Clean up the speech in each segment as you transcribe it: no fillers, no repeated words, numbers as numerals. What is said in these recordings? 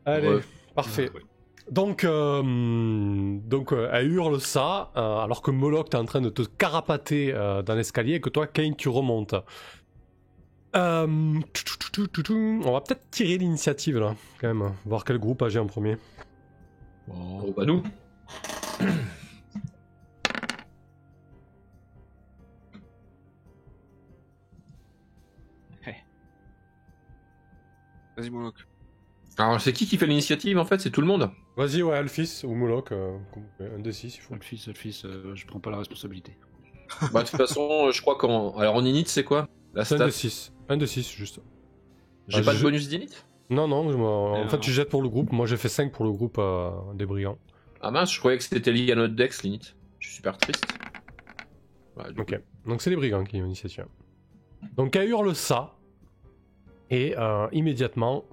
Allez, parfait. Donc, elle hurle ça, alors que Moloch t'es en train de te carapater dans l'escalier et que toi, Kane, tu remontes. On va peut-être tirer l'initiative là, quand même, voir quel groupe agit en premier. Oh, bah nous. Vas-y, Moloch. Alors, c'est qui fait l'initiative en fait? C'est tout le monde? Vas-y, ouais, Alphys ou Moloch, un des 6 il faut. Alphys, je prends pas la responsabilité. Bah, de toute façon, je crois qu'en. Alors, en init, c'est quoi? La C'est stat? un de 6 juste. J'ai pas de bonus d'init? Non, en fait, tu jettes pour le groupe. Moi, j'ai fait 5 pour le groupe des brillants. Ah mince, je croyais que c'était lié à notre dex, l'init. Je suis super triste. Ouais, ok, donc c'est les brigands qui ont l'initiative. Donc, elle hurle ça. Et immédiatement,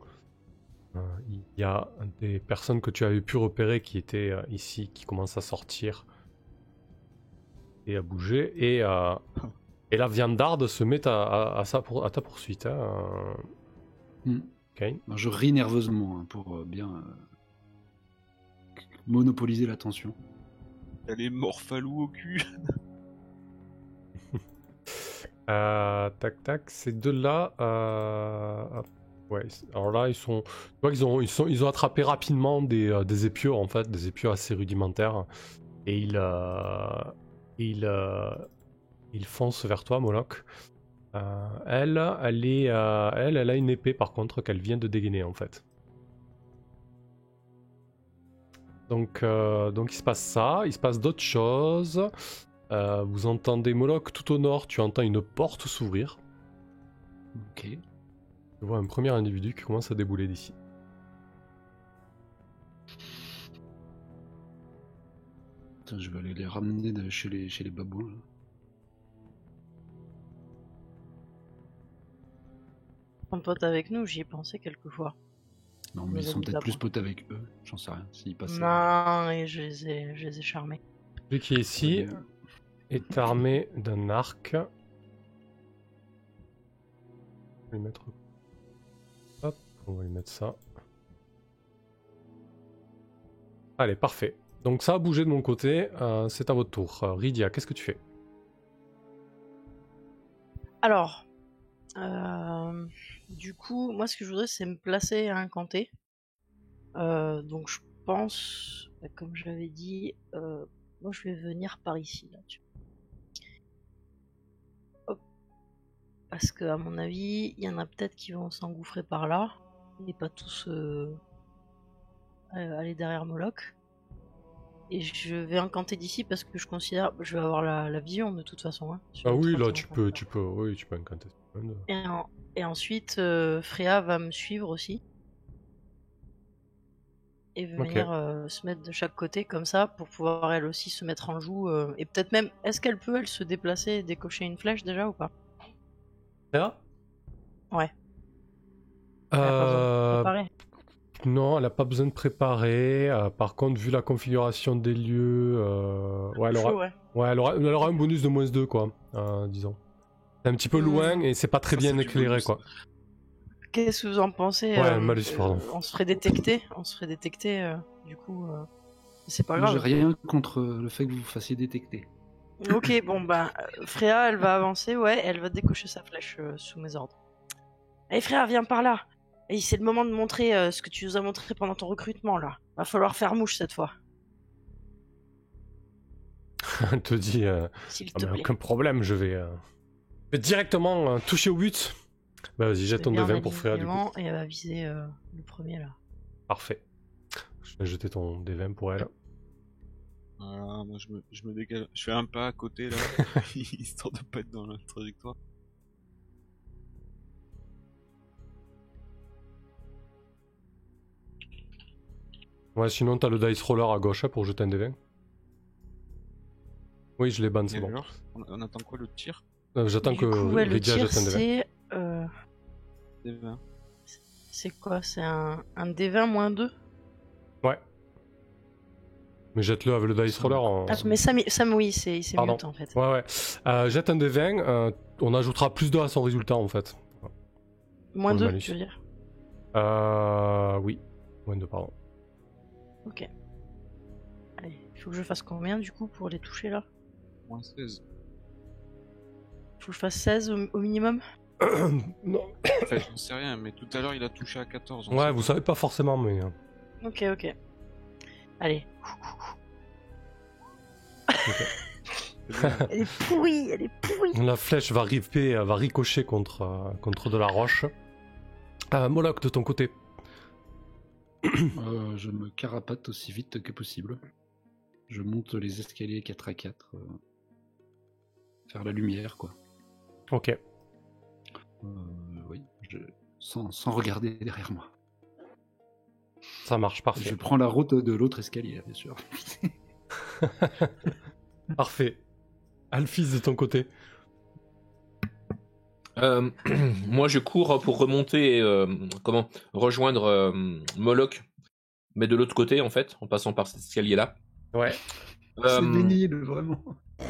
il y a des personnes que tu avais pu repérer qui étaient ici, qui commencent à sortir et à bouger. Et la viandarde se met à ta poursuite. Okay. Je ris nerveusement pour bien monopoliser l'attention. Elle est morphalou au cul. Tac tac, ces deux-là. Ouais, alors là, ils ont attrapé rapidement des épieux en fait, des épieux assez rudimentaires. Et ils foncent vers toi, Moloch. Elle a une épée par contre qu'elle vient de dégainer en fait. Donc il se passe ça, il se passe d'autres choses. Vous entendez Moloch tout au nord, tu entends une porte s'ouvrir. Ok. Tu vois un premier individu qui commence à débouler d'ici. Attends, je vais aller les ramener chez les babouins. Là. Prendre pote avec nous, j'y ai pensé quelquefois. Non, mais ils sont peut-être plus potes avec eux, j'en sais rien. S'ils passent. Non, et je les ai charmés. Celui qui est ici est armé d'un arc. On va lui mettre. Hop, on va lui mettre ça. Allez, parfait. Donc ça a bougé de mon côté, c'est à votre tour. Rydia, qu'est-ce que tu fais? Alors, du coup, moi ce que je voudrais c'est me placer à incanter. Donc je pense, comme je l'avais dit, moi je vais venir par ici là. Hop. Parce que à mon avis, il y en a peut-être qui vont s'engouffrer par là, et pas tous aller derrière Moloch. Et je vais incanter d'ici parce que je considère, je vais avoir la vision de toute façon. Hein, ah oui, là tu peux incanter. Et ensuite, Freya va me suivre aussi. Et venir se mettre de chaque côté comme ça pour pouvoir elle aussi se mettre en joue. Et peut-être même, est-ce qu'elle peut se déplacer et décocher une flèche déjà ou pas? Freya? Ouais. Elle a pas besoin de préparer. Non, elle n'a pas besoin de préparer. Par contre, vu la configuration des lieux, elle aura un bonus de -2 quoi, disons. C'est un petit peu loin et c'est pas très bien éclairé quoi. Qu'est-ce que vous en pensez? Ouais, malus, pardon. On se ferait détecter, du coup, c'est pas grave. J'ai rien contre le fait que vous vous fassiez détecter. Ok, bon bah, Freya, elle va avancer, ouais, elle va décocher sa flèche sous mes ordres. Allez Freya, viens par là. Et c'est le moment de montrer ce que tu nous as montré pendant ton recrutement, là. Va falloir faire mouche cette fois. Elle te dit, aucun problème, je vais directement toucher au but. Bah vas-y, jette ton D20 pour Freya du coup. Et elle va viser le premier là. Parfait. Je vais jeter ton D20 pour elle. Voilà, moi je me dégage. Je fais un pas à côté là, histoire de pas être dans la trajectoire. Ouais, sinon t'as le dice roller à gauche pour jeter un D20. Oui, je les banne, c'est bon. Alors, on attend quoi, le tir? J'attends que Rydia jette un D20. D20. C'est quoi? C'est un D20 -2? Ouais. Mais jette-le avec le dice roller en... mais Sam oui, c'est mieux en fait. Ouais. Jette un D20, on ajoutera +2 à son résultat en fait. -2, tu veux dire? Oui. Moins 2, pardon. Ok. Allez, il faut que je fasse combien du coup pour les toucher là? Moins 16. Faut que je fasse 16 au minimum? Non. Enfin, j'en sais rien, mais tout à l'heure il a touché à 14. on Ouais, sait vous pas. savez pas forcément, mais. Ok, ok. Allez. Elle est pourrie, elle est pourrie. La flèche va ricocher contre de la roche. Moloch, de ton côté. Je me carapate aussi vite que possible. Je monte les escaliers 4 à 4. Faire la lumière, quoi. Ok. Oui, sans regarder derrière moi. Ça marche, parfait. Je prends la route de l'autre escalier, bien sûr. Parfait. Alphys, de ton côté. Moi, je cours pour remonter et rejoindre Moloch, mais de l'autre côté, en fait, en passant par cet escalier-là. Ouais. C'est pénible, vraiment.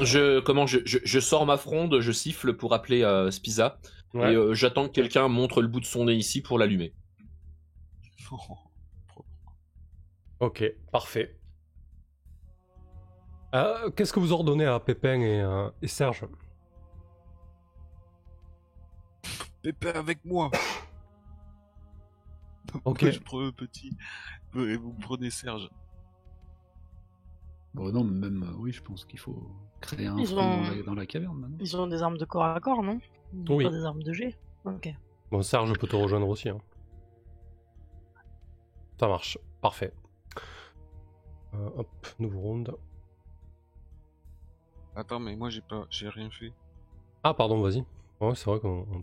Je sors ma fronde, je siffle pour appeler Spiza, Ouais. et j'attends que quelqu'un montre le bout de son nez ici pour l'allumer. Ok, parfait. Qu'est-ce que vous ordonnez à Pépin et Serge? Pépin avec moi. Ok. Moi, je prends le petit et vous prenez Serge. Bon, non, mais même, oui, je pense qu'il faut créer un Ils front ont- dans la caverne, maintenant. Ils ont des armes de corps à corps, non? Ils ont Oui. pas des armes de jet. Ok. Bon, Serge peut te rejoindre aussi. Hein. Ça marche, parfait. Hop, nouveau round. Attends, mais moi j'ai rien fait. Ah, pardon, vas-y. Ouais, c'est vrai qu'on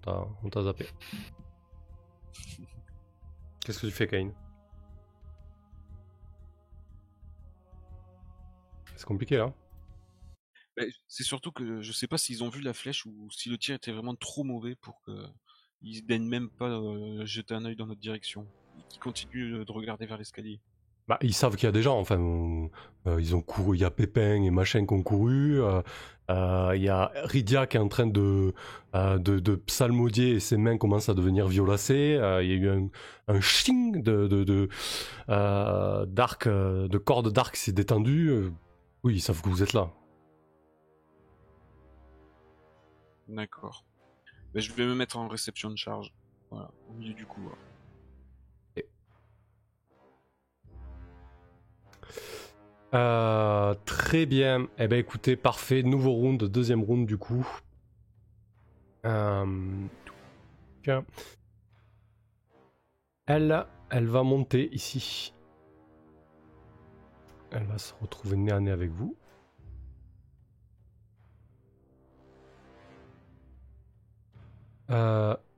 t'a zappé. Qu'est-ce que tu fais, Cain? C'est compliqué, là. Mais c'est surtout que je sais pas s'ils ont vu la flèche ou si le tir était vraiment trop mauvais pour qu'ils daignent même pas jeter un œil dans notre direction. Qu'ils continuent de regarder vers l'escalier. Bah, ils savent qu'il y a des gens, enfin, ils ont couru, il y a Pépin et machin qui ont couru, il y a Rydia qui est en train de psalmodier et ses mains commencent à devenir violacées, il y a eu un ching d'arc, de corde d'arc qui s'est détendu, oui, ils savent que vous êtes là. D'accord. Ben, je vais me mettre en réception de charge. Voilà, au milieu du couloir. Très bien. Eh ben écoutez, parfait. Nouveau round, deuxième round du coup. Tiens. Elle va monter ici. Elle va se retrouver nez à nez avec vous.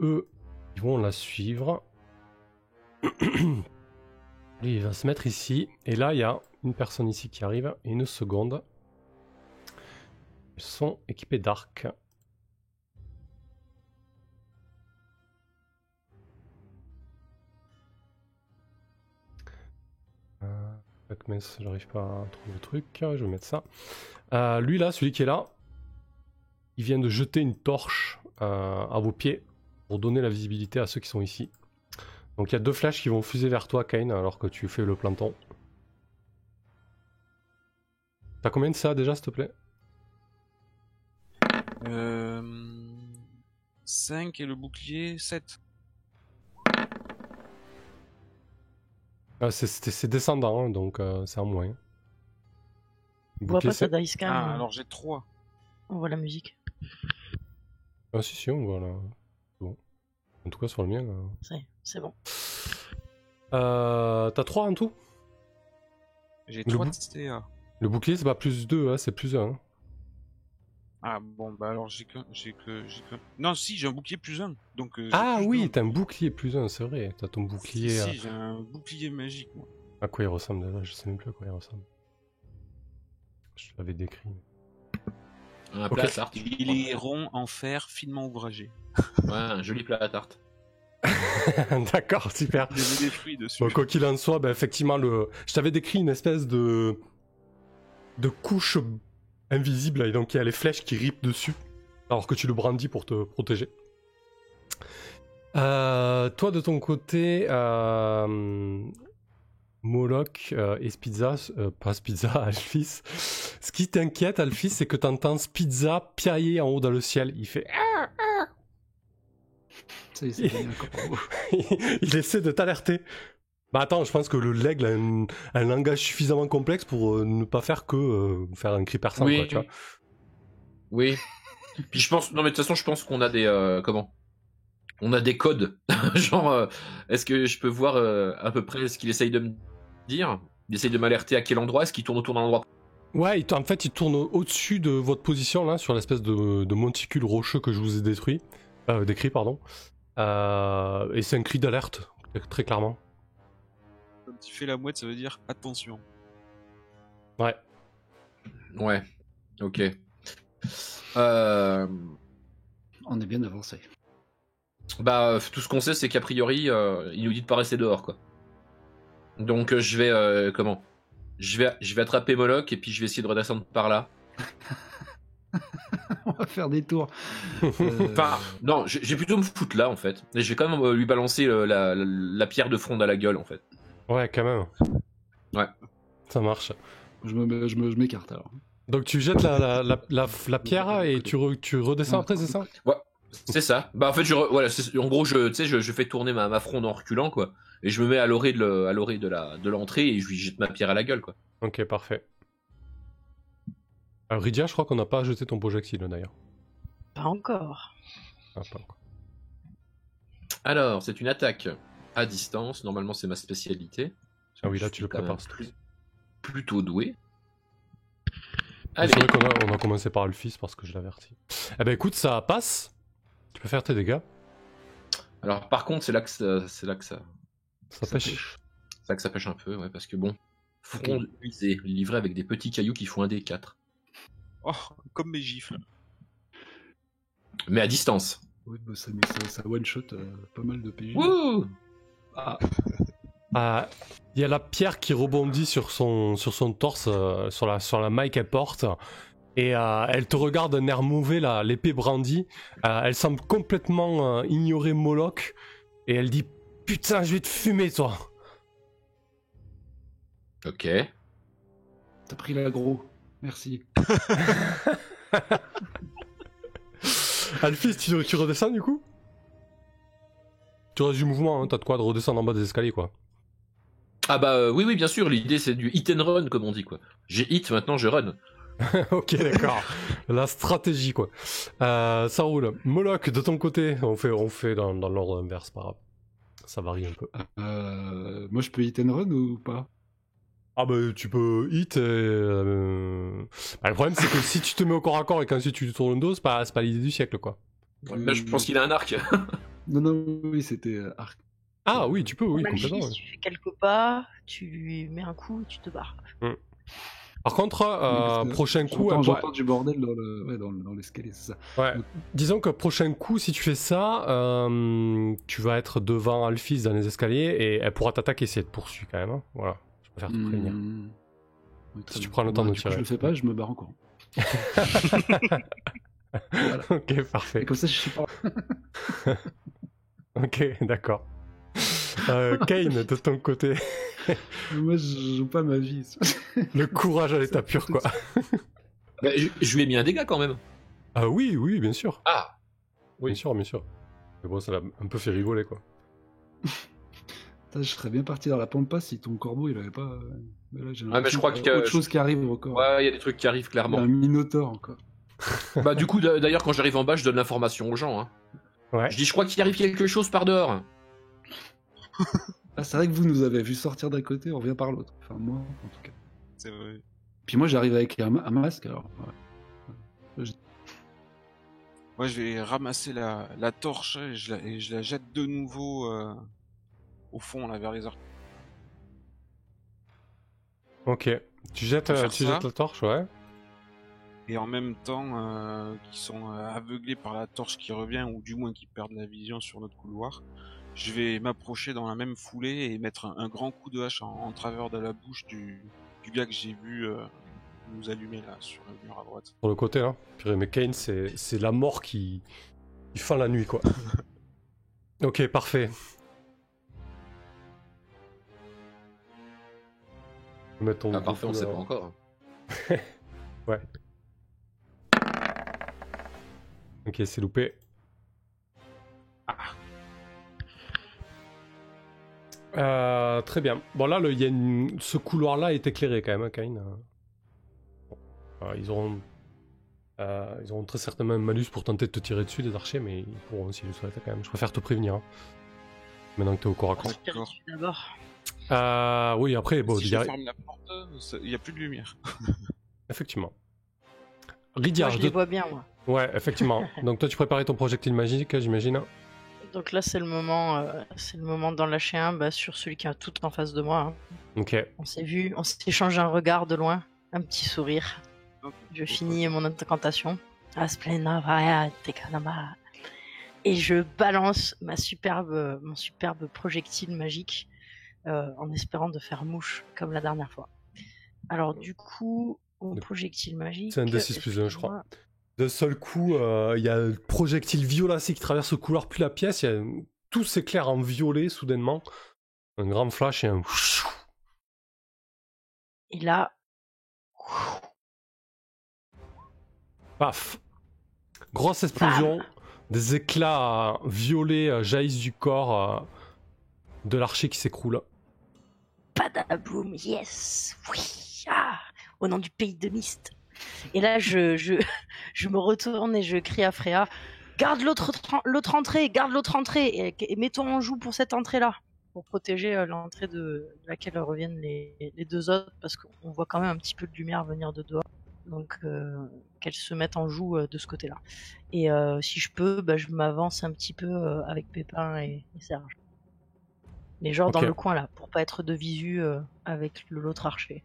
Eux, ils vont la suivre. Lui, il va se mettre ici. Et là, il y a une personne ici qui arrive. Et une seconde. Ils sont équipés d'arcs. Mince, j'arrive pas à trouver le truc. Je vais mettre ça. Lui là, celui qui est là, il vient de jeter une torche à vos pieds pour donner la visibilité à ceux qui sont ici. Donc il y a deux flèches qui vont fuser vers toi, Cain, alors que tu fais le planton. T'as combien de ça déjà, s'il te plaît? 5 et le bouclier 7. C'est descendant, hein, donc c'est en moins. On voit Bouclier, pas sa c'est- dice cam. Ah, alors j'ai 3. On voit la musique. Ah si, si, on voit là. Bon. En tout cas, sur le mien. C'est bon. T'as 3 en tout? J'ai Le 3 bout- de CA. Le bouclier, c'est pas plus 2, hein, c'est plus 1. Ah bon, bah alors j'ai que... Non, si, j'ai un bouclier plus 1. Donc, j'ai Ah plus oui, deux. t'as un bouclier plus 1, c'est vrai. T'as ton bouclier. Si, j'ai un bouclier magique, moi. À quoi il ressemble déjà? Je sais même plus à quoi il ressemble. Je l'avais décrit. Un Ok. plat à tarte. Il est rond en fer, finement ouvragé. Ouais, un joli plat à tarte. D'accord, super. Il y avait des fruits dessus. Bon, quoi qu'il en soit, ben, effectivement, je t'avais décrit une espèce de couche invisible, et donc il y a les flèches qui ripent dessus, alors que tu le brandis pour te protéger. Toi de ton côté, Moloch et Spizza, pas Spizza, Alphys. Ce qui t'inquiète, Alphys, c'est que t'entends Spizza piailler en haut dans le ciel. Il fait. Ça y est, c'est bien encore. Il essaie de t'alerter. Bah attends, je pense que l'aigle a un langage suffisamment complexe pour ne pas faire que faire un cri perçant, quoi, tu vois. Oui. Puis je pense, non mais de toute façon, je pense qu'on a des on a des codes. Genre, est-ce que je peux voir à peu près ce qu'il essaye de me dire? Il essaye de m'alerter à quel endroit? Est-ce qu'il tourne autour d'un endroit? Ouais, en fait, il tourne au-dessus de votre position, là, sur l'espèce de monticule rocheux que je vous ai décrit, pardon. Et c'est un cri d'alerte, très clairement. Quand il fait la mouette, ça veut dire attention. Ouais. Ouais. Ok. On est bien avancé. Bah, tout ce qu'on sait, c'est qu'a priori, il nous dit de pas rester dehors, quoi. Donc, je vais, je vais attraper Moloch et puis je vais essayer de redescendre par là. On va faire des tours. Enfin, non, j'ai plutôt me foutre là, en fait. Et je vais quand même lui balancer la pierre de fronde à la gueule, en fait. Ouais, quand même. Ouais. Ça marche. Je m'écarte alors. Donc tu jettes la pierre et tu redescends après, c'est ça? Ouais, c'est ça. Bah en fait, voilà, en gros, je fais tourner ma fronde en reculant, quoi. Et je me mets à l'orée de l'entrée et je lui jette ma pierre à la gueule, quoi. Ok, parfait. Rydia, je crois qu'on n'a pas jeté ton projectile d'ailleurs. Pas encore. Ah, pas encore. Alors, c'est une attaque à distance. Normalement, c'est ma spécialité. Ah oui, là tu le quand même prépares. Plutôt doué. C'est vrai qu'on a commencé par Alphys parce que je l'avertis. Eh ben écoute, ça passe. Tu peux faire tes dégâts. Alors par contre, c'est là que ça pêche. C'est là que ça pêche un peu, ouais, parce que bon, fronde usée, livré avec des petits cailloux qui font un D4. Oh, comme mes gifles. Mais à distance. Oui, bah, ça one shot pas mal de PJ. Wouh! Il y a la pierre qui rebondit sur son torse, sur la maille qu'elle porte, et elle te regarde d'un air mauvais, l'épée brandie. Elle semble complètement ignorer Moloch, et elle dit « Putain, je vais te fumer, toi !» Ok. T'as pris l'aggro. Merci. Alphys, tu redescends du coup? Tu restes du mouvement, hein, t'as de quoi de redescendre en bas des escaliers, quoi. Ah bah oui, bien sûr, l'idée c'est du hit and run, comme on dit, quoi. J'ai hit, maintenant je run. Ok, d'accord. La stratégie, quoi. Ça roule. Moloch, de ton côté, on fait dans l'ordre inverse, pas grave. Ça varie un peu. Moi, je peux hit and run ou pas? Ah bah tu peux hit. Bah, le problème c'est que si tu te mets au corps à corps et qu'ensuite tu lui tournes le dos, c'est pas l'idée du siècle, quoi. Là, je pense qu'il a un arc. Non, oui, c'était arc. Ah oui, tu peux, oui, Magie, complètement. si tu fais quelques pas, tu lui mets un coup, tu te barres. Par contre, prochain coup... J'entends du bordel dans l'escalier, c'est ça. Ouais. Disons que prochain coup, si tu fais ça, tu vas être devant Alphys dans les escaliers et elle pourra t'attaquer si elle te poursuit quand même. Hein. Voilà, je préfère te prévenir. Oui, si tu prends le temps de tirer. Je le fais pas, je me barre encore. Voilà. Ok, parfait. Et comme ça, je sais pas. Ok, d'accord. Kane, de ton côté. Moi, je joue pas ma vie. Le courage à l'état pur, quoi. Bah, je lui ai mis un dégât quand même. Ah oui, bien sûr. Ah oui. Bien sûr. Mais bon, ça l'a un peu fait rigoler, quoi. Je serais bien parti dans la pampa si ton corbeau, il avait pas... Mais là, j'ai mais je crois qu'il y a autre chose qui arrive encore. Ouais, il y a des trucs qui arrivent clairement. Il y a un minotaure encore. Bah du coup, d'ailleurs, quand j'arrive en bas, je donne l'information aux gens. Hein. Ouais. Je dis, je crois qu'il arrive quelque chose par dehors. Ah, c'est vrai que vous nous avez vu sortir d'un côté, on revient par l'autre. Enfin, moi, en tout cas. C'est vrai. Puis moi, j'arrive avec un masque, alors... Ouais. Moi, je vais ramasser la torche et je la jette de nouveau au fond, là, vers les arcs. Ok. Tu jettes la torche, ouais. Et en même temps, qui sont aveuglés par la torche qui revient, ou du moins qui perdent la vision sur notre couloir, je vais m'approcher dans la même foulée et mettre un grand coup de hache en travers de la bouche du gars que j'ai vu nous allumer là sur le mur à droite. Sur le côté, là. Purée, mais Kane, c'est la mort qui fend la nuit, quoi. Ok, parfait. Mettre ton Ah, parfait, on groupe, sait là. pas encore. Ouais. Ok, c'est loupé. Très bien. Bon là, il y a ce couloir-là est éclairé quand même, hein, Kain. Ils auront très certainement un malus pour tenter de te tirer dessus, des archers, mais ils pourront s'ils le souhaitent quand même. Je préfère te prévenir. Hein. Maintenant que t'es au corps à corps. D'accord. D'abord. Oui, après, bon, Si je ferme la porte, il n'y a plus de lumière. effectivement. Moi, Ridia, je les vois bien, moi. Ouais, effectivement. Donc toi, tu préparais ton projectile magique, j'imagine. Donc là, c'est le moment d'en lâcher un sur celui qui est tout en face de moi. Hein. Ok. On s'est vu, on s'est échangé un regard de loin, un petit sourire. Je finis mon incantation. Asplena vaya tekanama. Et je balance mon superbe projectile magique en espérant de faire mouche comme la dernière fois. Alors du coup, mon projectile magique... C'est un D6 plus 1, je crois. D'un seul coup, il y a un projectile violacé qui traverse le couloir puis la pièce. Tout s'éclaire en violet soudainement. Un grand flash et un... Et là... Paf. Grosse explosion. Des éclats violets jaillissent du corps de l'archer qui s'écroule. Padaboum, yes, oui, au nom du pays de Mist. Et là, je me retourne et je crie à Freya, garde l'autre entrée, et mets-toi en joue pour cette entrée-là, pour protéger l'entrée de laquelle reviennent les deux autres, parce qu'on voit quand même un petit peu de lumière venir de dehors. Donc qu'elles se mettent en joue de ce côté-là. Et si je peux, je m'avance un petit peu avec Pépin et Serge. Mais genre dans le coin là, pour pas être de visu avec l'autre archer.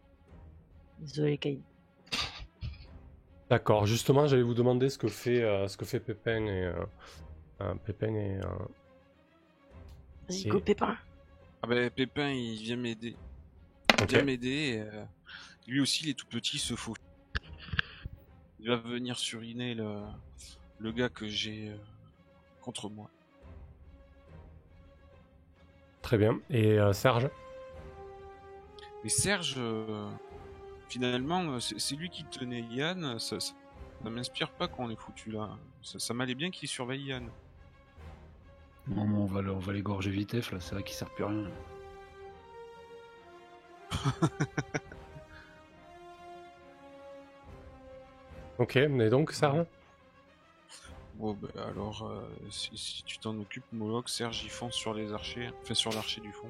Désolé Caïn. D'accord, justement j'allais vous demander ce que fait Pépin et... Vas-y, go Pépin. Ah bah Pépin il vient m'aider. Lui aussi il est tout petit, ce faux. Il va venir suriner le gars que j'ai contre moi. Très bien. Et Serge? Mais Serge, finalement, c'est lui qui tenait Yann. Ça m'inspire pas qu'on l'ait foutu là. Ça m'allait bien qu'il surveille Yann. Non, on va l'égorger vitef là, c'est vrai qu'il sert plus à rien. Ok, mais donc Serge? Bon, bah, alors, si tu t'en occupes, Moloch, Serge, il fonce sur les archers, enfin sur l'archer du fond.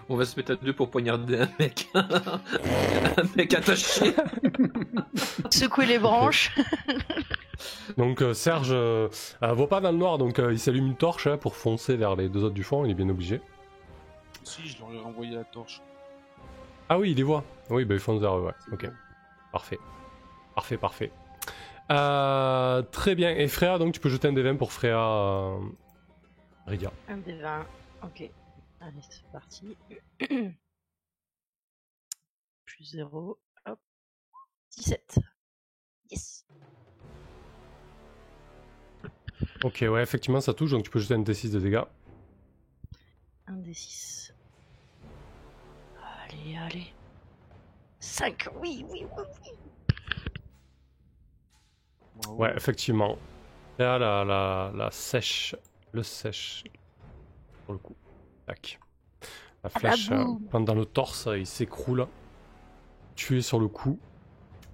On va se mettre à deux pour poignarder un mec. Un mec attaché. Secouer les branches. Donc Serge voit pas dans le noir, donc il s'allume une torche pour foncer vers les deux autres du fond, il est bien obligé. Si, je leur ai renvoyé la torche. Ah oui, il les voit. Oui, bah il fonce vers eux, ouais. Ok, parfait. Parfait. Très bien. Et Freya, donc tu peux jeter un D20 pour Freya Ridia. Un D20, ok. Allez, c'est parti. Plus 0, hop. 17. Yes. Ok, ouais, effectivement ça touche, donc tu peux jeter un D6 de dégâts. Un D6. Allez. 5, oui. Wow. Ouais, effectivement. Là, la sèche. Le sèche. Pour le coup. Tac. La flèche plante dans le torse, il s'écroule. Tué sur le coup.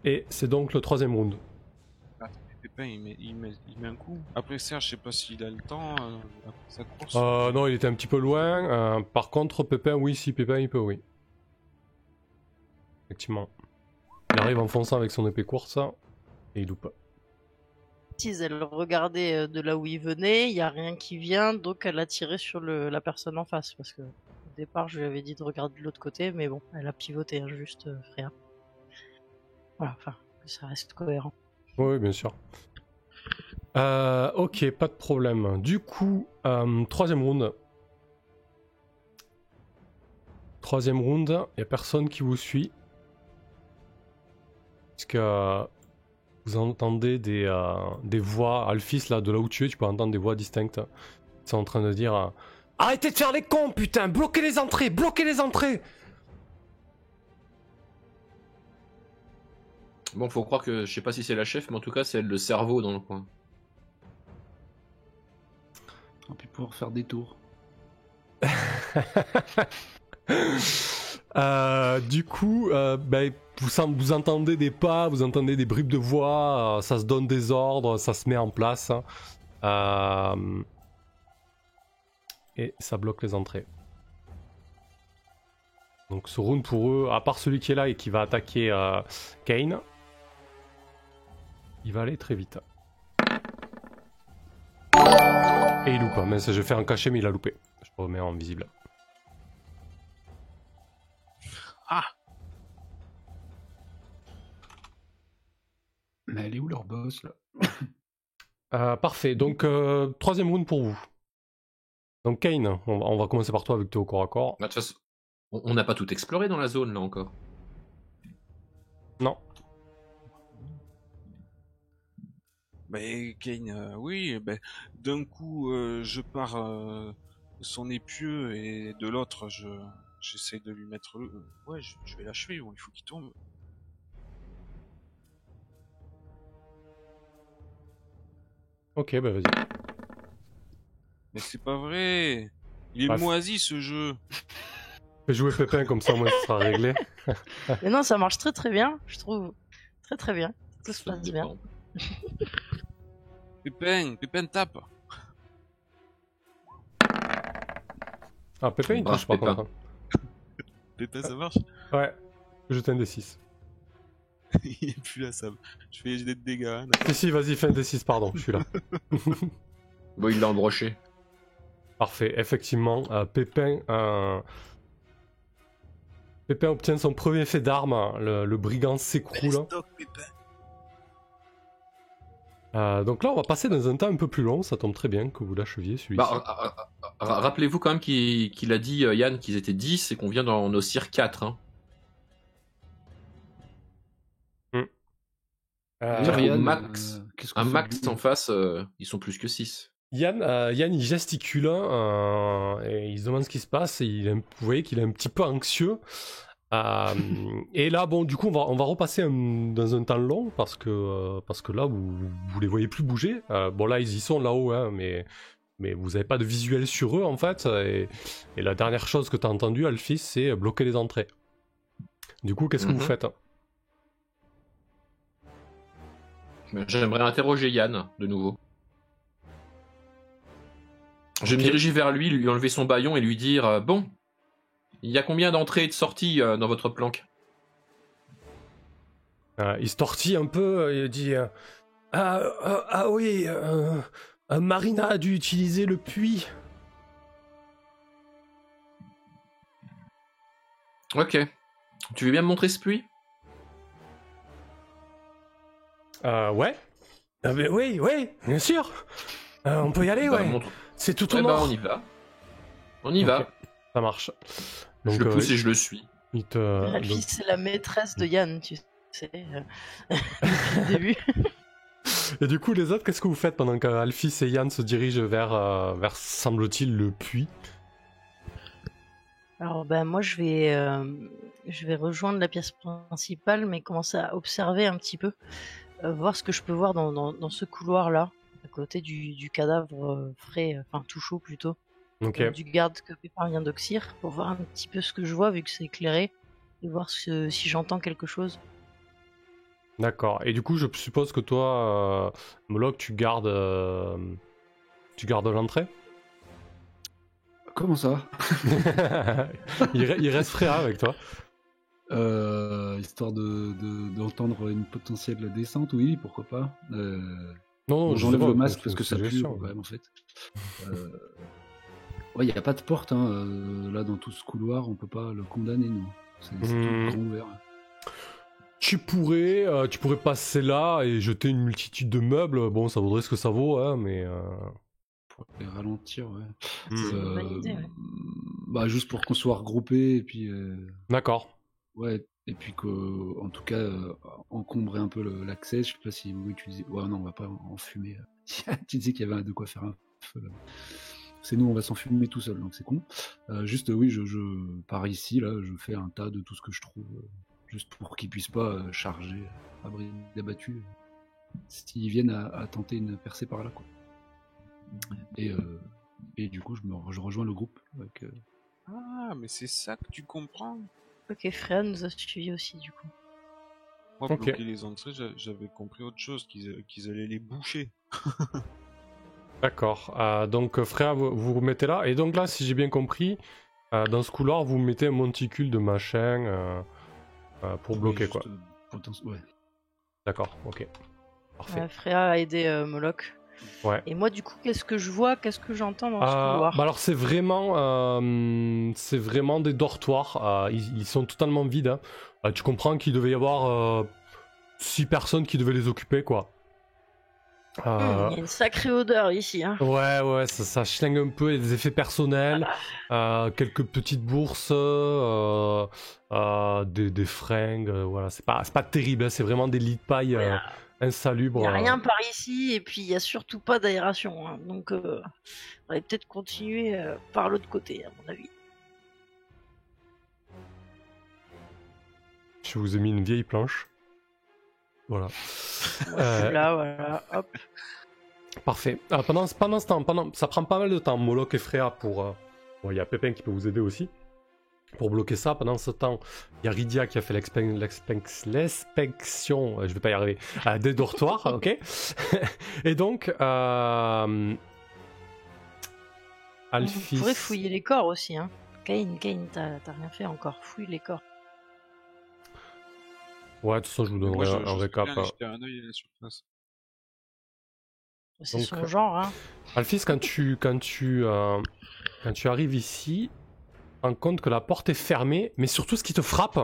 Et c'est donc le troisième round. Pépin, il met un coup. Après Serge, je sais pas s'il a le temps. Après sa course. Non, il était un petit peu loin. Par contre, Pépin, oui, si Pépin, il peut, oui. Effectivement. Il arrive en fonçant avec son épée courte, et il loupe. Elle regardait de là où il venait, il n'y a rien qui vient, donc elle a tiré sur la personne en face. Parce que au départ, je lui avais dit de regarder de l'autre côté, mais bon, elle a pivoté, hein, juste Freya. Voilà, enfin, que ça reste cohérent. Oui, bien sûr. Ok, pas de problème. Du coup, troisième round. Troisième round, il n'y a personne qui vous suit. Parce que vous entendez des voix, Alphys, là, de là où tu es, tu peux entendre des voix distinctes. Ils sont en train de dire arrêtez de faire les cons, putain, bloquez les entrées, bloquez les entrées. Bon, faut croire que je sais pas si c'est la chef, mais en tout cas, c'est elle le cerveau dans le coin. On peut pouvoir faire des tours. Du coup, vous entendez des pas, vous entendez des bribes de voix, ça se donne des ordres, ça se met en place. Et ça bloque les entrées. Donc ce round pour eux, à part celui qui est là et qui va attaquer Kane, il va aller très vite. Et il loupe, mais je vais faire un cachet mais il a loupé. Je le remets en visible. Ah! Mais elle est où leur boss là? Parfait, donc troisième round pour vous. Donc Kane, on va commencer par toi avec au corps à corps. Bah, de toute façon, on n'a pas tout exploré dans la zone là encore. Non. Ben, Kane, oui, ben, d'un coup, je pars son épieu et de l'autre, j'essaie de lui mettre le... Ouais, je vais l'achever, il faut qu'il tombe. Ok, bah vas-y. Mais c'est pas vrai! Il est Bref. moisi ce jeu! Fais jouer Pépin comme ça, moi, ça sera réglé. Mais non, ça marche très très bien, je trouve. Très très bien. Tout se Ça passe bien. dépend. Pépin tape! Ah, Pépin, il Brave touche par Pépin. contre. Pépin, ça marche? Ouais, je jette un D6. Il est plus là, Sam. Je fais des dégâts. Hein. Si, vas-y, fais un D6, pardon, je suis là. Bon, il l'a embroché. Parfait, effectivement, Pépin obtient son premier fait d'arme, le brigand s'écroule. Donc là, on va passer dans un temps un peu plus long, ça tombe très bien que vous l'acheviez celui-ci. Bah, rappelez-vous quand même qu'il a dit, Yann, qu'ils étaient 10 et qu'on vient d'en ossir 4. Hein. Euh, Yann, qu'est-ce qu'on Un fait max de lui en face, ils sont plus que 6. Yann, il gesticule et il se demande ce qui se passe et vous voyez qu'il est un petit peu anxieux. Et là, bon, du coup, on va repasser dans un temps long parce que là, vous les voyez plus bouger. Bon, là, ils y sont là-haut, hein, mais vous n'avez pas de visuel sur eux en fait. Et la dernière chose que tu as entendue, Alphys, c'est bloquer les entrées. Du coup, qu'est-ce que vous faites? J'aimerais interroger Yann de nouveau. Je vais me diriger vers lui enlever son bâillon et lui dire bon, il y a combien d'entrées et de sorties dans votre planque? Il se tortille un peu et dit oui, Marina a dû utiliser le puits. Ok. Tu veux bien me montrer ce puits? Ouais. Oui, bien sûr. On peut y aller, Bah, ouais. montre. C'est tout au Ouais, nord. bah, on y va. On y va. Ça marche. Donc, Je le pousse et je le suis. il te. La donc- fille, c'est la maîtresse de Yann, tu sais, depuis le début. Et du coup, les autres, qu'est-ce que vous faites pendant qu'Alphys et Yann se dirigent vers semble-t-il, le puits? Alors ben moi je vais rejoindre la pièce principale, mais commencer à observer un petit peu, voir ce que je peux voir dans ce couloir-là, à côté du cadavre frais, enfin tout chaud plutôt, Ok. du garde que Pépin vient d'oxyre, pour voir un petit peu ce que je vois vu que c'est éclairé, et voir si j'entends quelque chose. D'accord. Et du coup, je suppose que toi, Moloch, tu gardes l'entrée? Comment ça? il reste Freya avec toi. Histoire d'entendre une potentielle descente, oui, pourquoi pas. Non, Bon, je j'enlève sais pas, le masque c'est parce que une ça pue suggestion. quand même en fait. Ouais, il n'y a pas de porte hein. Là dans tout ce couloir, on peut pas le condamner nous. C'est tout grand ouvert. Tu pourrais passer là et jeter une multitude de meubles. Bon, ça vaudrait ce que ça vaut, hein, mais. Et ralentir, ouais. C'est une bonne idée, ouais. Bah juste pour qu'on soit regroupés et puis. D'accord. Ouais, Et puis qu'en tout cas, encombrer un peu l'accès. Je sais pas si vous utilisez. Ouais, non, on va pas enfumer. Tu disais qu'il y avait de quoi faire un feu là. C'est nous, on va s'enfumer tout seul, donc c'est con. Juste, oui, je par ici, là, je fais un tas de tout ce que je trouve, juste pour qu'ils puissent pas charger à bride abattue s'ils viennent à tenter une percée par là, quoi. Et du coup, je rejoins le groupe avec. Ah, mais c'est ça que tu comprends. Ok, Freya nous a suivis aussi, du coup. Moi, Ok. bloquer les entrées, j'avais compris autre chose, qu'ils allaient les boucher. D'accord. Donc, Freya, vous vous mettez là. Et donc là, si j'ai bien compris, dans ce couloir, vous mettez un monticule de machin pour bloquer, quoi. Ouais. D'accord, ok. Parfait. Freya a aidé Moloch. Ouais. Et moi, du coup, qu'est-ce que je vois, qu'est-ce que j'entends dans ce couloir? Bah alors c'est vraiment des dortoirs. Ils sont totalement vides. Hein. Tu comprends qu'il devait y avoir 6 personnes qui devaient les occuper, quoi. Il y a une sacrée odeur ici. Hein. Ouais, ça schlingue un peu. Il y a des effets personnels, quelques petites bourses, des fringues. Voilà, c'est pas terrible. Hein, c'est vraiment des lits de paille insalubres. Il n'y a rien par ici, et puis il n'y a surtout pas d'aération. Hein. Donc, on va peut-être continuer par l'autre côté, à mon avis. Je vous ai mis une vieille planche. Voilà. Moi, je suis là, voilà, hop. Parfait. Pendant ce temps, ça prend pas mal de temps, Moloch et Freya pour... il y a Pépin qui peut vous aider aussi. Pour bloquer ça, pendant ce temps, il y a Rydia qui a fait l'inspection, je vais pas y arriver, des dortoirs, ok. Et donc, Alphys... On pourrait fouiller les corps aussi. Hein. Cain, t'as rien fait encore. Fouille les corps. Ouais, de toute façon, je vous donnerai un récap. Bien jeter un œil sur place. C'est Donc, son genre. Hein. Alphys, quand tu arrives ici, rends compte que la porte est fermée, mais surtout ce qui te frappe,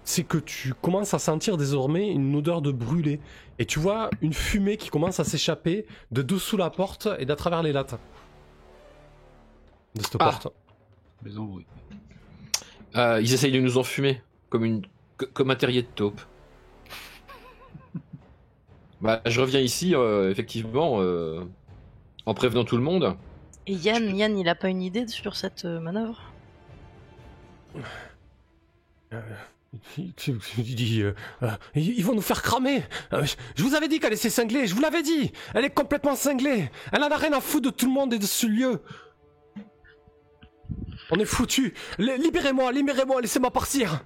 c'est que tu commences à sentir désormais une odeur de brûlé. Et tu vois une fumée qui commence à s'échapper de dessous la porte et d'à travers les lattes de cette porte. Les embrouilles. Ils essayent de nous enfumer, comme un terrier de taupe. Bah, je reviens ici, effectivement, en prévenant tout le monde. Et Yann, il a pas une idée sur cette manœuvre? Ils vont nous faire cramer. Je vous avais dit qu'elle était cinglée, je vous l'avais dit. Elle est complètement cinglée. Elle en a rien à foutre de tout le monde et de ce lieu. On est foutus. Libérez-moi, laissez-moi partir.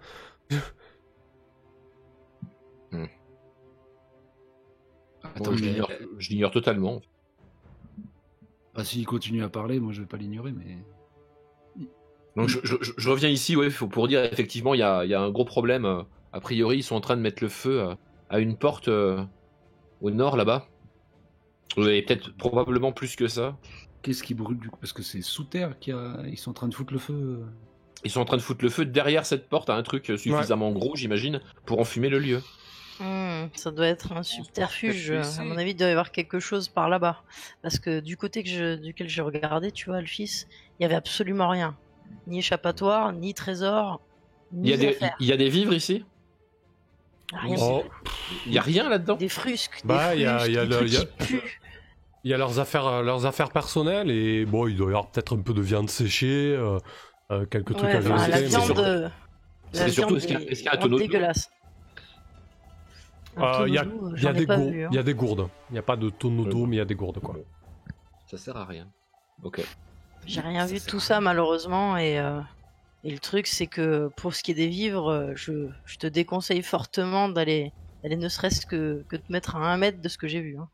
Attends, je l'ignore totalement. Bah, s'il continue à parler, moi je vais pas l'ignorer, mais. Donc je reviens ici, ouais, pour dire effectivement il y a un gros problème. A priori, ils sont en train de mettre le feu à une porte au nord là-bas. Et peut-être probablement plus que ça. Qu'est-ce qui brûle du coup? Parce que c'est sous terre ils sont en train de foutre le feu. Ils sont en train de foutre le feu derrière cette porte à un truc suffisamment gros, j'imagine, pour enfumer le lieu. Ça doit être un subterfuge. À mon avis, il doit y avoir quelque chose par là-bas. Parce que du côté duquel j'ai regardé, tu vois, Alphys, il y avait absolument rien. Ni échappatoire, ni trésor, ni affaires. Il y a des vivres ici? Rien. Il y a rien là-dedans? Des frusques. Bah, il y a des trucs qui puent. Il y a leurs affaires personnelles et bon, il doit y avoir peut-être un peu de viande séchée, quelques trucs à la jeter. viande. C'est surtout, est-ce qu'il y a un tonneau d'eau? Dégueulasse. Il y a des gourdes. Il n'y a pas de tonneau d'eau, mais il y a des gourdes, quoi. Ça sert à rien. Ok. J'ai rien vu de tout ça, malheureusement, et le truc, c'est que pour ce qui est des vivres, je te déconseille fortement d'aller ne serait-ce que te mettre à 1 mètre de ce que j'ai vu. Hein.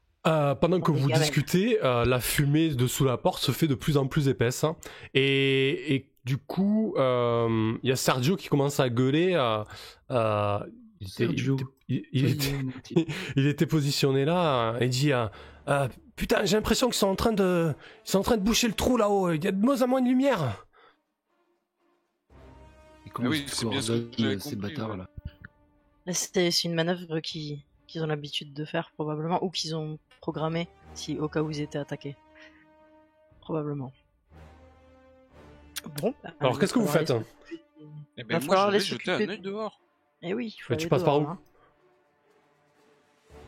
Pendant que vous discutez, la fumée de sous la porte se fait de plus en plus épaisse. Hein, et du coup, il y a Sergio qui commence à gueuler. Il était positionné là et dit putain, j'ai l'impression qu'ils sont en train de boucher le trou là-haut. Il y a de moins en moins de lumière. Et comment c'est bien ce que j'avais ces compris, bâtards ouais. là? C'est une manœuvre qu'ils ont l'habitude de faire, probablement, ou qu'ils ont programmé si au cas où ils étaient attaqués. Probablement. Bon. Alors, qu'est-ce que vous faites? Eh ben, Va moi, falloir je vais les jeter un s'occuper. œil dehors. Et oui, il faut Et tu aller passes par dehors, où? hein.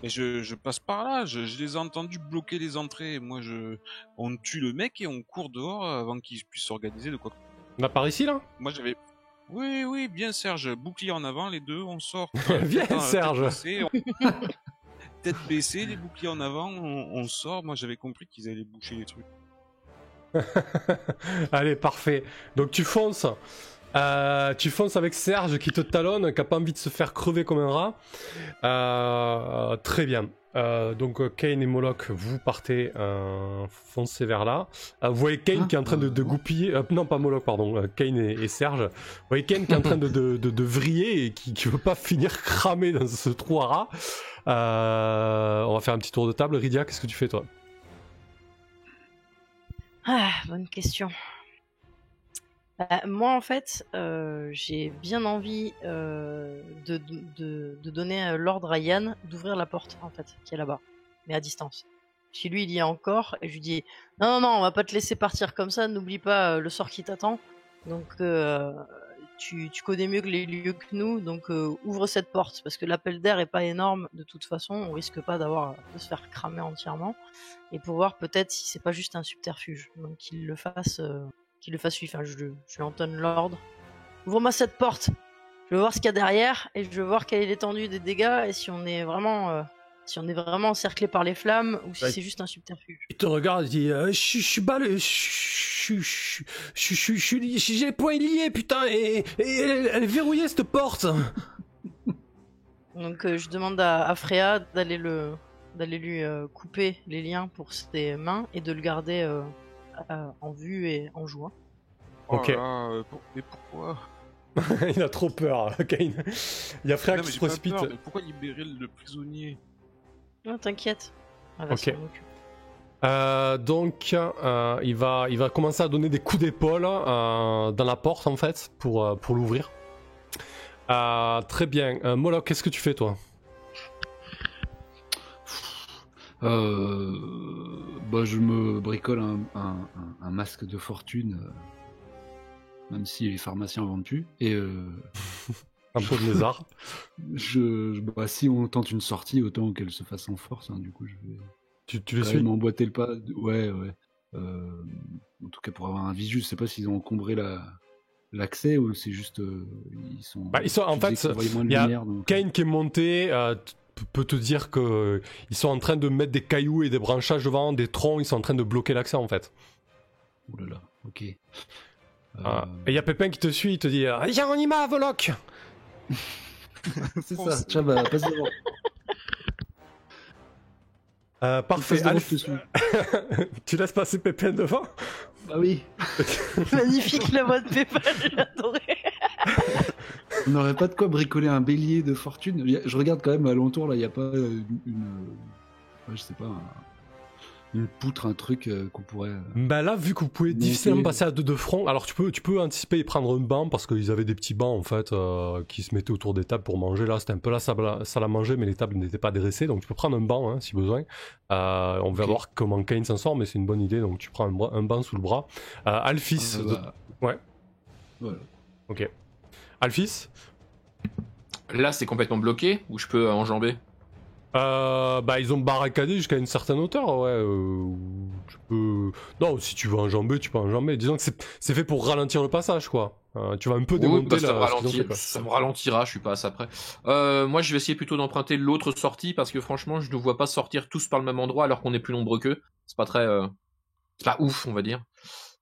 Et je passe par là, je les ai entendus bloquer les entrées. Moi, on tue le mec et on court dehors avant qu'il puisse s'organiser de quoi. On a par ici là? Moi, j'avais. Oui, bien Serge, bouclier en avant, les deux, on sort. Viens, Serge. Tête baissée, les boucliers en avant, on sort. Moi, j'avais compris qu'ils allaient boucher les trucs. Allez, parfait. Donc tu fonces. Tu fonces avec Serge qui te talonne, qui a pas envie de se faire crever comme un rat. Très bien. Donc Kane et Moloch, vous partez, foncez vers là. Vous voyez Kane qui est en train de goupiller. Non, pas Moloch, pardon. Kane et Serge. Vous voyez Kane qui est en train de vriller et qui veut pas finir cramé dans ce trou à rats. On va faire un petit tour de table. Rydia, qu'est-ce que tu fais toi? Ah, bonne question. Moi, en fait, j'ai bien envie de donner l'ordre à Yann d'ouvrir la porte, en fait, qui est là-bas, mais à distance. Chez lui, il y est encore, et je lui dis non, on va pas te laisser partir comme ça, n'oublie pas le sort qui t'attend. Donc, tu connais mieux que les lieux que nous, donc ouvre cette porte, parce que l'appel d'air est pas énorme, de toute façon, on risque pas de se faire cramer entièrement, et pour voir peut-être si c'est pas juste un subterfuge, donc qu'il le fasse lui. Enfin, je lui entonne l'ordre. Ouvre-moi cette porte. Je veux voir ce qu'il y a derrière et je veux voir quelle est l'étendue des dégâts et si on est vraiment encerclé par les flammes ou si c'est juste un subterfuge. Il te regarde, il dit j'ai les poings liés, putain, et elle est verrouillée cette porte. Donc je demande à Freya d'aller lui couper les liens pour ses mains et de le garder en vue et en joie. Ok. Oh là, mais pourquoi? Il a trop peur, Kane. Il y a Freya Non, qui mais se j'ai pas précipite. peur, mais pourquoi libérer le prisonnier? Non, t'inquiète. Elle va Ok. s'en occuper. Donc, il va commencer à donner des coups d'épaule dans la porte en fait pour l'ouvrir. Très bien. Moloch, qu'est-ce que tu fais toi? Je me bricole un masque de fortune, même si les pharmaciens en vendent plus. Et Un peu de lézard. si on tente une sortie, autant qu'elle se fasse en force. Hein, du coup, je vais Tu le quand suis? même emboîter le pas. Ouais. En tout cas, pour avoir un visu, je sais pas s'ils ont encombré l'accès ou c'est juste ils sont. En fait, il y a Kane qui est monté. Peut te dire que ils sont en train de mettre des cailloux et des branchages devant, des troncs, ils sont en train de bloquer l'accès en fait. Ouh là là, ok. Et il y a Pépin qui te suit, il te dit viens, on y va, Voloc. C'est ça, tiens, passe devant. Parfait, Passe devant, Alf, je te suis. tu laisses passer Pépin devant? Bah oui. Magnifique la voix de Pépin, j'ai adoré. On n'aurait pas de quoi bricoler un bélier de fortune. Je regarde quand même alentour, là, il n'y a pas je sais pas, une poutre, un truc qu'on pourrait... Bah là, vu que vous pouvez difficilement passer à deux de front, alors tu peux anticiper et prendre un banc, parce qu'ils avaient des petits bancs en fait, qui se mettaient autour des tables pour manger. Là, c'était un peu la salle à manger, mais les tables n'étaient pas dressées, donc tu peux prendre un banc hein, si besoin. On va voir comment Kane s'en sort, mais c'est une bonne idée, donc tu prends un banc sous le bras. Alphys... Ouais. Voilà. Ok. Alphys? Là, c'est complètement bloqué ou je peux enjamber? Ils ont barricadé jusqu'à une certaine hauteur, ouais. Tu peux... Non, si tu veux enjamber, tu peux enjamber. Disons que c'est fait pour ralentir le passage, quoi. Tu vas un peu démonter ça me ralentira, je suis pas à ça près. Moi, je vais essayer plutôt d'emprunter l'autre sortie parce que franchement, je ne vois pas sortir tous par le même endroit alors qu'on est plus nombreux qu'eux. C'est pas très... C'est pas ouf, on va dire.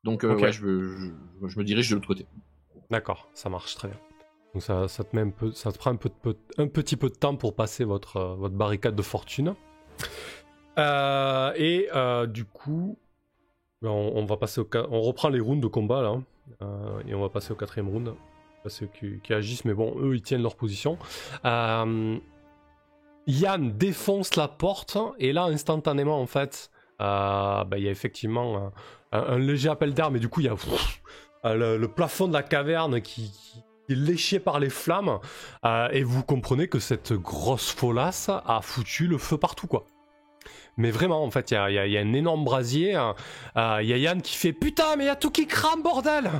Donc, okay. Ouais, je me dirige de l'autre côté. D'accord, ça marche très bien. Donc ça te prend un petit peu de temps pour passer votre barricade de fortune. Du coup, on va passer on reprend les rounds de combat là, et on va passer au 4e round. Pas ceux qui agissent, mais bon, eux ils tiennent leur position. Yann défonce la porte et là instantanément en fait, il y a effectivement un léger appel d'air, mais du coup il y a le plafond de la caverne qui est léché par les flammes, et vous comprenez que cette grosse folasse a foutu le feu partout, quoi. Mais vraiment, en fait, il y a un énorme brasier, il y a Yann qui fait « Putain, mais il y a tout qui crame, bordel !»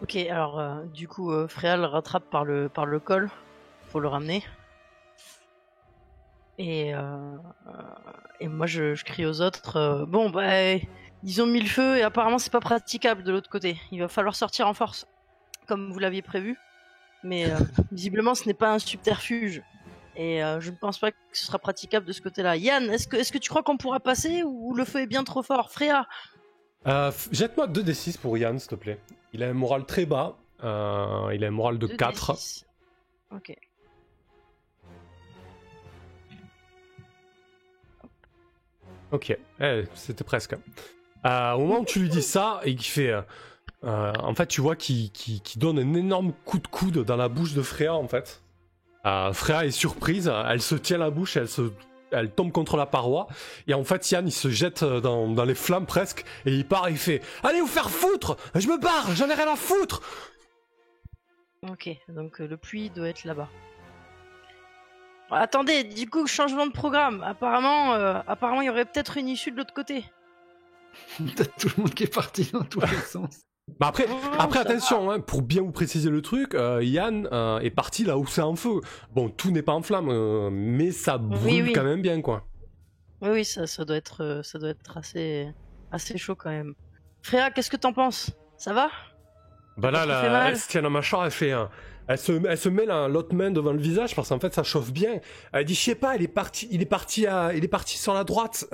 Ok, alors du coup, Freya le rattrape par le col. Faut le ramener. Et moi je crie aux autres, bon bah ils ont mis le feu et apparemment c'est pas praticable de l'autre côté. Il va falloir sortir en force, comme vous l'aviez prévu. Mais visiblement ce n'est pas un subterfuge. Et je ne pense pas que ce sera praticable de ce côté-là. Yann, est-ce que tu crois qu'on pourra passer ou le feu est bien trop fort? Freya? Jette-moi 2d6 pour Yann, s'il te plaît. Il a un moral très bas. Il a un moral de 4. 2d6. Ok. Ok, c'était presque. Au moment où tu lui dis ça, et qu'il fait... en fait, tu vois qu'il donne un énorme coup de coude dans la bouche de Freya, en fait. Freya est surprise, elle se tient la bouche, elle tombe contre la paroi, et en fait, Yann, il se jette dans les flammes presque, et il part, et il fait « Allez vous faire foutre! Je me barre, j'en ai rien à foutre !» Ok, donc le puits doit être là-bas. Attendez, du coup, changement de programme. Apparemment, il y aurait peut-être une issue de l'autre côté. T'as tout le monde qui est parti dans tous les sens. Bah après ça attention, hein, pour bien vous préciser le truc, Yann est parti là où c'est en feu. Bon, tout n'est pas en flamme, mais ça brûle Oui. quand même bien, quoi. Oui, ça doit être assez chaud quand même. Freya, qu'est-ce que t'en penses? Ça va? Bah là, Ça fait mal. elle se tient la mâchoire, elle fait elle se met l'autre main devant le visage parce qu'en fait ça chauffe bien. Elle dit je sais pas, il est parti sur la droite.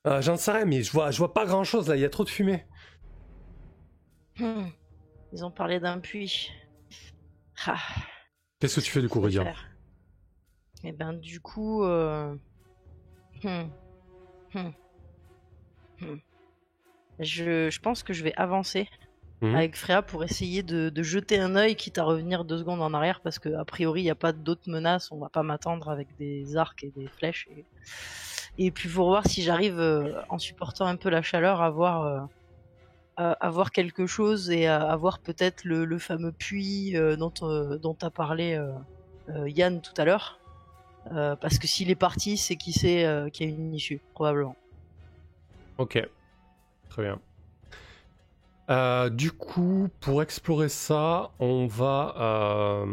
J'en sais rien, mais je vois pas grand chose là, il y a trop de fumée. Ils ont parlé d'un puits. Ah, Qu'est-ce que tu fais du coup, que Rydia? faire? Et ben du coup, je pense que je vais avancer avec Freya pour essayer de jeter un œil, quitte à revenir 2 secondes en arrière, parce que a priori il n'y a pas d'autres menaces, on va pas m'attendre avec des arcs et des flèches. Et puis pour voir si j'arrive, en supportant un peu la chaleur, à voir quelque chose et à voir peut-être le fameux puits dont a parlé Yann tout à l'heure. Parce que s'il est parti, c'est qu'il sait qu'il y a une issue, probablement. Ok, très bien. Du coup, pour explorer ça, on va...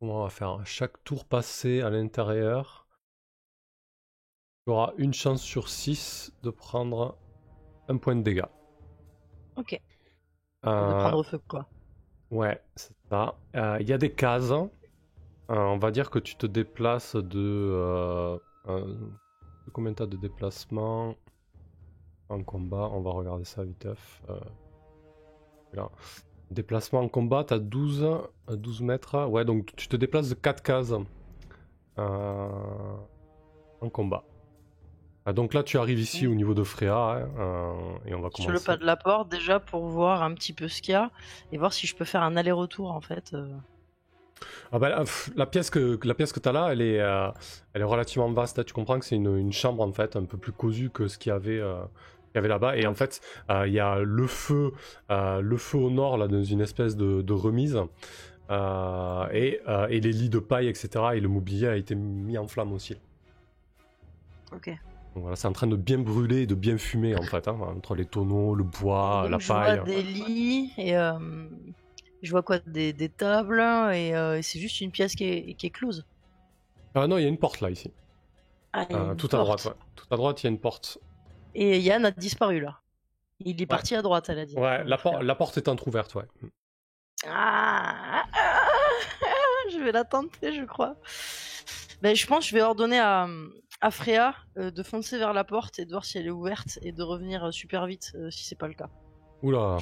Comment on va faire? Chaque tour passé à l'intérieur, tu auras une chance sur 6 de prendre un point de dégâts. Ok. De prendre feu, quoi. Ouais, c'est ça. Il y a des cases. On va dire que tu te déplaces de combien t'as de déplacement en combat? On va regarder ça viteuf. Là. Déplacement en combat, t'as 12 mètres. Ouais, donc tu te déplaces de 4 cases en combat. Donc là, tu arrives ici au niveau de Freya et on va commencer. Sur le pas de la porte, déjà, pour voir un petit peu ce qu'il y a et voir si je peux faire un aller-retour, en fait. Ah bah, la pièce que tu as là, elle est relativement vaste. Là, tu comprends que c'est une chambre en fait un peu plus cousue que ce qu'il y avait là-bas. Et en fait, il y a le feu au nord là dans une espèce de remise et les lits de paille, etc. Et le mobilier a été mis en flamme aussi. Ok. Donc voilà, c'est en train de bien brûler et de bien fumer en fait, hein, entre les tonneaux, le bois, Donc, la je paille. vois des lits et je vois quoi, des tables et c'est juste une pièce qui est close. Ah non, il y a une porte là ici. Ah, il y a une tout à porte. droite, ouais. Tout à droite, il y a une porte. Et Yann a disparu là. Il est parti à droite, elle a dit. Ouais, la porte est entrouverte, ouais. Je vais la tenter, je crois. Ben, je pense que je vais ordonner à Freya de foncer vers la porte et de voir si elle est ouverte et de revenir super vite si c'est pas le cas. Oula.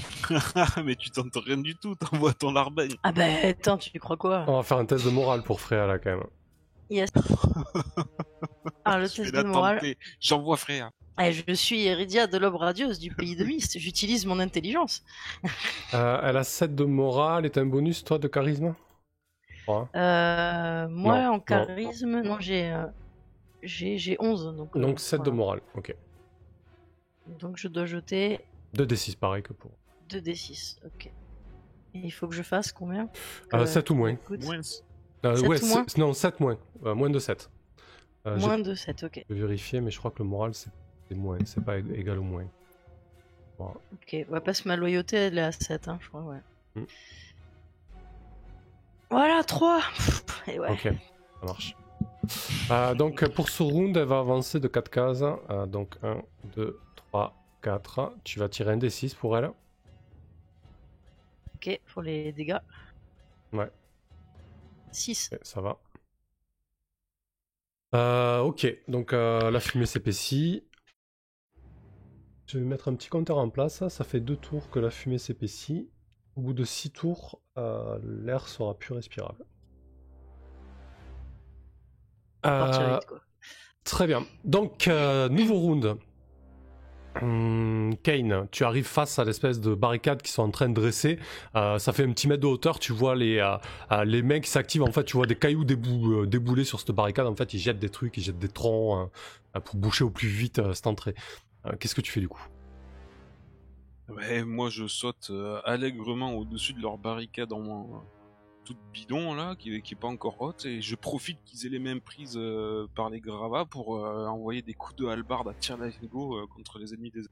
Mais tu tentes rien du tout, t'envoies ton larbaigne. Ah ben attends, tu crois quoi? On va faire un test de morale pour Freya là quand même. Yes. Ah, le test de morale. J'envoie Freya. Je suis Eridia de l'Aube Radieuse du pays de Mist, j'utilise mon intelligence. Elle a 7 de morale et t'as un bonus toi de charisme? Moi Non, en charisme, non, j'ai 11. Donc 7 voilà. de morale, ok. Donc je dois jeter 2d6 pareil que pour. 2d6, ok. Et il faut que je fasse combien? 7 ou moins. Moins. 7 Ouais, ou moins non, 7 moins. Moins de 7. Moins de 7, ok. Je vais vérifier, mais je crois que le moral c'est moins, c'est pas égal au moins. Ok, ouais, parce que ma loyauté elle est à 7, hein, je crois, ouais. Mm. Voilà, 3. Et ouais. Ok, ça marche. Donc pour ce round, elle va avancer de 4 cases. Donc 1, 2, 3, 4. Tu vas tirer un des 6 pour elle. Ok, pour les dégâts. Ouais. 6. Ok, ça va. Ok, donc la fumée s'épaissit. Je vais mettre un petit compteur en place. Ça fait 2 tours que la fumée s'épaissit. Au bout de 6 tours, l'air sera plus respirable. Partir vite, quoi. Très bien. Donc, nouveau round. Kane, tu arrives face à l'espèce de barricade qui sont en train de dresser. Ça fait un petit mètre de hauteur. Tu vois les mains qui s'activent. En fait, tu vois des cailloux débouler sur cette barricade. En fait, ils jettent des trucs, ils jettent des troncs pour boucher au plus vite cette entrée. Qu'est-ce que tu fais du coup? Ouais, moi je saute allègrement au-dessus de leur barricade en toute bidon là, qui est pas encore haute, et je profite qu'ils aient les mains prises par les gravats pour envoyer des coups de hallebarde à tir d'arigot contre les ennemis des...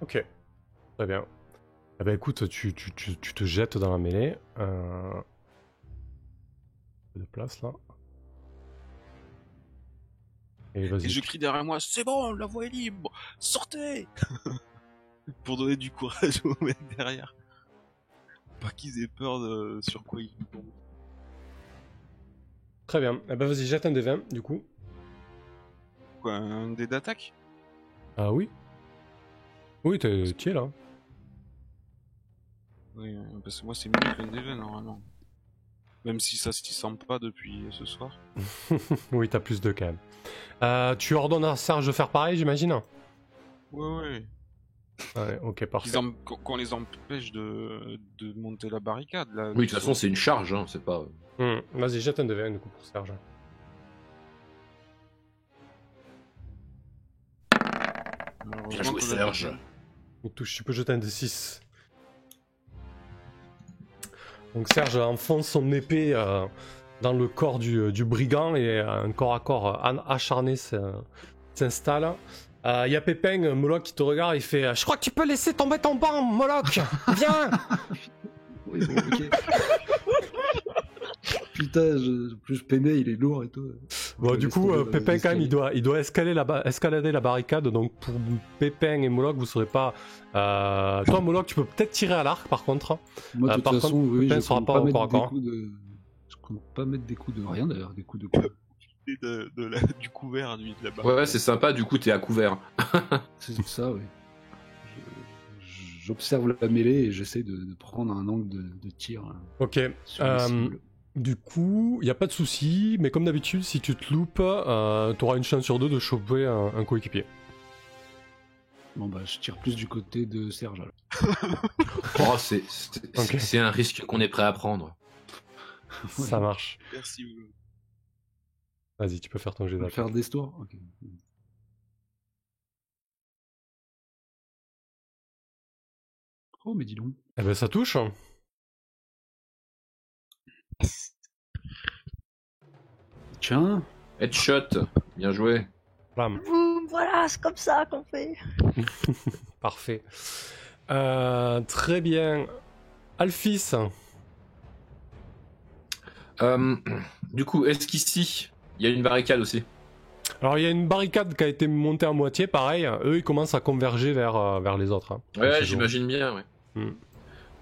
Ok, très bien. Eh ben écoute, tu te jettes dans la mêlée. Un peu de place là. Et vas-y. Et je crie derrière moi, c'est bon, la voie est libre, sortez pour donner du courage aux mecs derrière. Pas qu'ils aient peur de sur quoi ils tombent. Très bien. Eh ben vas-y, jette un des 20 du coup. Quoi, un dé d'attaque? Ah oui. Oui, tu es là. Oui, parce que moi c'est mieux qu'un dé 20 normalement. Même si ça s'y sent pas depuis ce soir. Oui, t'as plus de quand même. Tu ordonnes à Serge de faire pareil, j'imagine? Ouais. Ouais, ok, parfait. Qu'on les empêche de monter la barricade là. Oui, de toute façon, c'est une charge, hein, c'est pas. Vas-y, jette un de 20 du coup pour Serge. Bien joué, Serge. Tu peux jeter un de 6. Donc Serge enfonce son épée dans le corps du brigand et un corps à corps acharné s'installe. Il y a Pépin, Moloch qui te regarde, il fait je crois que tu peux laisser tomber ton banc, Moloch. Viens. Oui, bon, ok. Putain, plus je peinais, il est lourd et tout. Bon, Je du laisse coup, tomber dans les Pépin, quand même, escaliers. il doit escalader la barricade. Donc, pour Pépin et Moloch, vous ne saurez pas. Toi, Moloch, tu peux peut-être tirer à l'arc, par contre. Moi, de toute par façon, contre, oui, Pépin je sera compte pas pas au mettre corps à des corps. coups de... Je compte pas mettre des coups de rien, d'ailleurs, des coups de quoi. Du couvert lui de la barre. Ouais, c'est sympa, du coup, t'es à couvert. C'est ça, oui. J'observe la mêlée et j'essaie de prendre un angle de tir Ok. sur les cibles. Du coup, il n'y a pas de souci, mais comme d'habitude, si tu te loupes, tu auras une chance sur 2 de choper un coéquipier. Bon, bah, je tire plus du côté de Serge, alors. Oh, Ok. c'est un risque qu'on est prêt à prendre. Ça marche. Merci. Vas-y, tu peux faire ton jet On va d'attaque. faire des stores. Ok. Oh, mais dis donc. Eh ben, ça touche. Tiens. Headshot, bien joué. Blam. Boum, voilà, c'est comme ça qu'on fait. Parfait. Très bien. Alphys. Du coup, est-ce qu'ici, il y a une barricade aussi? Alors, il y a une barricade qui a été montée à moitié, pareil. Eux, ils commencent à converger vers les autres. Hein. Ouais, j'imagine bien, ouais.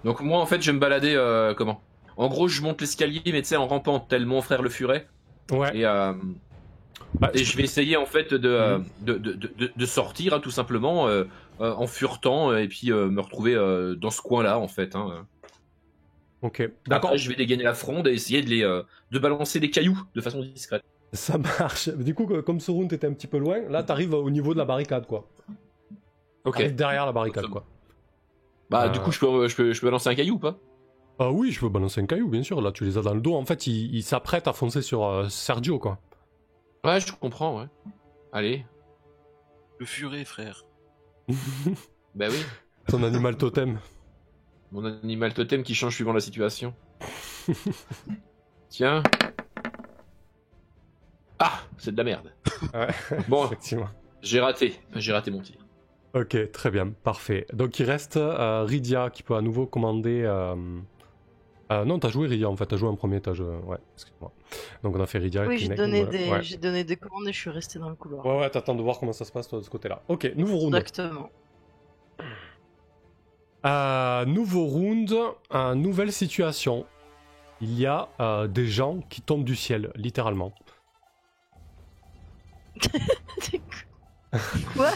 Donc moi, en fait, je vais me balader, comment? En gros, je monte l'escalier, mais tu sais, en rampant, tel mon frère le furet. Ouais. Et je vais essayer, en fait, de sortir, hein, tout simplement, en furetant, et puis me retrouver dans ce coin-là, en fait. Hein. Ok, d'accord. Après, je vais dégainer la fronde et essayer de balancer des cailloux de façon discrète. Ça marche. Du coup, comme ce round était un petit peu loin, là, t'arrives au niveau de la barricade, quoi. Ok. T'arrives derrière la barricade, quoi. Bah, du coup, je peux balancer un caillou ou pas? Ah oui, je peux balancer un caillou, bien sûr. Là, tu les as dans le dos. En fait, ils s'apprêtent à foncer sur Sergio, quoi. Ouais, je comprends, ouais. Allez. Le furet, frère. Bah oui. Ton animal totem. Mon animal totem qui change suivant la situation. Tiens. Ah, c'est de la merde. Ouais, Bon, effectivement. j'ai raté mon tir. Ok, très bien, parfait. Donc il reste Rydia qui peut à nouveau commander. Non, t'as joué Rydia en fait, t'as joué en premier, ouais, excuse-moi. Donc on a fait Rydia. Oui, Kinect, j'ai donné des commandes et je suis resté dans le couloir. Ouais, t'attends de voir comment ça se passe toi de ce côté-là. Ok, nouveau round. Exactement. Nouveau round, nouvelle situation. Il y a des gens qui tombent du ciel, littéralement. Quoi?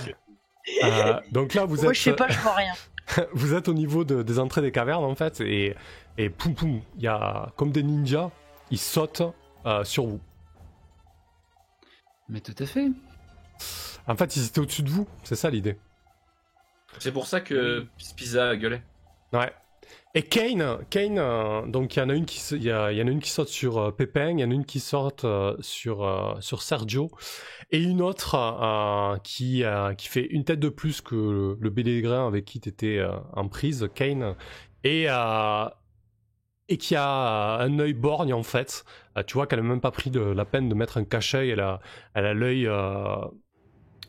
Donc là, vous Moi, êtes. je sais pas, je vois rien. Vous êtes au niveau des entrées des cavernes en fait, et poum poum, il y a comme des ninjas, ils sautent sur vous. Mais tout à fait. En fait, ils étaient au-dessus de vous, c'est ça l'idée. C'est pour ça que Spiza gueulait. Ouais. Et Kane, donc il y en a une qui saute sur Pépin, il y en a une qui saute sur Sergio, et une autre qui fait une tête de plus que le Bélégrain avec qui tu étais en prise, Kane, et qui a un œil borgne en fait. Tu vois qu'elle n'a même pas pris la peine de mettre un cachet, elle a l'œil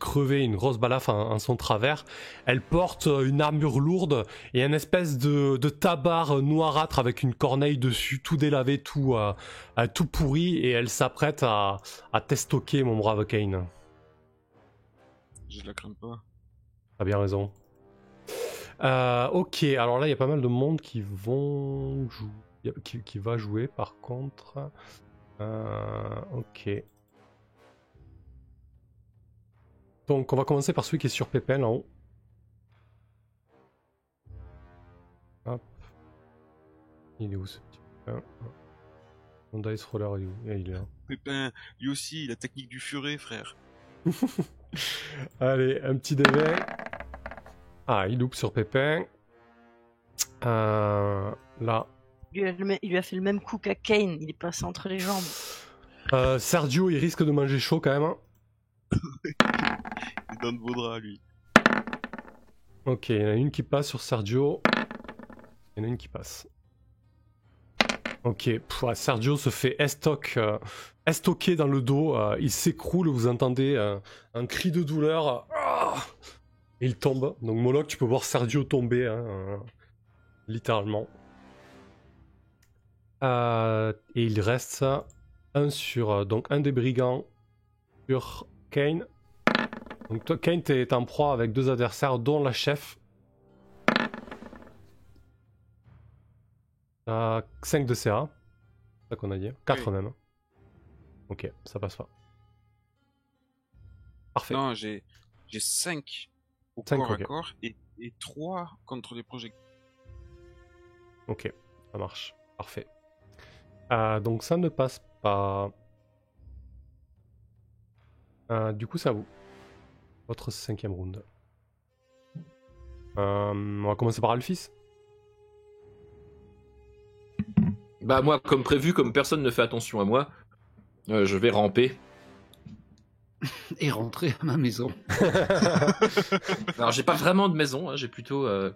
crevé, une grosse balafre en son travers. Elle porte une armure lourde et une espèce de tabard noirâtre avec une corneille dessus, tout délavé, tout pourri, et elle s'apprête à t'estoquer, mon brave Kane. Je la crains pas. T'as bien raison. Ok, alors là il y a pas mal de monde qui vont jouer, qui va jouer par contre. Ok. Donc on va commencer par celui qui est sur Pépin là en haut. Hop. Il est où ce petit Pépin? Mon dice roller il est où? Il est là. Pépin, lui aussi, la technique du furet, frère. Allez, un petit D20. Ah, il loupe sur Pépin. Là. Il lui a fait le même coup qu'à Kane, il est passé entre les jambes. Sergio, il risque de manger chaud quand même. Hein. Il donne vos draps, lui. Ok, il y en a une qui passe sur Sergio. Il y en a une qui passe. Ok, Sergio se fait estoquer dans le dos. Il s'écroule, vous entendez un cri de douleur. Il tombe. Donc Moloch, tu peux voir Sergio tomber, littéralement. Et il reste donc un des brigands sur Kane. Donc toi, Kane, t'es en proie avec deux adversaires, dont la chef. 5 de CA. C'est ça qu'on a dit. 4 Oui. même. Ok, ça passe pas. Parfait. Non, j'ai 5 au 5, corps ok. à corps et 3 contre les projectiles. Ok, ça marche. Parfait. Donc ça ne passe pas. Du coup, c'est à vous. Votre 5e round. On va commencer par Alphys. Bah moi, comme prévu, comme personne ne fait attention à moi, je vais ramper. Et rentrer à ma maison. Alors j'ai pas vraiment de maison, hein, j'ai plutôt... Un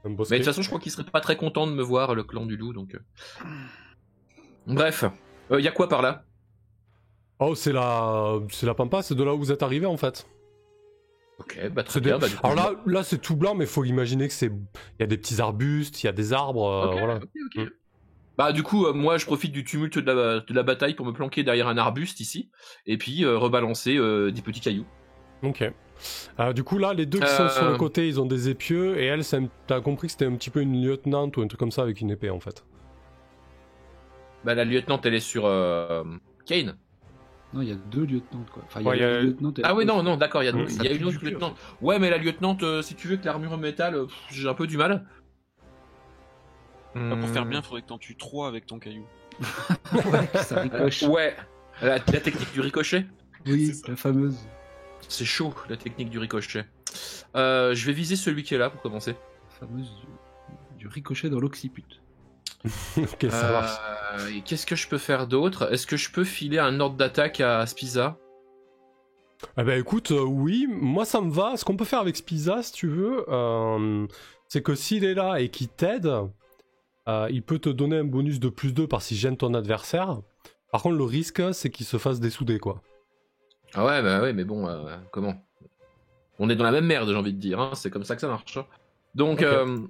Mais de bosquet. toute façon, je crois qu'il serait pas très content de me voir, le clan du loup, donc... Bref, y a quoi par là? Oh, c'est la pampa, c'est de là où vous êtes arrivé en fait. Ok, bah très C'est bien. des- Bah, du coup, Alors là c'est tout blanc, mais faut imaginer que il y a des petits arbustes, il y a des arbres, ok, voilà. ok. Mm. Bah du coup, moi je profite du tumulte de la bataille pour me planquer derrière un arbuste ici, et puis rebalancer des petits cailloux. Ok. Du coup là, les deux qui sont sur le côté, ils ont des épieux, et elle, t'as compris que c'était un petit peu une lieutenante ou un truc comme ça avec une épée en fait. Bah la lieutenante, elle est sur Kane. Non, il y a 2 lieutenants, quoi. Enfin, Ouais, il y a une lieutenant et Ah oui, non, d'accord, il y a Ça une pue autre du cul, lieutenant. Ouais, mais la lieutenante, si tu veux que l'armure en métal, j'ai un peu du mal. Bah, pour faire bien, faudrait que t'en tues 3 avec ton caillou. Ouais, ça ricoche. Ouais, la technique du ricochet. Oui, c'est ça. la fameuse. C'est chaud, la technique du ricochet. Je vais viser celui qui est là pour commencer. La fameuse du ricochet dans l'occiput. Ok, ça marche. Et qu'est-ce que je peux faire d'autre? Est-ce que je peux filer un ordre d'attaque à Spiza? Eh ben écoute, oui, moi ça me va. Ce qu'on peut faire avec Spiza, si tu veux, c'est que s'il est là et qu'il t'aide, il peut te donner un bonus de +2 par s'il gêne ton adversaire. Par contre, le risque, c'est qu'il se fasse dessouder, quoi. Ah ouais, bah ouais, mais bon, comment? On est dans la même merde, j'ai envie de dire. Hein. C'est comme ça que ça marche. Hein. Donc, Ok.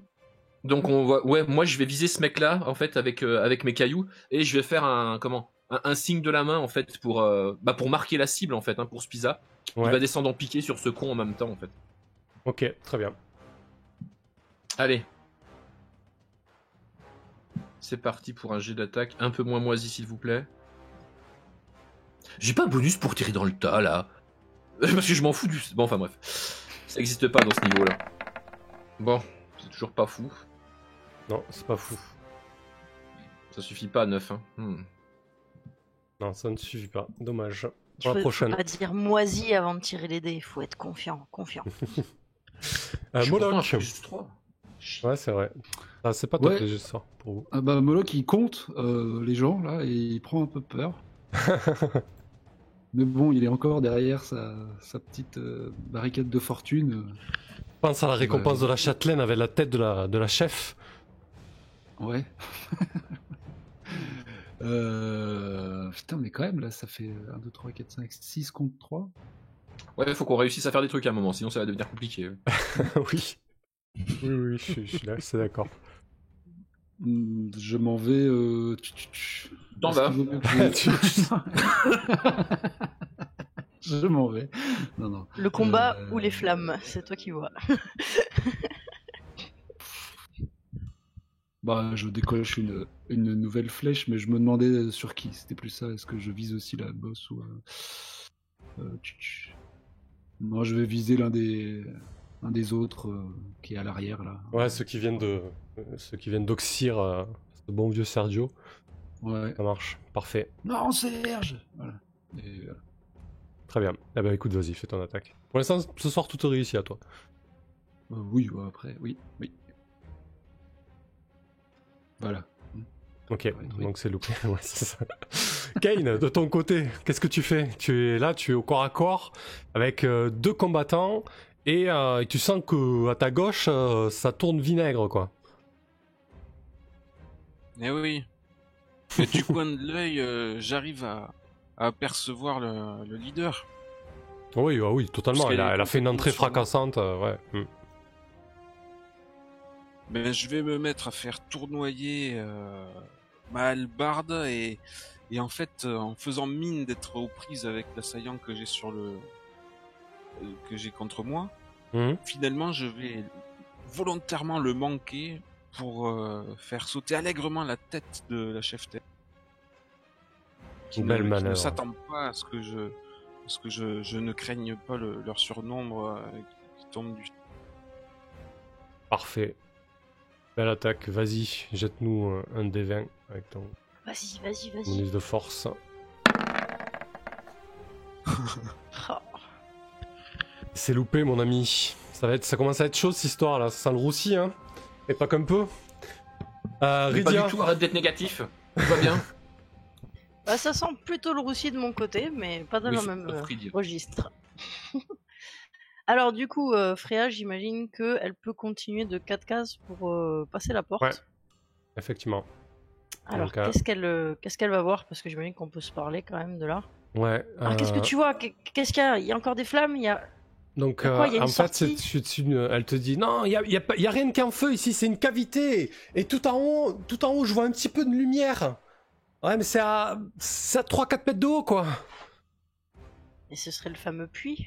donc on voit. Ouais, moi je vais viser ce mec-là en fait avec mes cailloux et je vais faire un signe de la main en fait pour marquer la cible en fait hein, pour Spiza. Il Ouais. va descendre en piqué sur ce con en même temps en fait. Ok, très bien. Allez. C'est parti pour un jet d'attaque un peu moins moisi s'il vous plaît. J'ai pas un bonus pour tirer dans le tas là. Parce que je m'en fous du... Bon enfin bref. Ça existe pas dans ce niveau là. Bon, c'est toujours pas fou. Non, c'est pas fou. Ça suffit pas à 9. Hein. Non, ça ne suffit pas. Dommage. Il Pour la faut prochaine. pas dire moisi avant de tirer les dés. Il faut être confiant. Je suis pourtant un Moloch. +3. Ouais, c'est vrai. Ah, c'est pas top Ouais. les jeux de sort pour vous. Ah bah Moloch il compte les gens là et il prend un peu peur. Mais bon, il est encore derrière sa petite barricade de fortune. Pense à la récompense Ouais. de la châtelaine avec la tête de la chef. Ouais. Putain, mais quand même, là, ça fait 1, 2, 3, 4, 5, 6 contre 3. Ouais, faut qu'on réussisse à faire des trucs à un moment, sinon ça va devenir compliqué. Oui. Oui, je suis là, c'est d'accord. Je m'en vais. T'en Est-ce vas. qu'il vaut mieux que je m'en vais. Non. Le combat ou les flammes, c'est toi qui vois. Bah, je décoche une nouvelle flèche, mais je me demandais sur qui. C'était plus ça. Est-ce que je vise aussi la bosse ou. Non, je vais viser l'un des autres qui est à l'arrière là. Ouais, ceux qui viennent d'Oxyr, ce bon vieux Sergio. Ouais. Ça marche, parfait. Non, Serge. Voilà. Et, Très bien. Eh ben écoute, vas-y, fais ton attaque. Pour l'instant, ce soir, tout est réussi à toi. oui, ouais, après, oui. Voilà. Ok, Ouais, oui. donc c'est loupé. Ouais, c'est ça. Kane, de ton côté, qu'est-ce que tu fais? Tu es là, tu es au corps à corps avec 2 combattants et tu sens que à ta gauche, ça tourne vinaigre, quoi. Eh oui. Et du coin de l'œil, j'arrive à apercevoir le leader. Oui, oui, totalement. Parce qu'elle est Elle a fait une complètement entrée sur moi. fracassante, ouais. Ben, je vais me mettre à faire tournoyer ma hallebarde et en fait, en faisant mine d'être aux prises avec l'assaillant que j'ai que j'ai contre moi, Mhm. finalement, je vais volontairement le manquer pour faire sauter allègrement la tête de la chef-tête. Qui Belle ne manœuvre. s'attend pas à ce que je ne craigne pas leur surnombre qui tombe du... Parfait. Belle attaque, vas-y, jette-nous un D20 avec ton Vas-y. bonus de force. Oh. C'est loupé, mon ami. Ça commence à être chaud cette histoire là, ça sent le roussi, hein. Et pas qu'un peu. Pas Rydia. du tout, arrête d'être négatif. Tout va bien. Bah, ça sent plutôt le roussi de mon côté, mais pas dans Oui, le c'est même pas Fridia. registre. Alors du coup, Freya, j'imagine qu'elle peut continuer de 4 cases pour passer la porte. Ouais. Effectivement. Alors Donc, qu'est-ce qu'elle va voir? Parce que j'imagine qu'on peut se parler quand même de là. Ouais. Alors qu'est-ce que tu vois? Qu'est-ce qu'il y a? Il y a encore des flammes? Il y a... Donc, Il y a quoi, il y a une en fait, sortie elle te dit non, il y a rien qu'un feu ici, c'est une cavité. Et tout en haut, je vois un petit peu de lumière. Ouais, mais c'est à 3-4 mètres de haut, quoi. Et ce serait le fameux puits.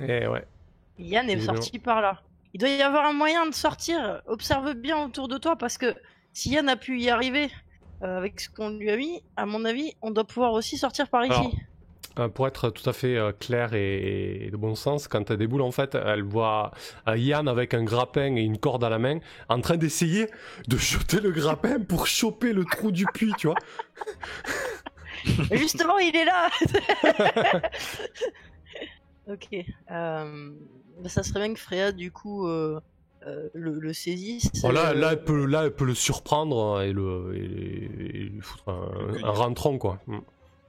Et ouais. Yann est Évidemment. sorti par là. Il doit y avoir un moyen de sortir. Observe bien autour de toi parce que si Yann a pu y arriver avec ce qu'on lui a mis, à mon avis, on doit pouvoir aussi sortir par ici. Alors, pour être tout à fait clair et de bon sens, quand elle déboule, en fait, elle voit Yann avec un grappin et une corde à la main en train d'essayer de jeter le grappin pour choper le trou du puits, tu vois. Mais justement, il est là. Ok. Ça serait bien que Freya, du coup, le saisisse. Bon, là, elle peut le surprendre et lui foutre un rentron, quoi.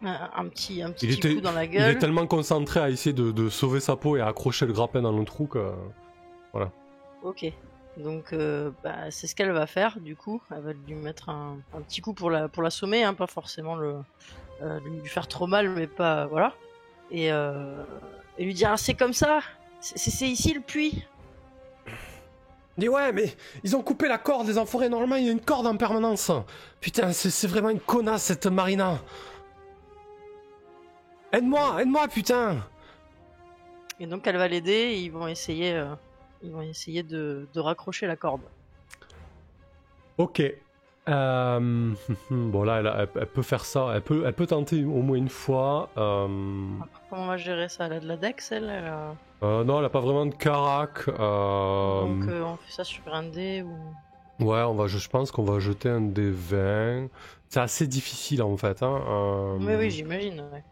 Un petit Il coup dans la est gueule. tellement concentré à essayer de sauver sa peau et à accrocher le grappin dans le trou que... Voilà. Ok. Donc, c'est ce qu'elle va faire, du coup. Elle va lui mettre un petit coup pour l'assommer, hein, pas forcément lui faire trop mal, mais pas... Voilà. Et et lui dire c'est comme ça, c'est ici le puits. Dis ouais, mais ils ont coupé la corde, les enfoirés. Normalement, il y a une corde en permanence. Putain, c'est vraiment une connasse, cette Marina. Aide-moi, putain. Et donc elle va l'aider et ils vont essayer de raccrocher la corde. Ok. Bon là, elle peut faire ça. Elle peut tenter au moins une fois. Comment on va gérer ça? Elle a de la dex, elle Non, elle a pas vraiment de carac. Donc on fait ça sur un dé ou... Ouais, je pense qu'on va jeter un dé 20. C'est assez difficile en fait. Hein. Oui, j'imagine. Ouais.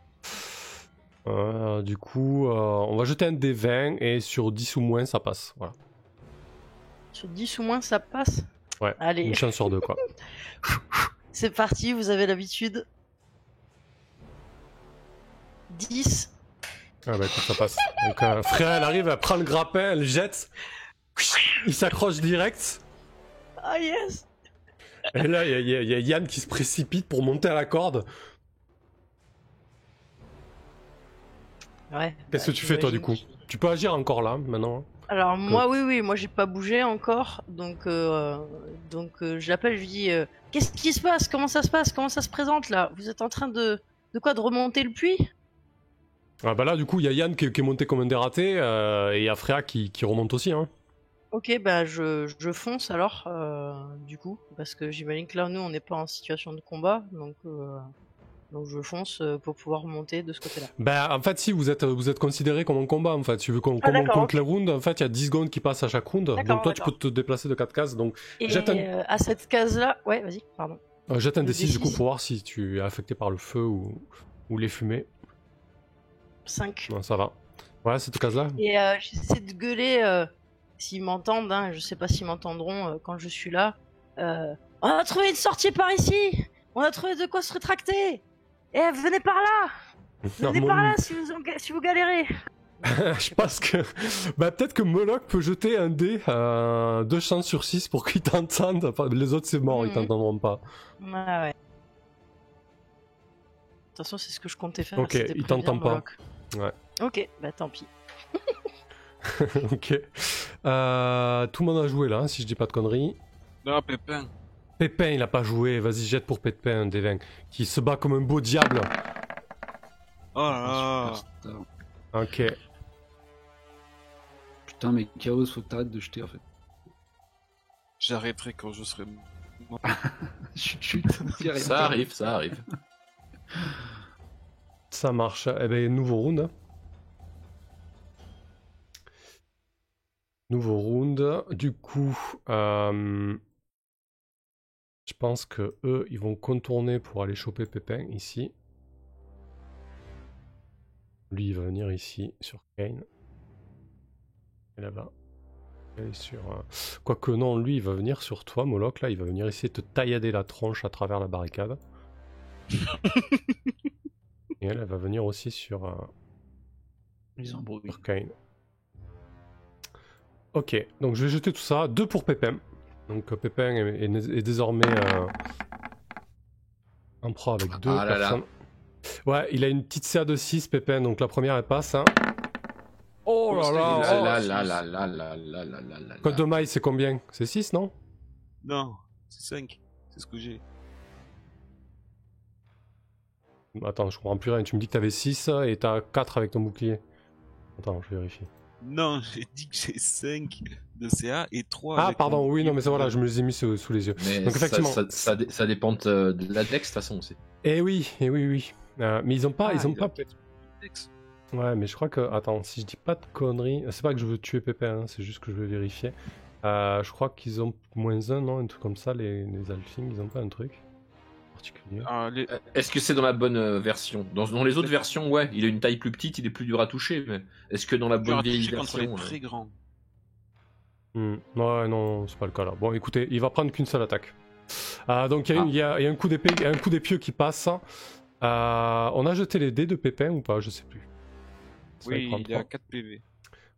Du coup, on va jeter un dé 20 et sur 10 ou moins, ça passe. Voilà. Sur 10 ou moins, ça passe? Ouais, allez. une chance sur deux, quoi. C'est parti, vous avez l'habitude. 10. Ah bah écoute, ça passe. Donc, frère, elle arrive, elle prend le grappin, elle jette. Il s'accroche direct. Ah yes. Et là, il y a Yann qui se précipite pour monter à la corde. Ouais. Qu'est-ce que tu fais, toi, du coup? Tu peux agir encore là, maintenant. Alors moi, oui, moi j'ai pas bougé encore, donc je l'appelle, je lui dis qu'est-ce qui se passe? Comment ça se passe? Comment ça se présente là? Vous êtes en train de quoi? De remonter le puits? Ah bah là, du coup, il y a Yann qui est monté comme un dératé, et il y a Freya qui remonte aussi, hein. Ok, bah je fonce alors, du coup, parce que j'imagine que là, nous, on n'est pas en situation de combat, donc je fonce pour pouvoir remonter de ce côté-là. Bah en fait si, vous êtes considéré comme un combat en fait. Si tu veux qu'on compte les rounds, en fait il y a 10 secondes qui passent à chaque round. Donc toi tu peux te déplacer de 4 cases. Donc et à cette case-là, ouais vas-y, pardon. Jette un D6 du coup pour voir si tu es affecté par le feu ou les fumées. 5. Non, ça va. Ouais, cette case-là. Et j'essaie de gueuler s'ils m'entendent, hein, je sais pas s'ils m'entendront quand je suis là. On a trouvé une sortie par ici. On a trouvé de quoi se rétracter. Eh, venez par là! Venez par là si vous galérez! Je pense que... Bah peut-être que Moloch peut jeter un dé à 2 chances sur 6 pour qu'il t'entende. Les autres c'est mort, ils t'entendront pas. Ouais. De toute façon c'est ce que je comptais faire. Ok, il t'entend pas. Ouais. Ok, bah tant pis. Ok. Tout le monde a joué là, hein, si je dis pas de conneries. Non, Pépin. Pépin, il a pas joué. Vas-y, jette pour Pépin un des 20. Qui se bat comme un beau diable. Oh là là. Ok. Putain, mais Chaos, faut que t'arrêtes de jeter en fait. J'arrêterai quand je serai mort. Chut. Ça arrive. Ça marche. Eh ben, nouveau round. Nouveau round. Du coup, je pense que eux, ils vont contourner pour aller choper Pépin ici. Lui, il va venir ici sur Kane. Et là-bas. Sur. Quoique non, lui, il va venir sur toi, Moloch. Là, il va venir essayer de te taillader la tronche à travers la barricade. Et elle va venir aussi sur. Sur Kane. Ok, donc je vais jeter tout ça. 2 pour Pépin. Donc Pépin est désormais en pro avec 2 personnes. Là. Ouais, il a une petite CA de 6, Pépin, donc la première elle passe. Hein. Oh là là. Code de maille, c'est combien? C'est 6, non? Non, c'est 5. C'est ce que j'ai. Attends, je comprends plus rien. Tu me dis que t'avais 6 et t'as 4 avec ton bouclier. Attends, je vérifie. Non, j'ai dit que j'ai 5 de CA et 3 Ah, pardon, oui, non, mais ça voilà, je me les ai mis sous les yeux. Mais donc, effectivement, ça dépend de la dex, de toute façon aussi. Eh oui. Mais ils ont pas... Dex. Ouais, mais je crois que... Attends, si je dis pas de conneries... C'est pas que je veux tuer Pépin, hein, c'est juste que je veux vérifier. Je crois qu'ils ont -1, non? Un truc comme ça, les Alfings, ils ont pas un truc particulier. Est-ce que c'est dans la bonne version? Dans les autres versions, ouais, il a une taille plus petite, il est plus dur à toucher, mais est-ce que dans la bonne vieille version... Il est très grand. Ouais, non, c'est pas le cas là. Bon, écoutez, il va prendre qu'une seule attaque. Donc il y a un coup d'épée, un coup d'épieu qui passe. On a jeté les dés de Pépin ou pas? Je sais plus. Oui, il est à 4 PV.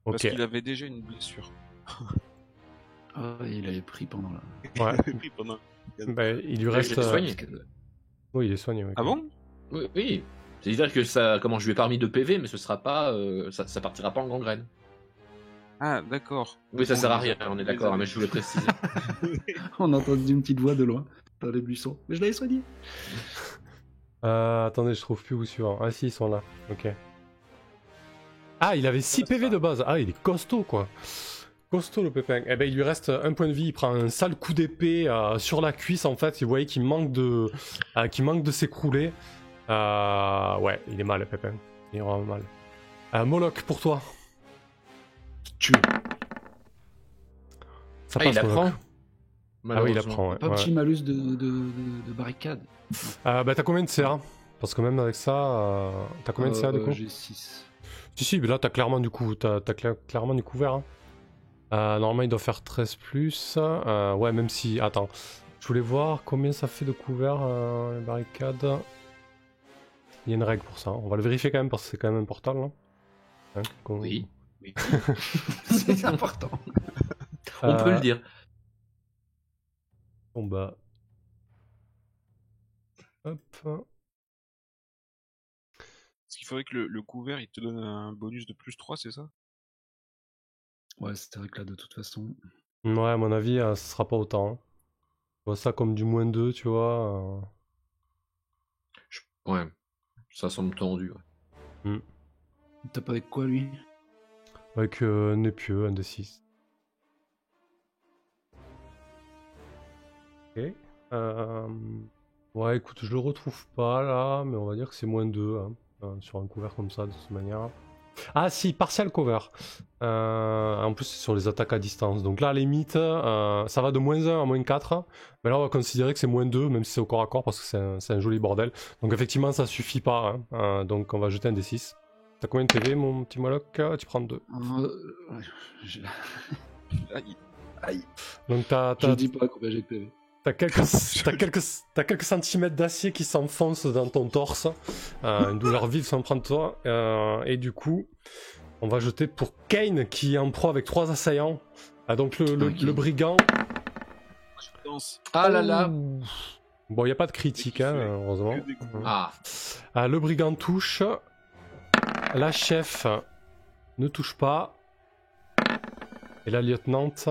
Parce qu'il avait déjà une blessure. Ah, il avait pris pendant la... Ouais. Il avait pris pendant... Ben, il lui reste... soigné. Oui, il est soigné. Ouais. Ah bon? Oui. C'est-à-dire que ça, comment, je lui ai pas remis de PV, mais ce sera pas, ça partira pas en gangrène. Ah, d'accord. Oui, ça Bon, sert à les- rien, on est d'accord, hein, mais je voulais préciser. On a entendu une petite voix de loin, dans les buissons. Mais je l'avais soigné. Attendez, je trouve plus où suivant. Ah si, ils sont là. Ok. Ah, il avait 6 PV de base. Ah, il est costaud, quoi. Costaud, le Pépin. Eh ben, il lui reste un point de vie. Il prend un sale coup d'épée sur la cuisse, en fait. Vous voyez qu'il manque de s'écrouler. Ouais, il est mal, le Pépin. Il est vraiment mal. Moloch, pour toi. Tu Ça Ah, passe, il apprend. Moloch. Ah oui, il apprend, ouais. pas un ouais. petit malus de barricade. Bah, t'as combien de CA? Parce que même avec ça, t'as combien de CA, du coup? J'ai 6. Si, mais là, t'as clairement du coup, clairement du couvert. Hein. Normalement, il doit faire 13 plus. Ouais, même si... Attends. Je voulais voir combien ça fait de couvert, les barricades. Il y a une règle pour ça. On va le vérifier quand même, parce que c'est quand même important, là. Hein, Oui. C'est important. On peut le dire. Bon, bah... Hop. Parce qu'il faudrait que le couvert, il te donne un bonus de plus 3, c'est ça? Ouais, c'est vrai que là, de toute façon. Ouais, à mon avis, ce sera pas autant. Hein. Je vois ça comme du -2, tu vois. Ouais, ça semble tendu. Ouais. T'as pas avec quoi, lui? Avec un épieu, un D6. Ok. Ouais, écoute, je le retrouve pas là, mais on va dire que c'est -2 hein, sur un couvert comme ça, de toute manière. Ah si, partial cover. En plus, c'est sur les attaques à distance. Donc là, à la limite, ça va de -1 à -4. Mais là, on va considérer que c'est -2, même si c'est au corps à corps, parce que c'est un joli bordel. Donc effectivement, ça suffit pas. Hein. Donc on va jeter un D6. T'as combien de PV, mon petit Moloch? Tu prends 2. Je... Aïe. Aïe. Donc Je dis pas combien j'ai de PV. T'as quelques centimètres d'acier qui s'enfoncent dans ton torse. Une douleur vive s'en prend de toi. Et du coup, on va jeter pour Kane qui est en proie avec 3 assaillants. Donc le brigand. Je danse. Ah là là. Bon, il n'y a pas de critique, hein, heureusement. Que des coups. Ah. Le brigand touche. La chef ne touche pas. Et la lieutenante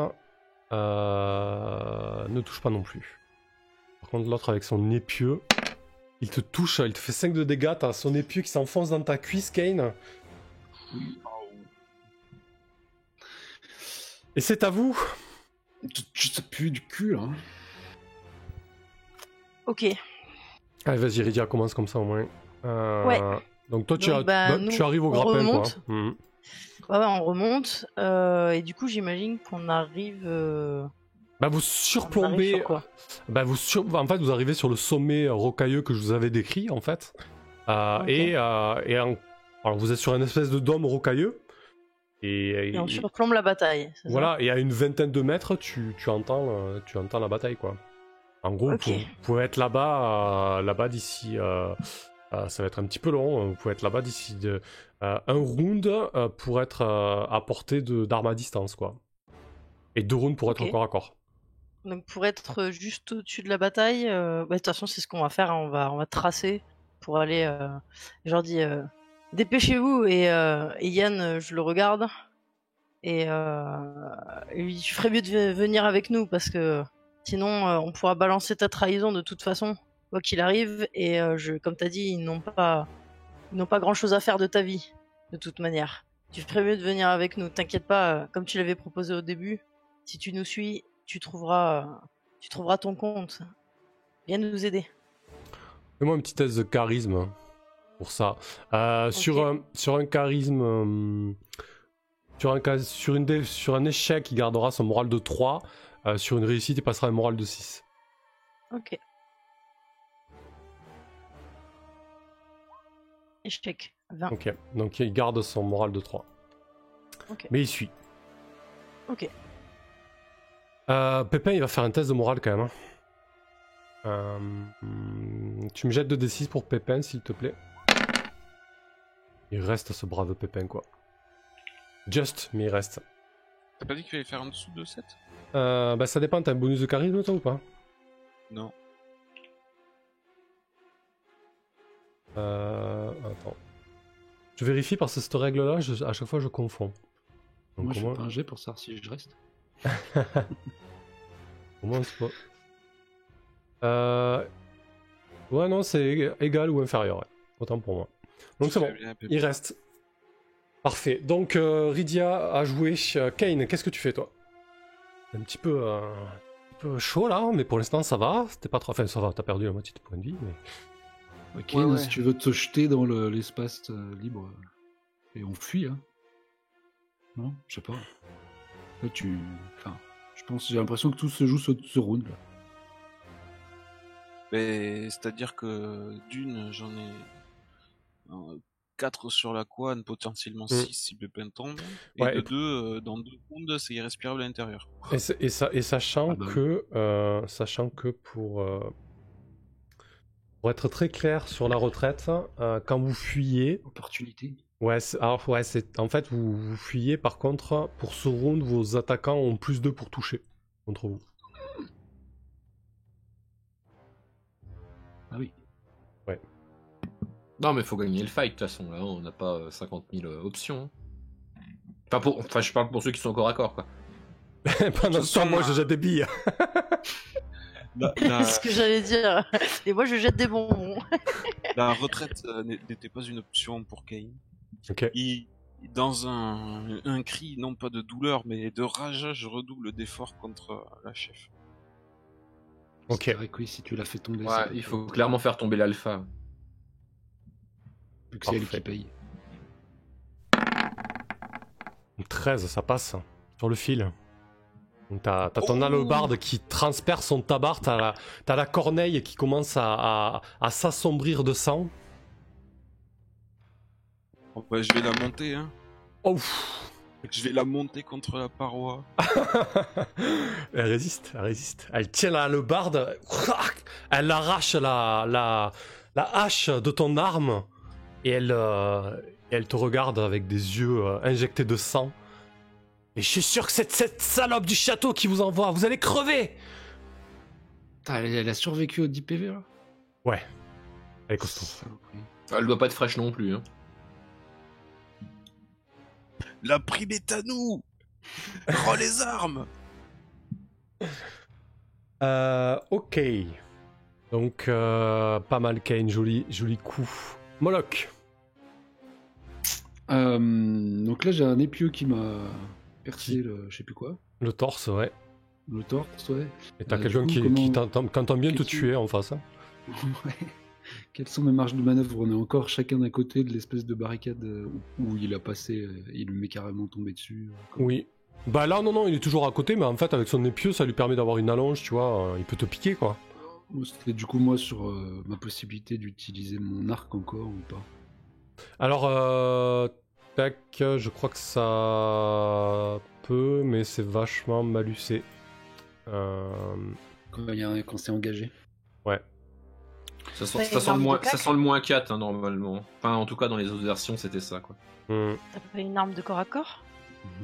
ne touche pas non plus. Par contre, l'autre avec son épieu, il te touche, il te fait 5 de dégâts. T'as son épieu qui s'enfonce dans ta cuisse, Kane. Et c'est à vous. Ça pue du cul, là. Ok. Allez, vas-y, Rydia, commence comme ça au moins. Ouais. Donc toi, Donc, nous, tu arrives au on grappin, remonte. quoi. Mhm. Ouais, on remonte. Et du coup, j'imagine qu'on arrive. Bah vous On arrive surplombez. sur quoi? En fait, vous arrivez sur le sommet rocailleux que je vous avais décrit, en fait. Ok. Alors, vous êtes sur une espèce de dôme rocailleux. Et on surplombe la bataille. C'est Voilà, et à une vingtaine de mètres, tu entends la bataille, quoi. En gros, Ok. vous pouvez être là-bas d'ici... ça va être un petit peu long, vous pouvez être là-bas d'ici un round pour être à portée d'armes à distance, quoi. Et 2 rounds pour être Ok. au corps à corps. ça. Donc pour être juste au-dessus de la bataille, de toute façon, c'est ce qu'on va faire. Hein. On va tracer pour aller. Je leur dis dépêchez-vous et Yann, je le regarde et lui, tu ferais mieux de venir avec nous parce que sinon on pourra balancer ta trahison de toute façon, quoi qu'il arrive. Et comme t'as dit, ils n'ont pas grand-chose à faire de ta vie de toute manière. Tu ferais mieux de venir avec nous. T'inquiète pas, comme tu l'avais proposé au début. Si tu nous suis, tu trouveras ton compte. Viens nous aider. Fais-moi un petit test de charisme pour ça. Sur un charisme, sur un échec, il gardera son moral de 3. Sur une réussite, il passera un moral de 6. Ok. Échec. 20. Ok, donc il garde son moral de 3. Ok. Mais il suit. Ok. Pépin, il va faire un test de morale quand même. Tu me jettes 2d6 pour Pépin, s'il te plaît. Il reste ce brave Pépin, quoi. Just, mais il reste. T'as pas dit qu'il fallait faire en dessous de 7? Bah ça dépend, t'as un bonus de charisme toi ou pas? Non. Attends. Je vérifie parce que cette règle-là, à chaque fois je confonds. Donc Moi, je au fais moins, pas un jet pour savoir si je reste. au moins c'est pas. Ouais, non, c'est égal ou inférieur. Ouais. Autant pour moi. Donc c'est bon, il reste. Parfait. Donc Rydia a joué. Kane, qu'est-ce que tu fais toi? Un petit peu chaud là, mais pour l'instant ça va. C'était pas trop. Enfin, ça va, t'as perdu la moitié de points de vie. Mais... Ok, Ouais. si tu veux te jeter dans l'espace libre, et on fuit, hein. Non, je sais pas. Là, enfin, je pense, j'ai l'impression que tout se joue sur ce round là. Mais c'est-à-dire que d'une, j'en ai 4 sur la couenne, potentiellement 6 si Pépin tombe. Et Ouais, de 2, dans 2 rounds, c'est irrespirable à l'intérieur. Et sachant Ah bah que pour être très clair sur la retraite, quand vous fuyez, Opportunité. en fait vous fuyez. Par contre, pour ce round, vos attaquants ont +2 pour toucher contre vous. Ah oui. Non, mais faut gagner le fight, de toute façon. Là, on n'a pas 50 000 options. Enfin, je parle pour ceux qui sont encore à corps, quoi. Pendant ce temps, moi je jette des billes. C'est ce que j'allais dire. Et moi, je jette des bonbons. La retraite n'était pas une option pour Kane. Ok. Dans un cri, non pas de douleur, mais de rage, je redouble d'efforts contre la chef. Ok. C'est vrai que oui, si tu l'as fait tomber, Ouais, ça- il faut clairement faire tomber l'alpha. vu que c'est elle Parfait. qui paye. 13, ça passe sur le fil. Donc t'as ton hallebarde qui transperce son tabard, t'as la corneille qui commence à s'assombrir de sang. Bon, bah, je vais la monter, hein. Oh. Je vais la monter contre la paroi. Elle résiste. Elle tient la hallebarde, elle arrache la hache de ton arme et elle te regarde avec des yeux injectés de sang. Et je suis sûr que c'est cette salope du château qui vous envoie, vous allez crever! Putain, elle a survécu au 10 PV là. Ouais, elle est costaud. Saloperie. Elle doit pas être fraîche non plus. Hein. La prime est à nous. Rends les armes. Ok. Donc, pas mal Kane, joli coup. Moloch. Donc là, j'ai un épieu qui m'a percé le, je sais plus quoi, Le torse, ouais. le torse, ouais. Et t'as Du quelqu'un coup, qui comment- t'entend bien te qu'est-ce que- tuer en face. Hein. Ouais. Quelles sont mes marges de manœuvre? On est encore chacun d'un côté de l'espèce de barricade où il a passé, il m'est carrément tombé dessus. Oui. Bah là, non, il est toujours à côté, mais en fait, avec son épieu, ça lui permet d'avoir une allonge, tu vois. Il peut te piquer, quoi. C'était du coup moi sur ma possibilité d'utiliser mon arc encore ou pas. Alors, tac, je crois que ça peut, mais c'est vachement malucé. Quand c'est engagé. Ouais. Ça sent, Ouais, ça sent l'arme le moins, de plaque. ça sent le moins 4 hein, normalement. Enfin, en tout cas, dans les autres versions, c'était ça, quoi. T'as pas une arme de corps à corps?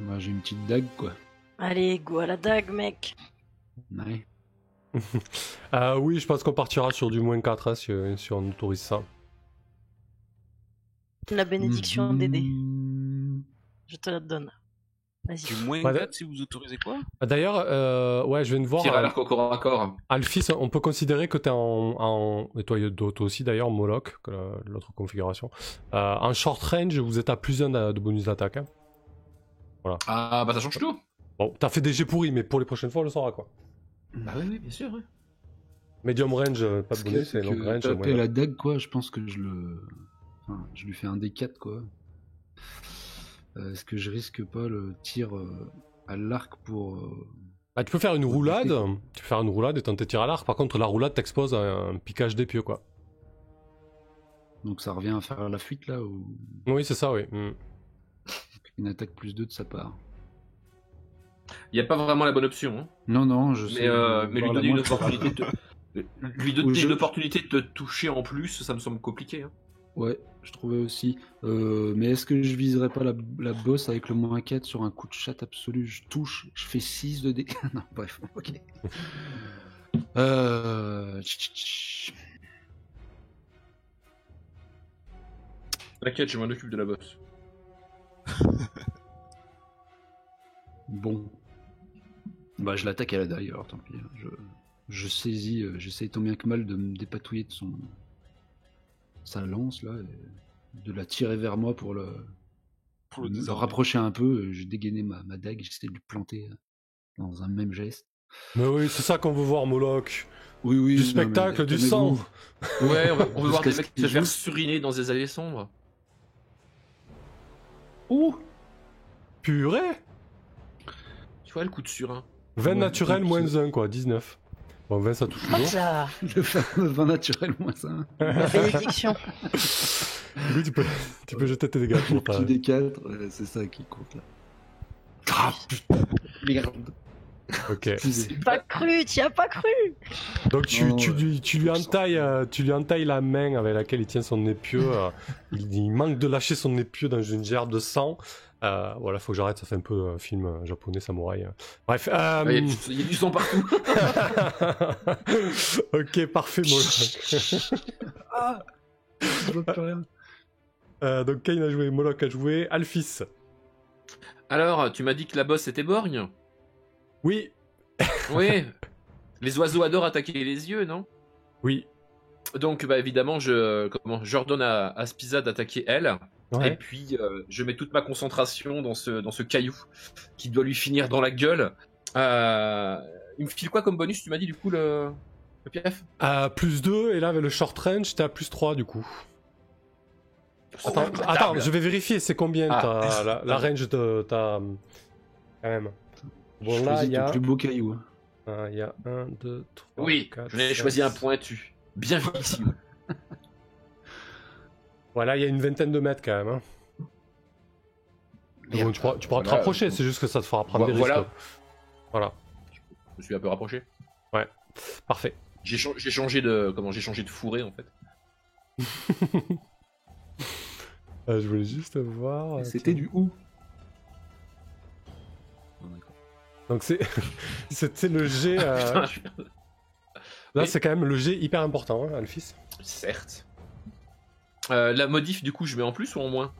Bah, j'ai une petite dague quoi. Allez, go à la dague, mec. Ouais. Oui, je pense qu'on partira sur du moins 4 hein, si on autorise ça. La bénédiction des dés. Mhm. Je te la donne. Vas-y. Du moins Ouais, 4 si vous autorisez quoi? D'ailleurs, ouais, je viens de voir. Tire à l'arc au corps à corps. Alphys, on peut considérer que t'es et toi aussi d'ailleurs, Moloch, que l'autre configuration. En short range, vous êtes à +1 de bonus d'attaque. Hein. Ah, bah ça change tout. Bon, t'as fait des jets pourris, mais pour les prochaines fois, on le saura quoi. Bah oui, bien sûr. Ouais. Medium range, pas de Parce que bonus, et long range. taper ouais. la dague quoi, je pense que enfin, je lui fais un D4 quoi. Est-ce que je risque pas le tir à l'arc pour Bah, tu peux faire une roulade, tu peux faire une roulade et tenter tir à l'arc. Par contre, la roulade t'expose à un piquage d'épieu quoi. donc ça revient à faire la fuite là ou Oui, c'est ça, oui. une attaque +2 de sa part. Il n'y a pas vraiment la bonne option. Hein. Non, je sais. Mais lui donner une opportunité lui donner je- une opportunité de te toucher en plus, ça me semble compliqué. Hein. Ouais, je trouvais aussi. Mais est-ce que je viserais pas la bosse avec le -4 sur un coup de chatte absolu? Je touche, je fais 6 de dégâts. Non, bref, ok. T'inquiète, je m'en occupe de la bosse. Bon. Bah, je l'attaque à la dague, alors tant pis. Je saisis, j'essaye tant bien que mal de me dépatouiller de sa lance, là, et de la tirer vers moi pour le désarmer. rapprocher un peu. Je dégainais ma dague, j'essaie de lui planter dans un même geste. Mais oui, c'est ça qu'on veut voir, Moloch. Oui, oui. Du non, spectacle, mais du sang. calmez-vous. Ouais, on veut voir Jusqu'à des ce mecs qu'il se faire joue. suriner dans des allées sombres. Ouh purée. Tu vois le coup de surin. 20 Ouais, naturel, donc, moins 1, quoi, 19. Bon, 20, ça touche Hop toujours. là, Le fameux vin naturel, moi, ça. la bénédiction. Du coup, tu peux jeter tes dégâts. Le Pour petit des 4, c'est ça qui compte, là. Ah, putain. Merde. Ok. Excusez. Pas cru, t'y as pas cru. Donc tu lui Ouais. entailles la main avec laquelle il tient son épieu. Il manque de lâcher son épieu dans une gerbe de sang. Voilà, faut que j'arrête, ça fait un peu film japonais samouraï. Bref. Il y a du sang partout. Ok, parfait, Moloch. Ah, je vois plus rien. Donc Kane a joué, Moloch a joué, Alphys. Alors, tu m'as dit que la bosse était borgne. Oui, Oui. Les oiseaux adorent attaquer les yeux, non? oui. Donc, bah évidemment, j'ordonne à Spiza d'attaquer elle. Et Ouais. puis, je mets toute ma concentration dans ce caillou qui doit lui finir dans la gueule. Il me file quoi comme bonus, tu m'as dit, du coup, le piaf? Plus 2, et là avec le short range, t'es à plus 3 du coup. Attends, Table. je vais vérifier, c'est combien Ah. la range de ta. Quand même. Bon, là, Choisis il y ton a. plus beau caillou. Il y a 1, 2, 3. Oui, 4, j'en ai choisi un pointu. Bien ici. Voilà, il y a une vingtaine de mètres quand même. Hein. Merde. Donc, tu pourras te Voilà. rapprocher, c'est juste que ça te fera prendre des Voilà. risques. Voilà, Je me suis un peu rapproché. parfait. J'ai changé de fourré, en fait. Je voulais juste voir. C'était du ou. Donc c'était le jet. Putain, Là, Oui. c'est quand même le jet hyper important, hein, Alphys. certes. La modif, du coup, je mets en plus ou en moins?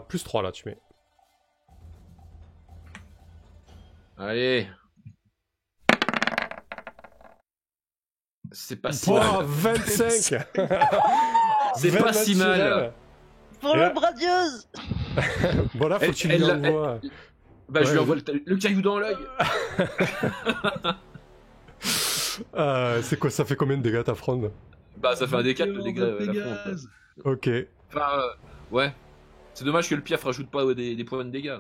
Plus 3 là, tu mets. Allez. C'est pas si Pouah, mal. 25. C'est 20 pas si mal. naturel. Pour Et là- le bradieuse. Bon là, faut que tu lui Elle- envoies. Bah, je Ouais, lui envoie le caillou dans l'œil. C'est quoi, ça fait combien de dégâts ta fronde? Bah, ça fait un D4 de dégâts. la fronde, Pégase. Ok. Enfin, ouais. C'est dommage que le piaf rajoute pas des points de dégâts.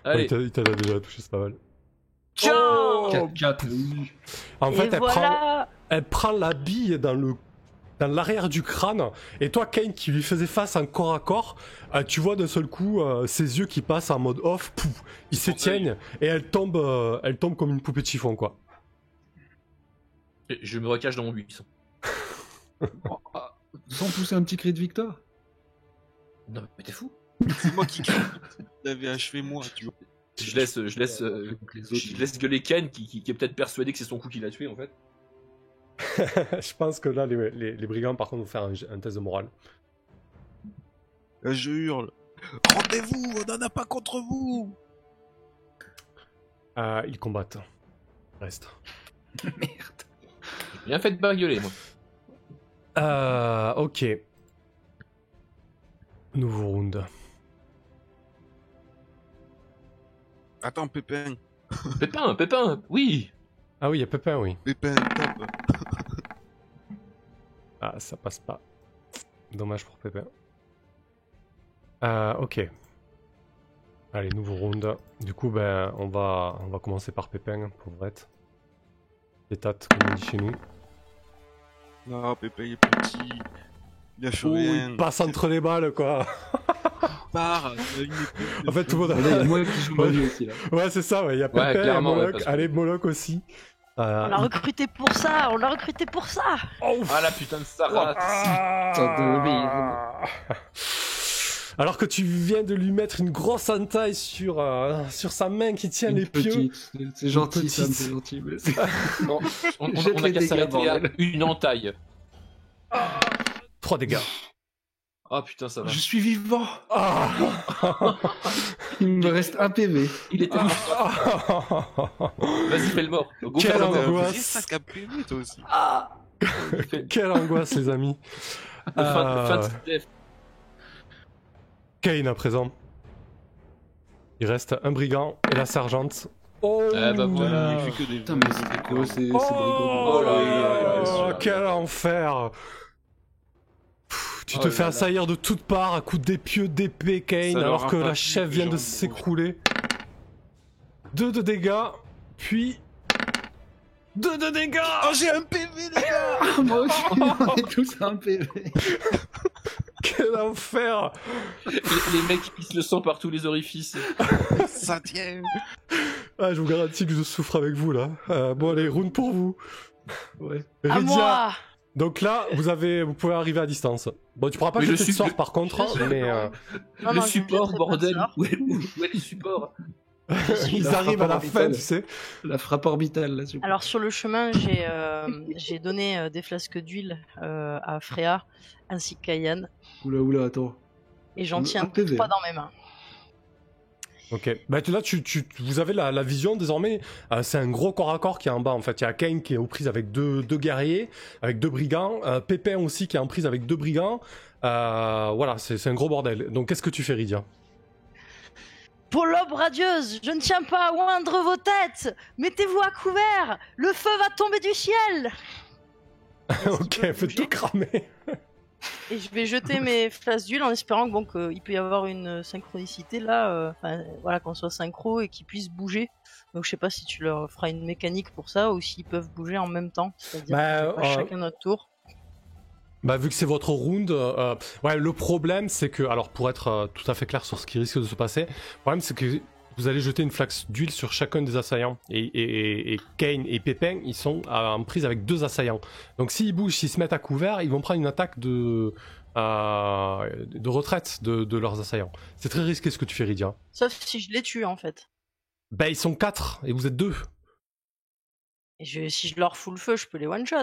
Allez. Il t'a déjà touché, c'est pas mal. Tiens. Oh 4. En fait, Et voilà. elle prend la bille dans l'arrière du crâne, et toi, Kane, qui lui faisait face en corps à corps, tu vois d'un seul coup ses yeux qui passent en mode off, pouf, ils s'éteignent, et elle tombe comme une poupée de chiffon, quoi. Je me recache dans mon buisson. Sans pousser un petit cri de victoire. Non, mais t'es fou. C'est moi qui l'avais achevé moi, tu vois. Je laisse gueuler Ken qui est peut-être persuadé que c'est son coup qui l'a tué en fait. Je pense que là, les brigands, par contre, vont faire un test de morale. Là, je hurle. Rendez-vous, on n'en a pas contre vous. Ils combattent. Reste. Merde. J'ai bien fait de pas gueuler moi. Ok. Nouveau round. Attends, Pépin. Pépin, oui. Ah oui, il y a Pépin, oui. Pépin, tape. Ah, ça passe pas. Dommage pour Pépin. Ok. Allez, nouveau round. Du coup, ben, on va commencer par Pépin, pauvrette. Pétate, comme on dit chez nous. Non, Pépin, il est petit. Il a fait Oh, rien. il passe entre les balles, quoi. Part. En fait, tout le monde Là, il y a moi qui joue ma vie aussi, là. Ouais, c'est ça, ouais. Il y a Ouais, Pépin, il y a clairement, ouais, Moloch. parce que- Allez, Moloch aussi. On l'a recruté pour ça. On l'a recruté pour ça. Oh, Ah la putain de Sarah. Alors que tu viens de lui mettre une grosse entaille sur sa main qui tient les Une pieux. petite. C'est gentil, Une Sam, petite. c'est gentil. Mais Non, on Jette a les qu'à dégâts, s'arrêter à bordel. une entaille. 3 dégâts. Oh putain, ça va. Je suis vivant. Ah. Il me reste un PV. Il était Vas-y, fais le mort. Go Quelle faire le mort. angoisse. J'ai ça qu'a PV, toi aussi. Quelle angoisse, les amis. Fin de def. Kane à présent. Il reste un brigand et la sergente. Oh, Ah bah voilà. Il fait que des. Putain, mais c'est quoi ces Oh, brigands là là là là. quel enfer. Pff, tu te Oh fais là là. assaillir de toutes parts à coups d'épieux d'épée, Kane, Ça leur alors a que pas la plu chef que vient les de gens s'écrouler. 2 de dégâts, puis 2 de dégâts. Oh, j'ai un PV, les gars. Ah, moi aussi, on est tous un PV. Quel enfer. Les mecs qui pissent le sang par tous les orifices. Ça tient. Ah, je vous garantis que je souffre avec vous là. Bon allez, round pour vous. Ouais. À Rydia, moi. donc là, vous pouvez arriver à distance. Bon, tu pourras pas Mais jeter je de suis- sort par contre, je suis- mais Non, Le non, je support, jetterai pas de bordel. sort. Où est le support? ils La arrivent à la frappe fin, orbitale. tu sais. La frappe orbitale, là, s'il vous plaît. Alors sur le chemin, j'ai donné des flasques d'huile à Freya ainsi qu'à Yann Oula, attends. et j'en Un tiens PV, 3 hein. dans mes mains. Ok. Bah là, vous avez la vision désormais. C'est un gros corps à corps qui est en bas. En fait, il y a Kane qui est aux prises avec deux guerriers, avec 2 brigands. Pépin aussi qui est en prise avec 2 brigands. Voilà, c'est un gros bordel. Donc, qu'est-ce que tu fais, Rydia? Pour l'aube radieuse, je ne tiens pas à oindre vos têtes. Mettez-vous à couvert. Le feu va tomber du ciel. Ok, peut fais bouger. tout cramer. Et je vais jeter mes flasques d'huile en espérant que, bon, qu'il peut y avoir une synchronicité là, voilà, qu'on soit synchro et qu'ils puissent bouger. Donc je sais pas si tu leur feras une mécanique pour ça ou s'ils peuvent bouger en même temps, c'est-à-dire Bah, pas chacun notre tour. Bah, vu que c'est votre round, ouais, le problème c'est que, alors pour être tout à fait clair sur ce qui risque de se passer, le problème c'est que vous allez jeter une flaque d'huile sur chacun des assaillants. Et Kane et Pépin, ils sont en prise avec 2 assaillants. Donc s'ils bougent, s'ils se mettent à couvert, ils vont prendre une attaque de retraite de leurs assaillants. C'est très risqué ce que tu fais, Rydia. Sauf si je les tue en fait. Bah, ils sont 4 et vous êtes 2. Et si je leur fous le feu, je peux les one-shot.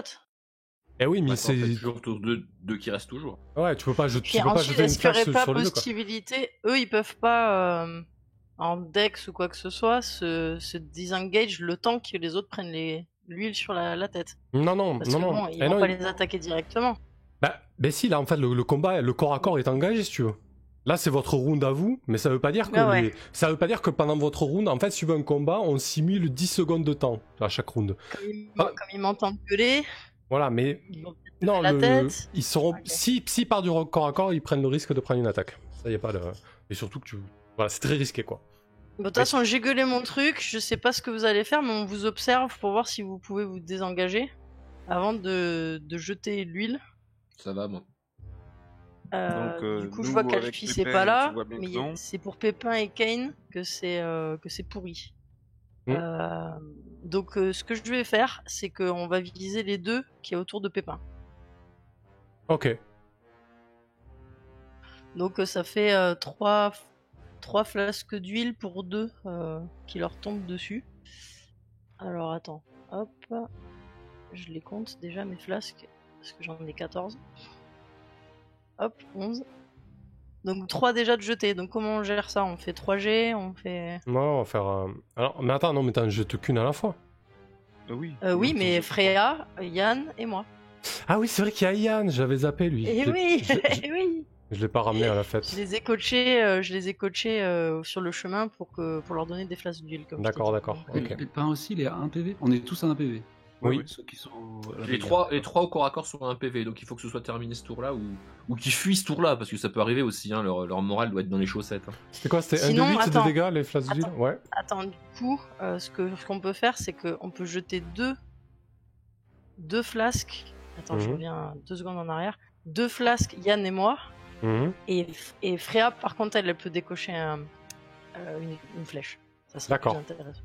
Eh oui, mais Bah, c'est... c'est toujours deux qui restent toujours. Ouais, tu peux pas, tu Puis peux pas ensuite, jeter une est-ce qu'il n'y flaque aurait pas sur les 2, quoi. possibilité, eux ils peuvent pas en dex ou quoi que ce soit se disengage le temps que les autres prennent l'huile sur la tête. Non, Parce non, que non. bon, ils Eh vont non, pas les attaquer directement. Bah, si, là, en fait, le combat, le corps à corps est engagé, si tu veux. Là, c'est votre round à vous, mais ça veut pas dire que Ah ouais. ça veut pas dire que pendant votre round, en fait, si tu veux un combat, on simule 10 secondes de temps à chaque round. Comme ils m'entendent gueuler, Voilà, mais ils vont peut-être non, la tête. ils seront, Ok. si par du corps à corps, ils prennent le risque de prendre une attaque. Ça y a pas de, et surtout que voilà, c'est très risqué, quoi. Bon, de toute façon, j'ai gueulé mon truc, je sais pas ce que vous allez faire, mais on vous observe pour voir si vous pouvez vous désengager avant de jeter l'huile. Ça va, moi. Du coup, je nous, vois avec qu'Alfie c'est Pépin, pas là, tu vois bien que mais non. c'est pour Pépin et Kane que c'est pourri. Mm. Donc, ce que je vais faire, c'est qu'on va viser les 2 qui est autour de Pépin. Ok. Donc, ça fait 3 flasques d'huile pour 2 qui leur tombent dessus. Alors, attends, hop, je les compte déjà mes flasques parce que j'en ai 14. Hop, 11. Donc 3 déjà de jetés. Donc comment on gère ça? On fait 3 G, on fait... Non, on va faire. Alors, mais attends, non, mais t'en jettes qu'une à la fois. Oui. oui, mais Freya, Yann et moi. Ah oui, c'est vrai qu'il y a Yann, j'avais zappé lui. Et Je l'ai- oui, je- eh oui. Je l'ai pas ramené à la Je fête. les ai coachés sur le chemin pour leur donner des flasques d'huile. comme je t'ai D'accord, dit. d'accord. Et Ok. Pépin aussi, il est à 1 PV. On est tous à 1 PV. Oui. Ceux qui sont à la Les bagarre. 3 au corps à corps sont à un PV, donc il faut que ce soit terminé ce tour-là ou qu'ils fuient ce tour-là, parce que ça peut arriver aussi, hein, leur morale doit être dans les chaussettes. Hein. C'était quoi? C'était 1 Sinon, de 8 de attends. dégâts, les flasques d'huile? Attends. Ouais. Attends, du coup, ce qu'on peut faire, c'est qu'on peut jeter deux flasques. Attends, je Mhm. reviens 2 secondes en arrière. 2 flasques, Yann et moi. Mhm. Et Freya, par contre, elle peut décocher une flèche. Ça serait D'accord. plus intéressant.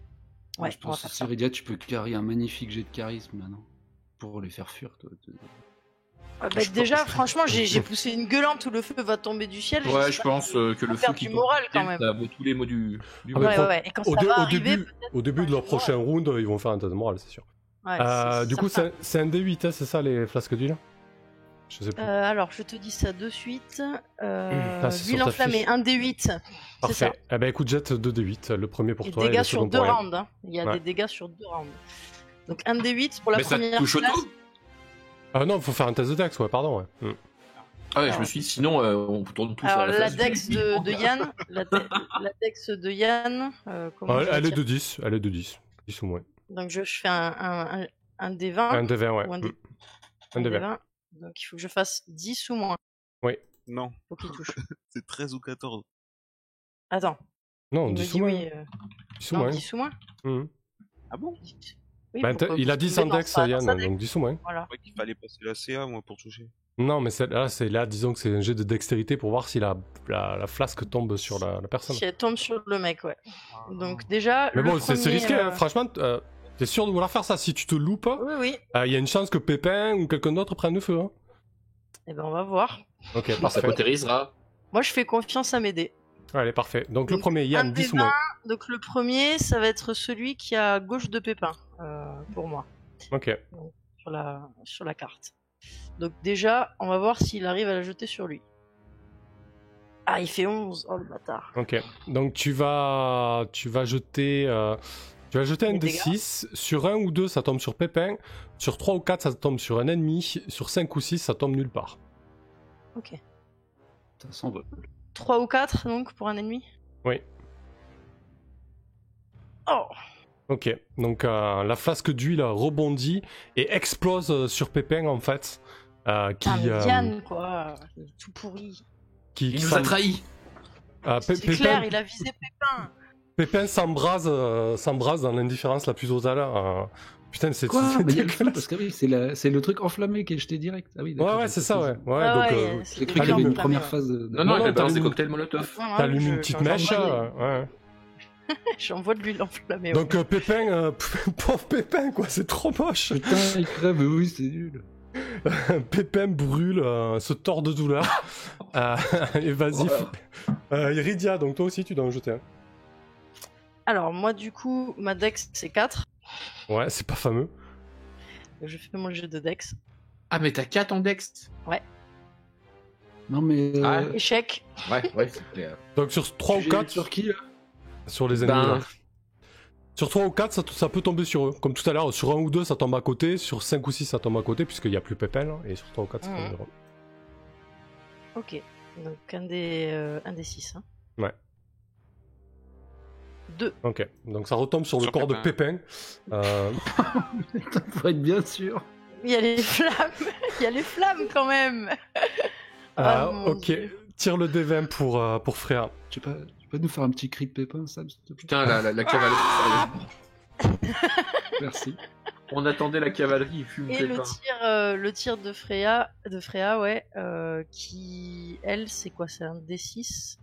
Moi, Ouais, je on va pense faire que ça. Ceridia, tu peux carrer un magnifique jet de charisme maintenant. Pour les faire fuir, toi. Déjà, franchement, j'ai poussé une gueulante où le feu va tomber du ciel. Ouais, je j'espère pense que le feu perdre qui du tombe moral, du quand ciel, même. ça vaut tous les mots du Ah, mais Ouais, pro- ouais. Et quand Au, ça dé- va au arriver, début, au début de leur prochain round, ils vont faire un tas de morale, c'est sûr. ouais, Du coup, certain. c'est un D8, hein, c'est ça, les flasques d'huile? Je sais plus. Alors, je te dis ça de suite. Ah, c'est sur L'huile ta enflammée, fiche. 1d8. C'est ça. Parfait. Eh ben écoute, jette 2d8. Le premier pour Et toi et dégâts le sur second 2 pour elle. rounds. Hein. Il y a Ouais. des dégâts sur 2 rounds. Donc 1d8 pour la Mais ça première touche classe. auto. Ah non, faut faire un test de dex, ouais, pardon. Ouais. Ah ouais, je Alors. me suis dit, sinon, on tourne tous Alors à la la face. dex de Yann, la dex de Yann, comment Ouais, je vais elle est dire de 10. Elle est de 10. 10 ou moins. Donc je fais un D20 Un de 20, ouais. ou un D- Un de 20. D20. Donc il faut que je fasse 10 ou moins. Non, Faut qu'il touche. c'est 13 ou 14. Attends, Non, il me 10 ou dit moins. oui. 10 ou Non, moins. 10 ou moins. Mhm. Ah bon? Oui, Bah, pourquoi il a Parce 10 qu'il en me met dex, dans Yann, sa dex. donc 10 ou moins. Voilà. Ouais, qu'il fallait passer la CA, moi, pour toucher. Non, mais là, disons que c'est un jet de dextérité pour voir si la flasque tombe sur la personne. Si elle tombe sur le mec, ouais. Donc déjà, Mais le bon, c'est premier, risqué, hein. Franchement, t'es sûr de vouloir faire ça? Si tu te loupes, Oui, oui. il y a une chance que Pépin ou quelqu'un d'autre prenne le feu. Hein. Eh ben on va voir. Ok, Ça parfait. cautérisera. Moi je fais confiance à m'aider. Allez, parfait. Donc le Donc, premier, un Yann, des 10 ou moins. Donc le premier, ça va être celui qui est à gauche de Pépin, pour moi, Ok. sur la carte. Donc déjà, on va voir s'il arrive à la jeter sur lui. Ah, il fait 11. Oh le bâtard. Ok. Donc tu vas jeter un Les de dégâts. 6. Sur 1 ou 2, ça tombe sur Pépin. Sur 3 ou 4, ça tombe sur un ennemi. Sur 5 ou 6, ça tombe nulle part. Ok. Ça s'envole. 3 ou 4 donc pour un ennemi. Oui. Oh. Ok. Donc la flasque d'huile rebondit et explose sur Pépin en fait. Qui, Ah, mais Yann, quoi. Il est tout pourri. qui Il nous a trahis. C'est clair, il a visé Pépin. Pépin s'embrase dans l'indifférence la plus totale. Putain, c'est Quoi c'est Mais il y a le feu, dégueulasse. parce que oui, c'est le truc enflammé qui est jeté direct. Ah oui, Ouais, d'accord, ouais, j'ai c'est pas ça, fait ouais. Ouais, donc, J'ai cru qu'il y avait une première phase de... Non, Non, elle t'as balance des lu- cocktails Molotov. T'allumes une petite mèche. Ouais. J'envoie de l'huile enflammée. Donc Pépin, pauvre Pépin, quoi, c'est trop moche. Putain, il crève, oui, c'est nul. Pépin brûle, se tord de douleur. Et vas-y. Iridia, donc toi aussi tu dois en jeter un. Alors moi du coup, ma dex c'est 4. Ouais, c'est pas fameux. Je fais mon jeu de dex. Ah, mais t'as 4 en dex. Non, mais... Ah, Échec. Ouais, c'est clair. Donc sur 3 ou 4, Sur qui, là sur les ennemis. Ben- là. Sur 3 ou 4, ça peut tomber sur eux. Comme tout à l'heure, sur 1 ou 2, ça tombe à côté. Sur 5 ou 6, ça tombe à côté, puisqu'il n'y a plus Pépin. Là, et sur 3 ou 4, ça tombe sur eux. Ok. Donc un des 6. Hein. Ouais. 2. Ok. Donc ça retombe sur le Sur corps de Pépin. Pépin. Putain, pour être bien sûr. Il y a les flammes. Il y a les flammes quand même. Ah, mon ok. Dieu. Tire le D20 pour Freya. Tu peux nous faire un petit cri de pépin, Sam, s'il te plaît? Putain, la cavalerie. Merci. On attendait la cavalerie, il fume Et Pépin. le tir de Freya, ouais, qui, elle, c'est quoi? C'est un D6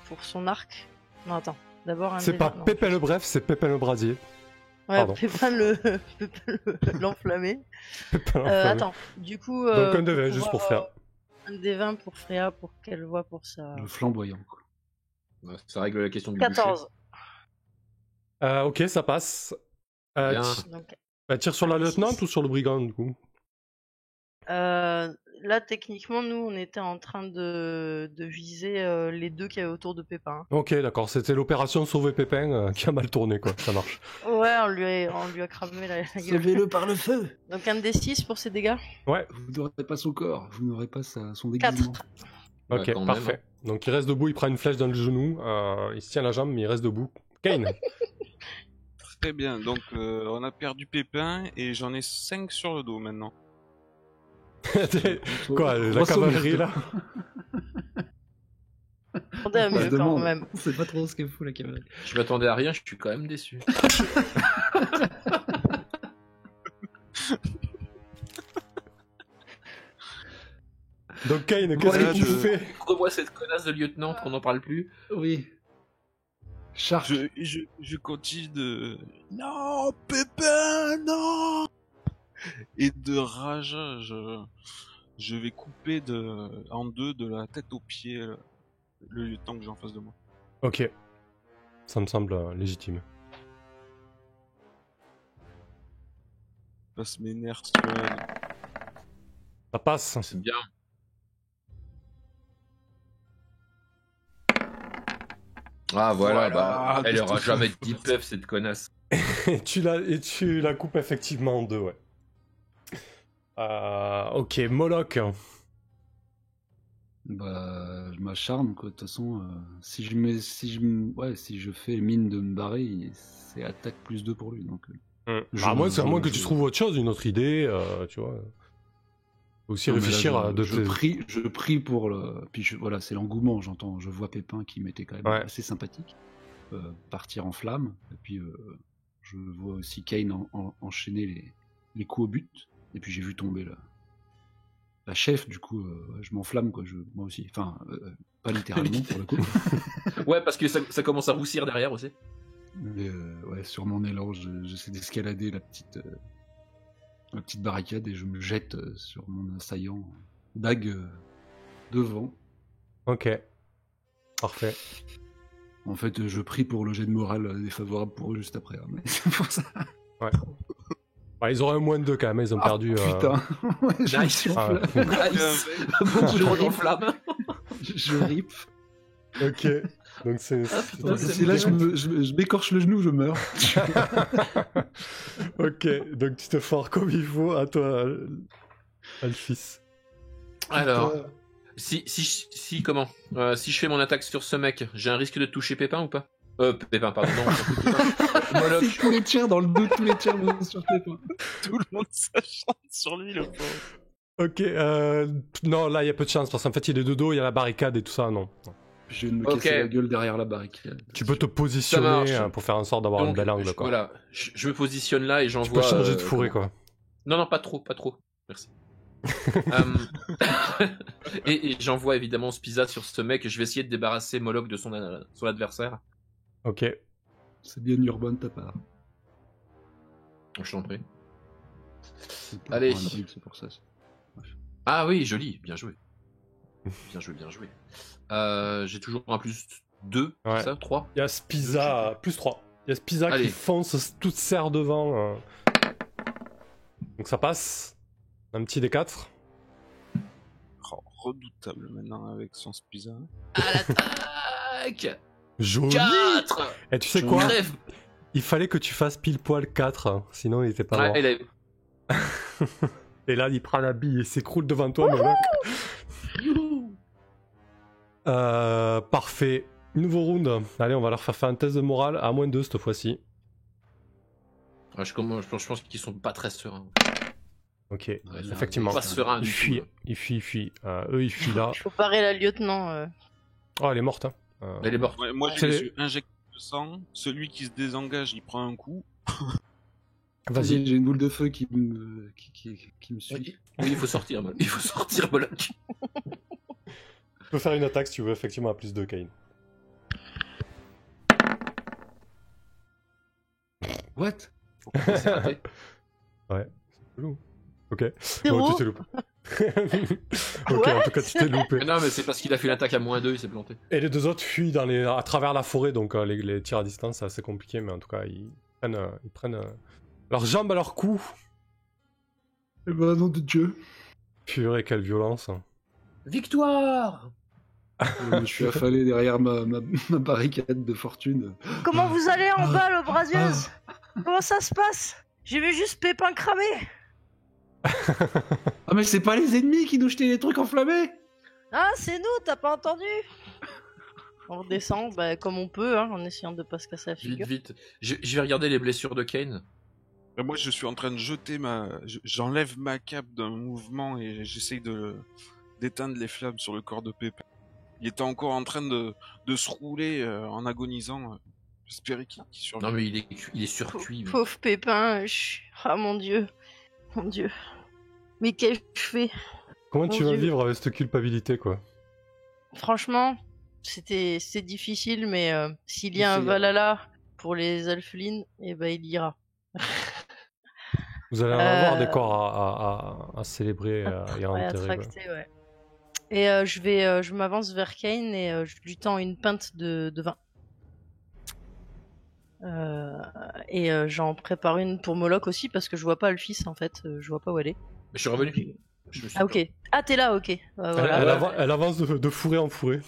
pour son arc. Non, attends. D'abord un C'est D20, pas non. Pépin le bref, c'est Pépin le brasier. Ouais, pardon. Pépin l'enflammé. Pépin l'enflammé. Attends, du coup. Donc un D20 juste pour Freya. Un D20 pour Freya pour qu'elle voit pour ça. Le flamboyant, quoi. Ouais, ça règle la question du 14. Ok, ça passe. Bien. Donc, Tire sur la lieutenante ou sur le brigand du coup? là, techniquement, nous, on était en train de viser les deux qui avaient autour de Pépin. Ok, d'accord, c'était l'opération Sauver Pépin qui a mal tourné, quoi, ça marche. Ouais, on lui a cramé la gueule. Sauvez-le par le feu. Donc un D6 pour ses dégâts. Ouais, Vous n'aurez pas son corps, vous n'aurez pas son déguisement. Ouais, ok, quand même. parfait. Donc il reste debout, il prend une flèche dans le genou, il se tient la jambe, mais il reste debout. Kane. Très bien, donc on a perdu Pépin et j'en ai 5 sur le dos maintenant. Quoi, la Grosso cavalerie modo. là? Attendez à On se mieux quand demande. même. On sait pas trop ce qu'elle fout, la cavalerie. Je m'attendais à rien, je suis quand même déçu. Donc Kane, Bon, qu'est-ce là, que tu je- fais? Revois cette connasse de lieutenant, qu'on n'en parle plus. Oui. Charge. Je continue de... Non, Pépin, non. Et de rage, je vais couper en deux de la tête aux pieds le lieutenant que j'ai en face de moi. Ok, ça me semble légitime. Je passe mes nerfs sur elle. Ça passe. C'est bien. Ah voilà, bah, elle aura jamais de debuff cette connasse. Et tu la coupes effectivement en deux, ouais. Ok, Moloch. Bah, je m'acharne, quoi. De toute façon, si je fais mine de me barrer, c'est attaque plus 2 pour lui. Donc, À moins que tu trouves autre chose, une autre idée, tu vois. Faut aussi non, mais là, réfléchir à de je prie pour le. Puis voilà, c'est l'engouement, j'entends. Je vois Pépin qui m'était quand même assez sympathique. Partir en flamme. Et puis, je vois aussi Kane enchaîner les coups au but. Et puis, j'ai vu tomber la chef, du coup, je m'enflamme, quoi. Moi aussi. Enfin, pas littéralement pour le coup. Ouais, parce que ça commence à roussir derrière aussi. Mais ouais, sur mon élan, j'essaie d'escalader la petite barricade et je me jette sur mon assaillant, dague devant. Ok. Parfait. En fait, je prie pour le jet de morale défavorable pour eux juste après. Hein, mais c'est pour ça. Ouais. Bah, ils auraient un moins de 2 quand même, ils ont perdu. Putain. Ouais, je me Nice. suis enflammé. Nice. je Trop en flamme. Je rip. Ok. Donc c'est là, je m'écorche le genou, je meurs. Ok, donc tu te foires comme il faut, à toi, Alphys. Alors, si je fais mon attaque sur ce mec, j'ai un risque de toucher Pépin ou pas? Pépin, pardon. Non, C'est tous les tirs dans le dos, tous les tirs sur Pépin. Tout le monde s'acharne sur lui, le pauvre. Ok, non, là il y a peu de chance parce qu'en fait il est de dos, il y a la barricade et tout ça, non. Je viens de me casser la gueule derrière la barricade. Tu peux te positionner pour faire en sorte d'avoir un bel angle, quoi. Voilà, je me positionne là et Tu j'envoie. peux changer de fourré, quoi. Non, pas trop. Merci. Et j'envoie évidemment Spiza sur ce mec. Je vais essayer de débarrasser Moloch de son adversaire. Ok. C'est bien urbain de ta part. Je t'en prie. C'est Allez. c'est pour ça. Ah oui, joli, bien joué. Bien joué. J'ai toujours un plus 2, ouais. C'est ça 3. Il y a Spiza, plus 3. Il y a Spiza qui fonce toute serre devant. Donc ça passe. Un petit D4. Oh, redoutable maintenant avec son Spiza. À l'attaque. Joli. 4. Et tu sais quoi? Crève. Il fallait que tu fasses pile poil 4, hein, sinon il était pas mort. Et là, il prend la bille et s'écroule devant toi, Moloch. Parfait. Nouveau round. Allez, on va leur faire un test de morale à moins 2 cette fois-ci. Je pense qu'ils sont pas très sereins. Ok, effectivement. Pas sereins Ils fuient. Eux, ils fuient là. Faut parer la lieutenant. Oh, elle est morte. Hein. Elle est morte. Ouais, moi, je suis injecté de sang. Celui qui se désengage, il prend un coup. Vas-y. J'ai une boule de feu qui me suit. Oui, il faut sortir, Moloch. Il faut sortir, Moloch. Tu peux faire une attaque si tu veux, effectivement, à plus 2, Kane. What? C'est raté. Ouais, c'est chelou. Ok. Zéro. Bon, tu t'es loupé. Ok, en tout cas, tu t'es loupé. Non, mais c'est parce qu'il a fait l'attaque à moins 2, il s'est planté. Et les deux autres fuient à travers la forêt, donc les tirs à distance, c'est assez compliqué, mais en tout cas, ils prennent leurs jambes à leur cou. Eh ben, nom de Dieu. Purée, quelle violence. Victoire. Je suis affalé derrière ma barricade de fortune. Comment vous allez en bas, le brasieuse? Comment ça se passe? J'ai vu juste Pépin cramer. Ah, mais c'est pas les ennemis qui nous jetaient les trucs enflammés. Ah, c'est nous, t'as pas entendu? On redescend comme on peut, hein, en essayant de pas se casser la figure. Vite. Je vais regarder les blessures de Kane. Moi, je suis en train de jeter j'enlève ma cape d'un mouvement et j'essaye d'éteindre les flammes sur le corps de Pépin. Il était encore en train de se rouler en agonisant. J'espérais qu'il survive. Non, mais il est surcuit. Pauvre Pépin. Ah, mon Dieu. Mon Dieu. Mais qu'ai-je fait? Comment tu vas Dieu. vivre avec cette culpabilité, quoi? Franchement, c'était difficile, mais s'il y a un Valhalla pour les Alphelines, il y ira. Vous allez en avoir des corps à célébrer et à enterrer. À tracter, ouais. Et je m'avance vers Kane et je lui tends une pinte de vin. Et j'en prépare une pour Moloch aussi parce que je vois pas Alphys en fait, je vois pas où elle est. Je suis revenu. Je me suis Ah, ok. Ah, t'es là, ok. Voilà. Elle avance de fourré en fourré.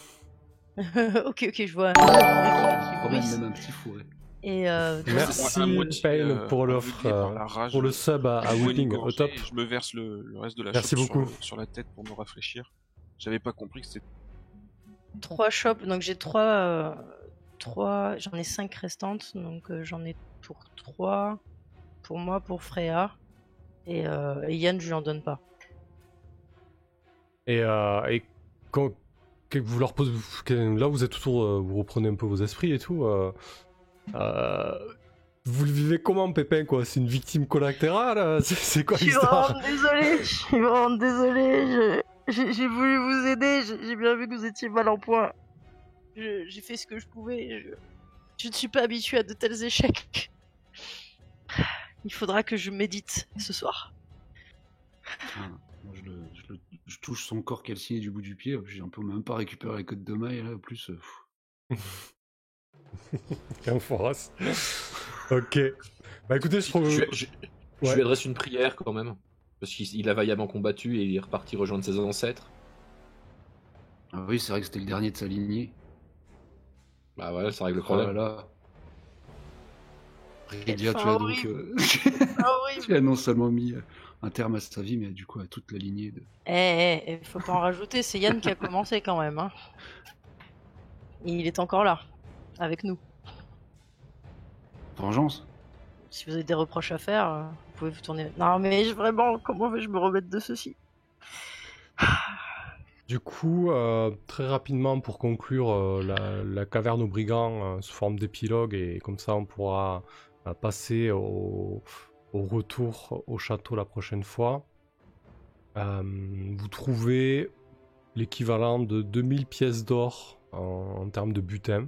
ok, je vois. Qui Quand même, bruisse. même un petit fourré. Et Merci à moitié, Payne pour aveuglé l'offre, par la rage, pour le sub à je bois une Whipping, au gorgée top. et je me verse le reste de la Merci chope beaucoup. sur la tête pour me rafraîchir. J'avais pas compris que c'était 3 shops, donc j'ai 3. J'en ai 5 restantes, donc j'en ai pour 3. Pour moi, pour Freya. Et Yann, je lui en donne pas. Et quand que vous leur posez, là vous êtes autour, vous reprenez un peu vos esprits et tout. Vous le vivez comment, Pépin, quoi? C'est une victime collatérale? C'est quoi Je suis l'histoire? vraiment désolée, je suis vraiment désolée. J'ai voulu vous aider, j'ai bien vu que vous étiez mal en point. J'ai fait ce que je pouvais. Je ne suis pas habituée à de tels échecs. Il faudra que je médite ce soir. Ah, moi, je touche son corps calciné du bout du pied. On peut même pas récupérer la côte de maille là. En plus, Un foras. Ok. Bah écoutez, je trouve. Je Ouais. lui adresse une prière quand même. Parce qu'il a vaillamment combattu et il est reparti rejoindre ses ancêtres. ah oui, c'est vrai que c'était le dernier de sa lignée. Bah voilà, ça règle le Oh là problème. là. Rédia, Fin tu as donc, horrible. Ah oui. tu as non seulement mis un terme à sa vie, mais du coup à toute la lignée de. Faut pas en rajouter, c'est Yann qui a commencé quand même. Hein. Et il est encore là, avec nous. Vengeance. Si vous avez des reproches à faire, vous pouvez vous tourner. Non mais vraiment, comment vais-je me remettre de ceci? Du coup, très rapidement pour conclure la caverne aux brigands sous forme d'épilogue, et comme ça on pourra passer au retour au château la prochaine fois. Vous trouvez l'équivalent de 2000 pièces d'or en termes de butin.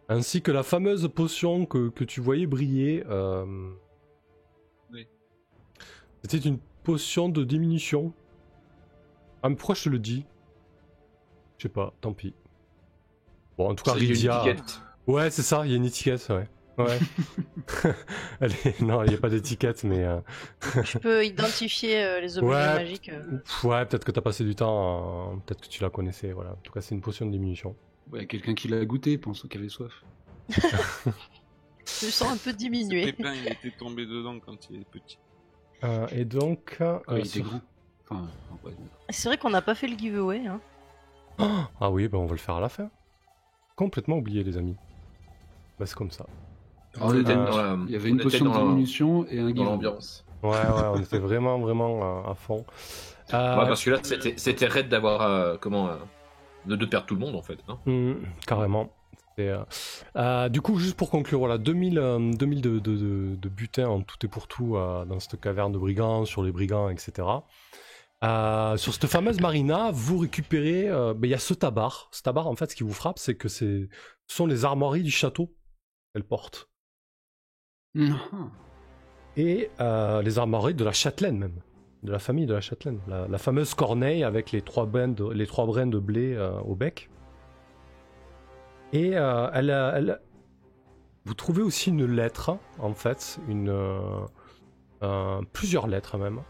Ainsi que la fameuse potion que tu voyais briller. Oui. C'était une potion de diminution. Ah, mais pourquoi je te le dis? Je sais pas, tant pis. Bon, en tout cas, Ça, il y a une Rydia. étiquette. Ouais, c'est ça, il y a une étiquette, ouais. Ouais. Non, il n'y a pas d'étiquette, mais. Je peux identifier les objets Ouais. magiques. Ouais, peut-être que t'as passé du temps, peut-être que tu la connaissais, voilà. En tout cas, c'est une potion de diminution. Ouais, quelqu'un qui l'a goûté, pense qu'il avait soif. Je me sens un peu diminué. Pépin, il était tombé dedans quand il est petit. Et donc. Quand il était grand. Enfin, ouais. C'est vrai qu'on n'a pas fait le giveaway. Hein. Ah oui, ben on va le faire à la fin. Complètement oublié, les amis. Bah, c'est comme ça. On était dans la- Il y avait on une était potion de dans la- diminution et un Dans guidon. l'ambiance. Ouais, on était vraiment, vraiment à fond. Ouais, parce que là, c'était raide d'avoir. De perdre tout le monde en fait. Hein. Carrément. Du coup, juste pour conclure, voilà, 2000 de butin en tout et pour tout dans cette caverne de brigands, sur les brigands, etc. Sur cette fameuse marina, vous récupérez. Il y a ce tabar. Ce tabar, en fait, ce qui vous frappe, c'est que ce sont les armoiries du château qu'elle porte. Non. Et les armoiries de la châtelaine, même. De la famille de la châtelaine. La fameuse corneille avec les trois brins de blé au bec. Et vous trouvez aussi une lettre, en fait, plusieurs lettres même,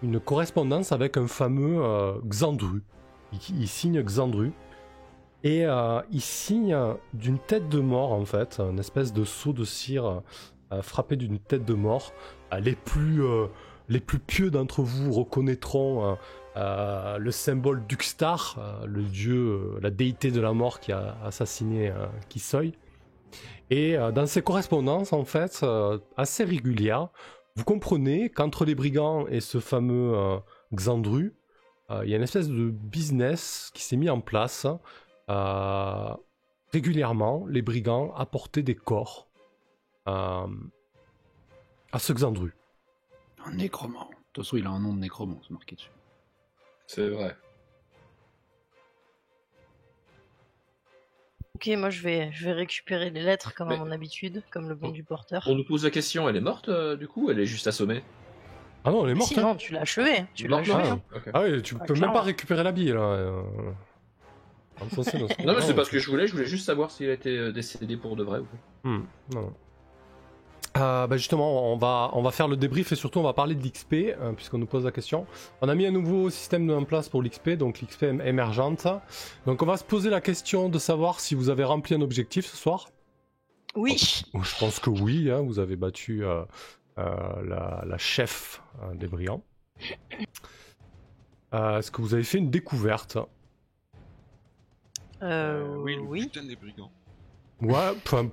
une correspondance avec un fameux Xandru. Il signe Xandru. Et il signe d'une tête de mort, en fait, une espèce de seau de cire frappé d'une tête de mort. Les plus pieux d'entre vous reconnaîtront le symbole d'Uxtar, le dieu, la déité de la mort qui a assassiné Kisoy. Et dans ces correspondances, en fait, assez régulières, vous comprenez qu'entre les brigands et ce fameux Xandru, il y a une espèce de business qui s'est mis en place. Régulièrement, les brigands apportaient des corps à ce Xandru. Un nécromant. De toute façon, il a un nom de nécromant, c'est marqué dessus. C'est vrai. Ok, moi je vais récupérer les lettres comme à Mais- mon habitude, comme le bon du porteur. On nous pose la question, elle est morte du coup? Elle est juste assommée? Ah non, elle est morte. Sinon, tu l'as achevé. Tu l'as Morte, achevé. non hein. Ok. Ah oui, tu peux même clairement. pas récupérer la bille là. Non, mais c'est pas ce que je voulais juste savoir s'il a été décédé pour de vrai ou pas. Non. Justement, on va faire le débrief et surtout on va parler de l'XP, puisqu'on nous pose la question. On a mis un nouveau système en place pour l'XP, donc l'XP émergente. Donc on va se poser la question de savoir si vous avez rempli un objectif ce soir. Oui. Je pense que oui, hein, vous avez battu la chef des brillants. Est-ce que vous avez fait une découverte? Oui, le Oui. putain des brigands. Ouais, Enfin,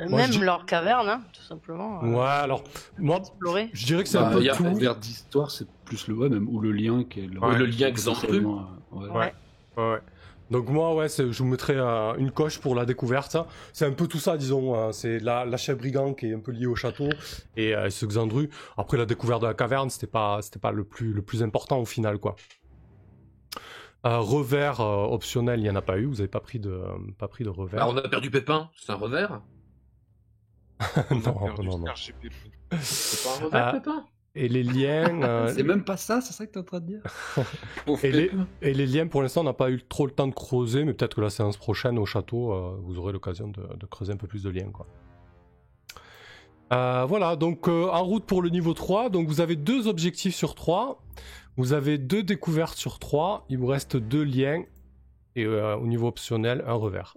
Moi, même je dis- leur caverne, hein, tout simplement. ouais, alors, moi, Explorer. je dirais que c'est un peu y a- tout. Vers d'histoire, c'est plus le même, ou le lien qui est Ouais, le lien Xantru. potentiellement, Ouais. Ouais. Donc moi, ouais, je vous mettrais une coche pour la découverte. C'est un peu tout ça, disons. C'est la chef brigand qui est un peu liée au château et ce Xandru. Après, la découverte de la caverne, c'était pas le plus important au final, quoi. Revers optionnel, il n'y en a pas eu. Vous n'avez pas pris de revers. Ah, on a perdu Pépin, c'est un revers? On a Non, perdu non, non. RGPP. C'est pas un revers, Pépin? Et les liens, C'est même pas ça, c'est ça que t'es en train de dire? Pauvre et les- Pépin. et les liens, pour l'instant, on n'a pas eu trop le temps de creuser, mais peut-être que la séance prochaine au château, vous aurez l'occasion de creuser un peu plus de liens, quoi. Voilà, donc en route pour le niveau 3. Donc vous avez 2 objectifs sur 3. Vous avez 2 découvertes sur 3. Il vous reste 2 liens. Et au niveau optionnel, un revers.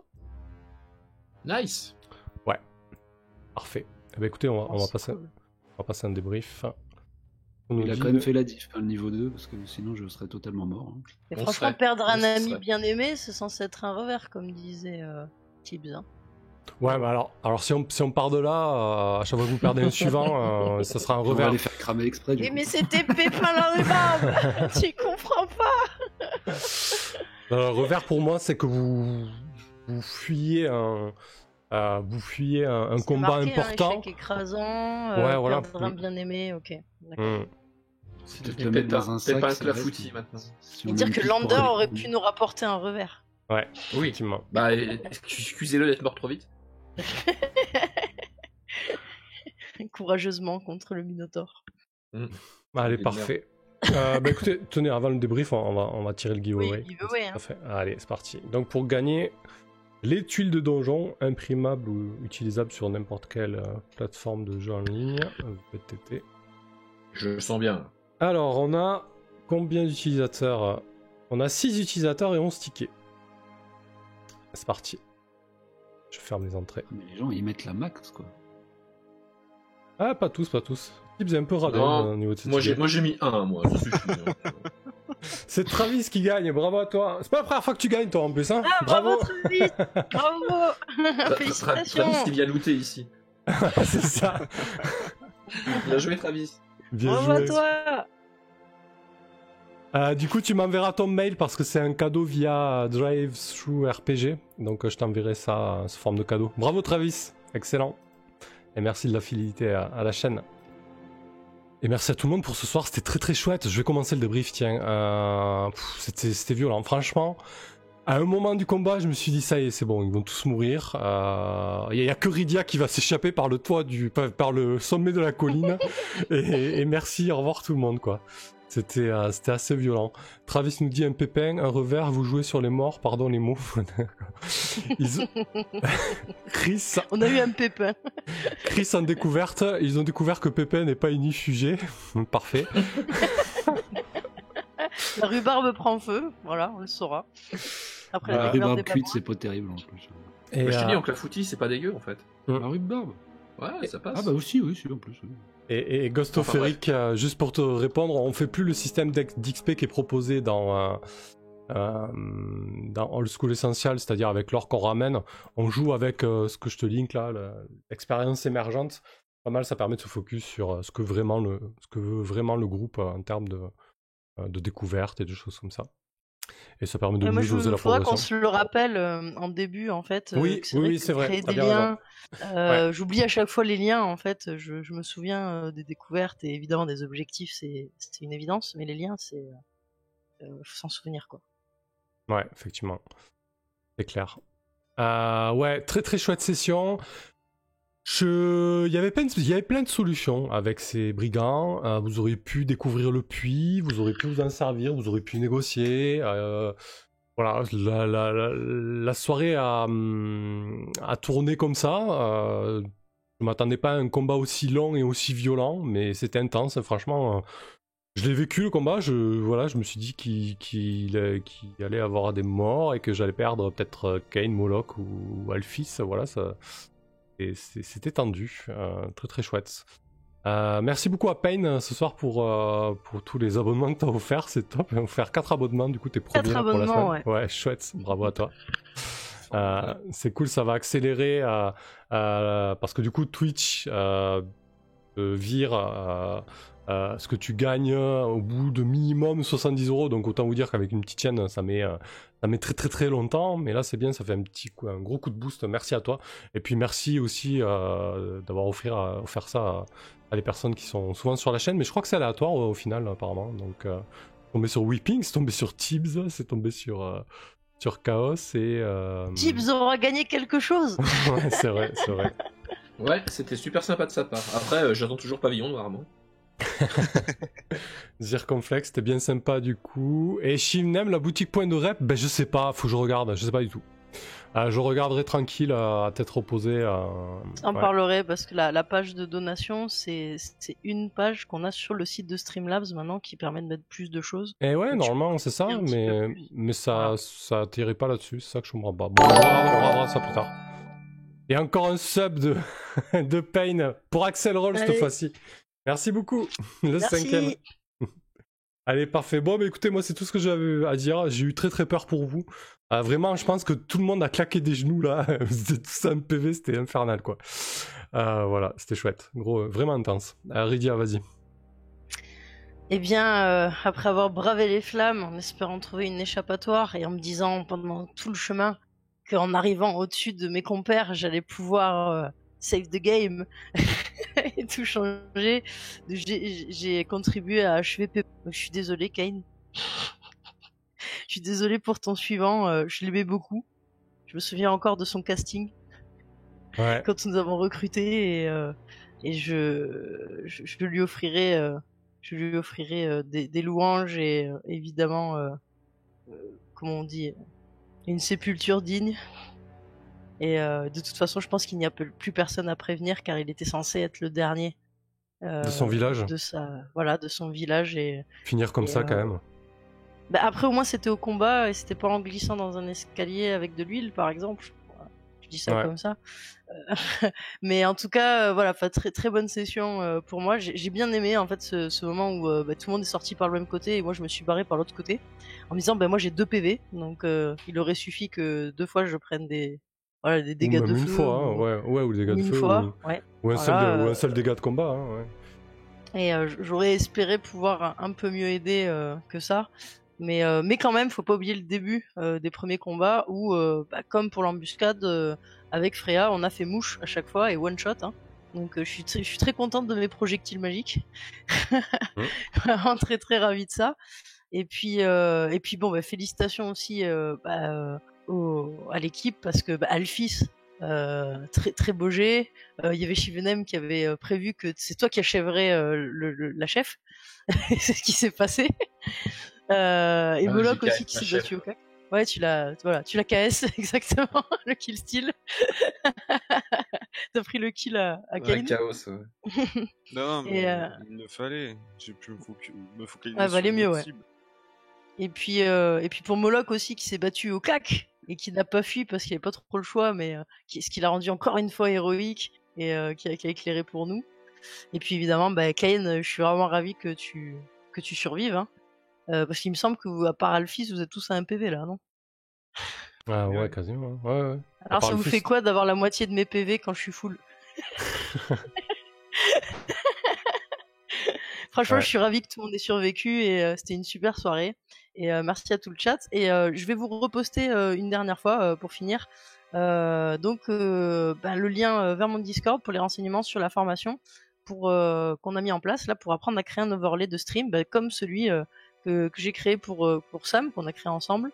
Nice. Parfait. Eh ben, écoutez, on va passer un débrief. On nous Il a dit quand même de- fait la diff, le niveau 2, parce que sinon je serais totalement mort. hein. Et On franchement, serait- perdre un on ami serait. bien aimé, c'est censé être un revers, comme disait Tibbs. Hein. Ouais, mais alors si on part de là, à chaque fois que vous perdez un suivant, ça sera un On va revers. les faire cramer exprès. du Oui, coup. mais c'était Pépin la rhubarbe. Tu comprends pas. Revers pour moi, c'est que vous fuyez un C'est combat marqué, important. Un échec écrasant, Ouais, voilà. perdre un bien aimé, ok. D'accord. Hmm. C'est Peut-être devenu le mettre Pépin, dans un sac, Pépin c'est la vrai, foutie c'est- maintenant. Si Et on dire aime que plus Lander pour aller- aurait pu nous rapporter un revers. Oui. Effectivement. Bah, excusez-le d'être mort trop vite. Courageusement contre le Minotaure. Allez, Et parfait. Écoutez, tenez, avant le débrief, on va tirer le giveaway. Oui, giveaway, hein. Parfait. Allez, c'est parti. Donc pour gagner les tuiles de donjon, imprimables ou utilisables sur n'importe quelle plateforme de jeu en ligne, VTT. Je le sens bien. Alors, on a combien d'utilisateurs? On a 6 utilisateurs et 11 tickets. C'est parti. Je ferme les entrées. Mais les gens, ils mettent la max, quoi. Ah, pas tous. Tibbs est un peu radin Non, au niveau de ses Moi tickets. j'ai mis 1, moi, ça suffit. C'est Travis qui gagne, bravo à toi. C'est pas la première fois que tu gagnes, toi, en plus, hein. Ah, bravo Travis. Bravo. Félicitations. Travis qui vient looter ici. C'est ça. Bien joué, Travis. Bien Bravo à joué. toi. Du coup, tu m'enverras ton mail parce que c'est un cadeau via Drive-Thru RPG. Donc, je t'enverrai ça sous forme de cadeau. Bravo, Travis. Excellent. Et merci de la fidélité à la chaîne. Et merci à tout le monde pour ce soir. C'était très très chouette. Je vais commencer le débrief, tiens. C'était violent. Franchement, à un moment du combat, je me suis dit, ça y est, c'est bon, ils vont tous mourir. Il y a que Rydia qui va s'échapper par le toit par le sommet de la colline. et merci, au revoir tout le monde, quoi. C'était assez violent. Travis nous dit un pépin, un revers, vous jouez sur les morts, pardon les mots. Chris On a eu un Pépin. en découverte, ils ont découvert que Pépin n'est pas inifugé. Parfait. La rhubarbe prend feu, voilà, on le saura. Après La la rhubarbe découverte des cuite, babouins. c'est pas terrible en plus. Et, Je t'ai dit, donc la foutie, c'est pas dégueu en fait. La rhubarbe? Ouais, ça passe. Ah bah aussi, oui, en plus. Oui. et Ghost of Enfin, Eric, juste pour te répondre, on fait plus le système d'XP qui est proposé dans Old School Essential, c'est-à-dire avec l'or qu'on ramène. On joue avec ce que je te link là, l'expérience émergente. Pas mal, ça permet de se focus sur ce que veut vraiment le groupe en termes de découverte et de choses comme ça. Et ça permet de Ouais, mieux moi, doser la faudra qu'on progression. se le rappelle en début, en fait. Oui, que c'est vrai oui, que c'est vrai, créer t'as des bien liens. J'oublie à chaque fois les liens, en fait. Je me souviens des découvertes et évidemment des objectifs, c'est une évidence, mais les liens, c'est. Faut s'en souvenir, quoi. Ouais, effectivement. C'est clair. Ouais, très très chouette session. Il y avait plein de solutions avec ces brigands. Vous auriez pu découvrir le puits, vous auriez pu vous en servir, vous auriez pu négocier. Voilà, la soirée a tourné comme ça. Je m'attendais pas à un combat aussi long et aussi violent, mais c'était intense, franchement. Je l'ai vécu le combat, je me suis dit qu'il allait avoir des morts et que j'allais perdre peut-être Kayn, Moloch ou Alphys, voilà, c'était tendu, très très chouette. Merci beaucoup à Pain ce soir pour tous les abonnements que tu as offerts, c'est top. Offert 4 abonnements, du coup t'es premier 4 là pour la semaine. abonnements, Ouais, chouette, bravo à toi. C'est cool, ça va accélérer parce que du coup Twitch vire ce que tu gagnes au bout de minimum 70 €, donc autant vous dire qu'avec une petite chaîne ça met très très très longtemps, mais là c'est bien, ça fait un gros coup de boost. Merci à toi, et puis merci aussi d'avoir offert ça à les personnes qui sont souvent sur la chaîne, mais je crois que c'est aléatoire au final apparemment, donc c'est tombé sur Weeping, c'est tombé sur Tibbs, c'est tombé sur Chaos et... Tibbs aura gagné quelque chose. Ouais, c'est vrai. Ouais, c'était super sympa de sa part. Après, j'attends toujours Pavillon Noir, moi. Zirconflex, c'était bien sympa du coup. Et Shimnem, la boutique point de rep, ben je sais pas, faut que je regarde, je sais pas du tout. Je regarderai tranquille à tête reposée. On ouais. parlerait parce que la page de donation, c'est une page qu'on a sur le site de Streamlabs maintenant qui permet de mettre plus de choses. Et ouais, Donc, normalement c'est ça, un petit peu plus. mais ça, Voilà. ça atterrit pas là-dessus, c'est ça que je comprends pas. Bon, on regardera ça plus tard. Et encore un sub de, de Pain pour Axel Roll cette Allez. fois-ci. Merci beaucoup, le Merci. 5e. Allez, parfait. Bon, bah écoutez, moi c'est tout ce que j'avais à dire. J'ai eu très très peur pour vous. Vraiment, je pense que tout le monde a claqué des genoux là. Vous êtes tous un PV, c'était infernal quoi. Voilà, c'était chouette. Gros, vraiment intense. Rydia, vas-y. Eh bien, après avoir bravé les flammes, en espérant trouver une échappatoire et en me disant pendant tout le chemin qu'en arrivant au-dessus de mes compères, j'allais pouvoir save the game et tout changer, j'ai contribué à achever Pépé. Donc, je suis désolé, Kayn. Je suis désolé pour ton suivant, je l'aimais beaucoup. Je me souviens encore de son casting Ouais. quand nous avons recruté et je lui offrirai des louanges et évidemment comment on dit, une sépulture digne. Et de toute façon, je pense qu'il n'y a plus personne à prévenir car il était censé être le dernier De son village. de son village et Finir comme ça quand même. bah, après au moins c'était au combat et c'était pas en glissant dans un escalier avec de l'huile par exemple. Je dis ça Ouais. comme ça. Mais en tout cas, voilà, très très bonne session pour moi. J'ai bien aimé en fait ce moment où tout le monde est sorti par le même côté et moi je me suis barré par l'autre côté en me disant moi j'ai 2 PV donc il aurait suffi que 2 fois je prenne des dégâts Ou même de une feu. fois, hein, ouais, ou des dégâts de une feu. fois, ouais. Ou un, Voilà, seul dégât de combat. Hein, ouais. Et j'aurais espéré pouvoir un peu mieux aider que ça. Mais quand même, faut pas oublier le début des premiers combats où, comme pour l'embuscade, avec Freya, on a fait mouche à chaque fois et one shot. Hein. Donc je suis très contente de mes projectiles magiques. Vraiment très très ravie de ça. Et puis bon, félicitations aussi à l'équipe parce que Alphys, très très beau jet. Il y avait Shivenem qui avait prévu que c'est toi qui achèverais la chef. C'est ce qui s'est passé. Et Moloch aussi qui s'est battu au cac. Ouais, tu l'as KS exactement, le kill steal. T'as pris le kill à Kayn. Chaos, ouais. Non, mais il le fallait. J'ai pu me focaliser sur valait mieux, une ouais. cible. Et puis pour Moloch aussi qui s'est battu au cac et qui n'a pas fui parce qu'il avait pas trop le choix, mais ce qui l'a rendu encore une fois héroïque et qui a éclairé pour nous. Et puis évidemment, Kayn, je suis vraiment ravi que tu survives, hein. Parce qu'il me semble que à part Alphys, vous êtes tous à un PV là, non? Ah ouais, quasiment. Ouais. Alors ça vous fait quoi d'avoir la moitié de mes PV quand je suis full? Franchement, Ouais. je suis ravie que tout le monde ait survécu et c'était une super soirée. Et merci à tout le chat. Et je vais vous reposter une dernière fois pour finir. Donc le lien vers mon Discord pour les renseignements sur la formation qu'on a mis en place là pour apprendre à créer un overlay de stream comme celui que j'ai créé pour Sam, qu'on a créé ensemble,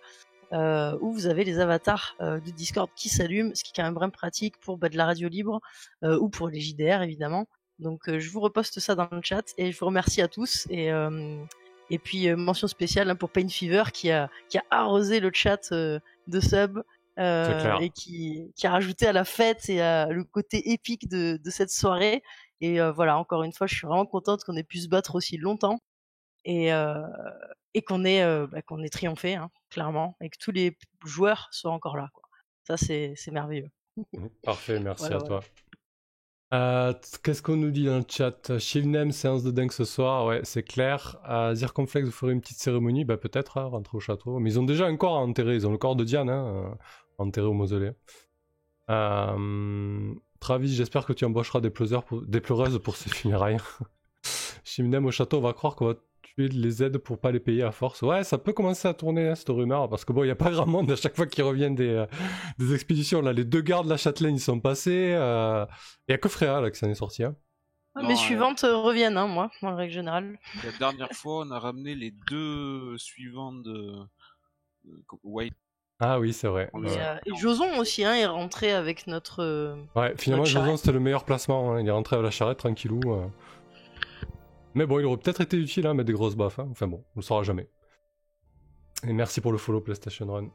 où vous avez les avatars de Discord qui s'allument, ce qui est quand même vraiment pratique pour de la radio libre ou pour les JDR évidemment. Donc je vous reposte ça dans le chat et je vous remercie à tous et puis mention spéciale pour Pain Fever qui a arrosé le chat de sub C'est clair. et qui a rajouté à la fête et à le côté épique de cette soirée. Et voilà, encore une fois, je suis vraiment contente qu'on ait pu se battre aussi longtemps et, qu'on ait triomphé, hein, clairement, et que tous les joueurs soient encore là, quoi. Ça, c'est merveilleux. Parfait, merci Voilà, à toi. Qu'est-ce qu'on nous dit dans le chat? Shivnem, séance de dingue ce soir, ouais, c'est clair. Zirconflex, vous ferez une petite cérémonie, bah peut-être, hein, rentrer au château. Mais ils ont déjà un corps à enterrer, ils ont le corps de Diane, hein, enterré au mausolée. Travis, j'espère que tu embaucheras des pleureuses pour ces funérailles. Shivnem, au château, on va croire qu'on va tuer les aides pour pas les payer à force. Ouais, ça peut commencer à tourner, hein, cette rumeur, parce que bon, il n'y a pas grand monde à chaque fois qu'ils reviennent des expéditions. Là, les 2 gardes de la Châtelaine, ils sont passés. Il n'y a que Freya là qui s'en est sorti. Hein. Non, mes suivantes reviennent, hein, moi, en règle générale. La dernière fois, on a ramené les 2 suivants de White. Ah oui, c'est vrai. Et Joson aussi, hein, est rentré avec notre. Ouais, finalement, Joson, c'était le meilleur placement. Hein. Il est rentré à la charrette tranquillou. Mais bon, il aurait peut-être été utile, hein, mettre des grosses baffes. Hein. Enfin bon, on le saura jamais. Et merci pour le follow PlayStation Run.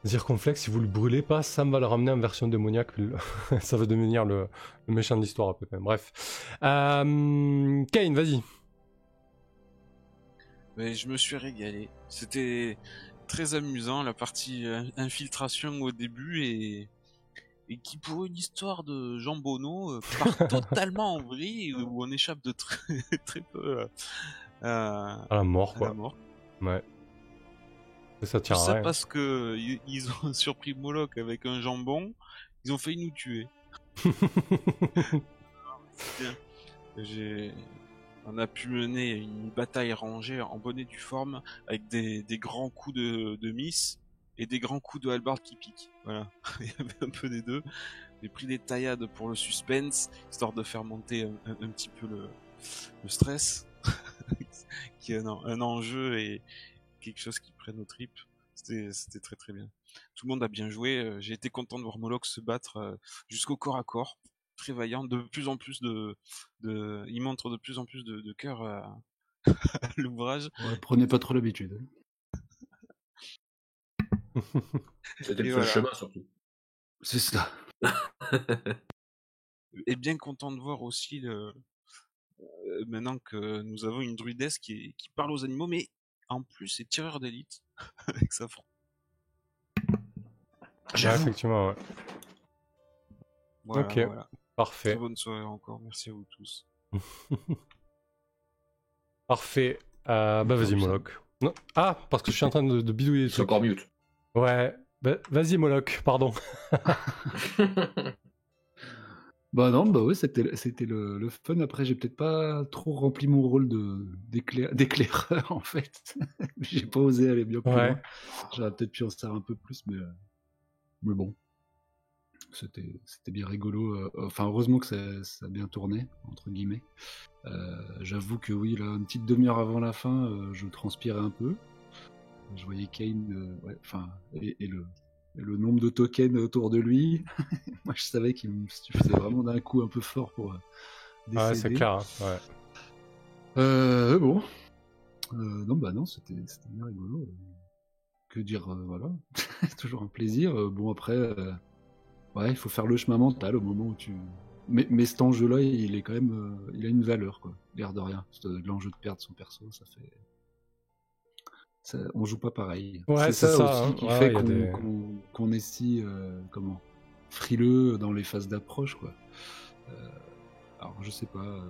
Zirconflex, si vous le brûlez pas, Sam va le ramener en version démoniaque. Ça va devenir le méchant de l'histoire, à peu près. Bref. Kane, vas-y. Mais je me suis régalé. C'était très amusant, la partie infiltration au début, et qui, pour une histoire de Jean Bonneau, part totalement en vrille, où on échappe de très peu à la mort, quoi. À la mort. Ouais. Ça tient Tout à ça rien. parce que ils ont surpris Moloch avec un jambon, ils ont failli nous tuer. On a pu mener une bataille rangée en bonne et due forme, avec des grands coups de miss et des grands coups de hallebarde qui piquent. Voilà, il y avait un peu des deux. J'ai pris des taillades pour le suspense, histoire de faire monter un petit peu le stress, qui est un enjeu et quelque chose qui prenne aux tripes. C'était très très bien. Tout le monde a bien joué. J'ai été content de voir Moloch se battre jusqu'au corps à corps, très vaillant. De plus en plus il montre de plus en plus de cœur à l'ouvrage. Ouais, prenez pas trop l'habitude. C'était le seul chemin surtout. C'est ça. Et bien content de voir aussi maintenant que nous avons une druidesse qui parle aux animaux, mais en plus est tireur d'élite avec sa forme. Ouais, effectivement, ouais. Voilà, ok, voilà. Parfait. Très bonne soirée encore, merci à vous tous. Parfait. Bah vas-y Moloch. Non. Ah, parce que je suis en train de bidouiller les C'est trucs. encore mute. Ouais, bah, vas-y Moloch, pardon. Bah non, bah ouais, c'était le fun. Après, j'ai peut-être pas trop rempli mon rôle d'éclaireur en fait. J'ai pas osé aller bien plus loin. J'aurais peut-être pu en faire un peu plus, mais bon. C'était bien rigolo. Enfin, heureusement que ça a bien tourné, entre guillemets. J'avoue que oui, là, une petite demi-heure avant la fin, je transpirais un peu. Je voyais Kane, et le nombre de tokens autour de lui. Moi, je savais qu'il me suffisait vraiment d'un coup un peu fort pour décéder. Ouais, c'est clair. Hein. Ouais. Bon. Non, c'était bien rigolo. Que dire, voilà. C'est toujours un plaisir. Bon, après, ouais, il faut faire le chemin mental au moment où tu... Mais cet enjeu-là, il est quand même... il a une valeur, quoi. L'air de rien. L'enjeu de perdre son perso, ça fait... on joue pas pareil. Ouais, c'est ça aussi hein. qui fait qu'on est si frileux dans les phases d'approche, quoi. Alors je sais pas.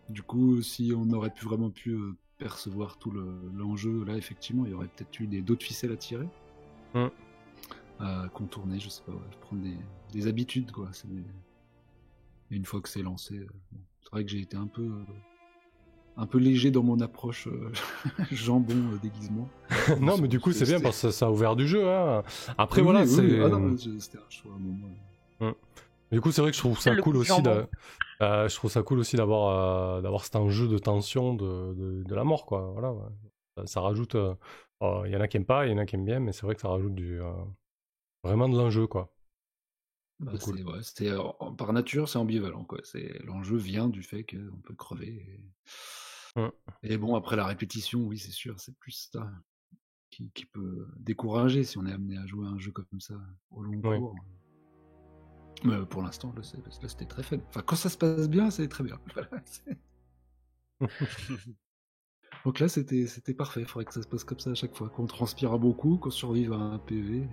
Du coup, si on aurait vraiment pu percevoir tout l'enjeu, là effectivement, il y aurait peut-être eu d'autres ficelles à tirer, contourner, je sais pas. Prendre des habitudes, quoi. Et une fois que c'est lancé, c'est vrai que j'ai été un peu léger dans mon approche jambon déguisement. Non, mais du coup, c'est bien parce que ça a ouvert du jeu. Hein. Après, oui, voilà, oui, c'est. Ah non, c'était un choix à un moment. Du coup, c'est vrai que je trouve ça cool aussi. Je trouve ça cool aussi d'avoir cet enjeu de tension de la mort, quoi. Voilà. Ouais. Ça rajoute. Il y en a qui aiment pas, il y en a qui aiment bien, mais c'est vrai que ça rajoute vraiment de l'enjeu, quoi. Bah, cool. Par nature, c'est ambivalent, quoi. L'enjeu vient du fait qu'on peut crever. Et bon, après la répétition, oui, c'est sûr, c'est plus ça qui peut décourager si on est amené à jouer à un jeu comme ça au long cours. Mais pour l'instant, là, c'était très fun. Enfin, quand ça se passe bien, c'est très bien. Voilà, donc là, c'était parfait. Il faudrait que ça se passe comme ça à chaque fois. Qu'on transpire beaucoup, qu'on survive à un PV.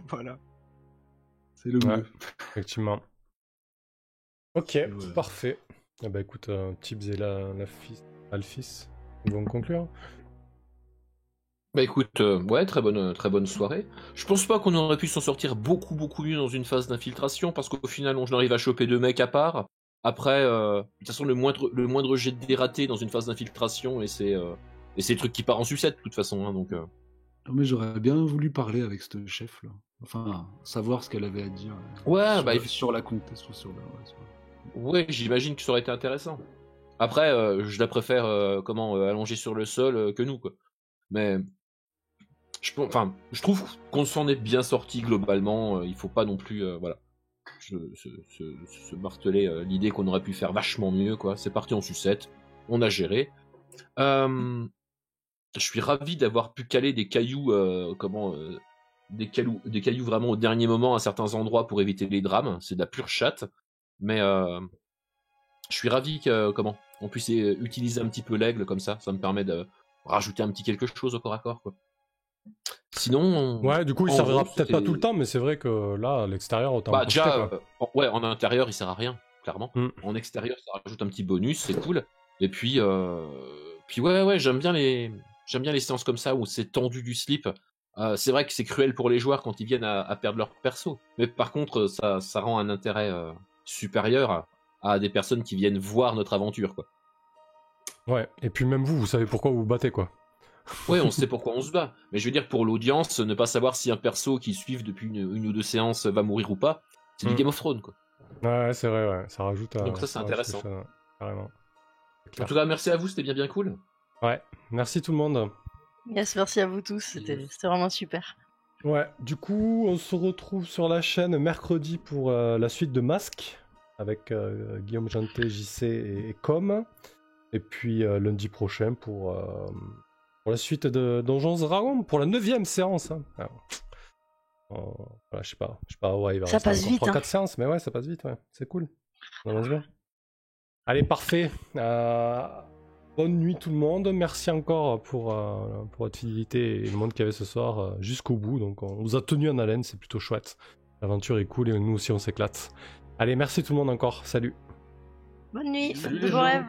Voilà. C'est le Ouais. mieux. Effectivement. Ok, Voilà. parfait. Ah bah écoute, Tibbs et Alphys, ils vont conclure. Bah écoute, ouais, très bonne soirée. Je pense pas qu'on aurait pu s'en sortir beaucoup mieux dans une phase d'infiltration, parce qu'au final, on arrive à choper 2 mecs à part. Après, de toute façon, le moindre jet de dé raté dans une phase d'infiltration, et c'est le truc qui part en sucette, de toute façon. Hein, donc, Non, mais j'aurais bien voulu parler avec ce chef là. Enfin, savoir ce qu'elle avait à dire. Ouais, sur la comtesse ou sur la. ouais, j'imagine que ça aurait été intéressant. Après, je la préfère allongée sur le sol que nous, quoi. Mais je trouve qu'on s'en est bien sorti globalement. Il faut pas non plus, voilà, se marteler l'idée qu'on aurait pu faire vachement mieux, quoi. C'est parti en sucette, on a géré. Je suis ravi d'avoir pu caler des cailloux, des cailloux vraiment au dernier moment à certains endroits pour éviter les drames. C'est de la pure chatte, mais je suis ravi qu'on puisse utiliser un petit peu l'aigle comme ça. Ça me permet de rajouter un petit quelque chose au corps à corps, quoi. Sinon, Ouais, du coup, il en servira gros, peut-être pas c'était- tout le temps, mais c'est vrai que là, à l'extérieur, autant en Bah profiter, déjà, quoi. en intérieur, il sert à rien, clairement. Mm. En extérieur, ça rajoute un petit bonus, c'est cool. Et puis ouais, j'aime bien les séances comme ça où c'est tendu du slip. C'est vrai que c'est cruel pour les joueurs quand ils viennent à perdre leur perso, mais par contre, ça rend un intérêt supérieur à des personnes qui viennent voir notre aventure, quoi. Ouais, et puis même vous savez pourquoi vous vous battez, quoi. Ouais, on sait pourquoi on se bat, mais je veux dire, pour l'audience, ne pas savoir si un perso qui suivent depuis une ou deux séances va mourir ou pas, c'est du Game of Thrones, quoi. Ouais, c'est vrai, ouais. Ça rajoute à. Donc ça, c'est intéressant. rajoute quelque chose, carrément. C'est En clair. tout cas, merci à vous, c'était bien cool. Ouais, merci tout le monde. Yes, merci à vous tous, c'était vraiment super. Ouais, du coup, on se retrouve sur la chaîne mercredi pour la suite de Masque avec Guillaume Janté, JC et Com. Et puis lundi prochain pour la suite de Donjons Dragons, pour la 9ème séance. Hein. Alors, voilà, je sais pas, ouais, il va Ça rester passe encore vite, 3-4 hein. séances, mais ouais, ça passe vite, ouais. C'est cool. On avance bien. Allez, parfait. Bonne nuit tout le monde. Merci encore pour votre fidélité et le monde qu'il y avait ce soir jusqu'au bout. Donc on vous a tenu en haleine, c'est plutôt chouette. L'aventure est cool et nous aussi on s'éclate. Allez, merci tout le monde encore. Salut. Bonne nuit, Salut de les beaux gens. rêves.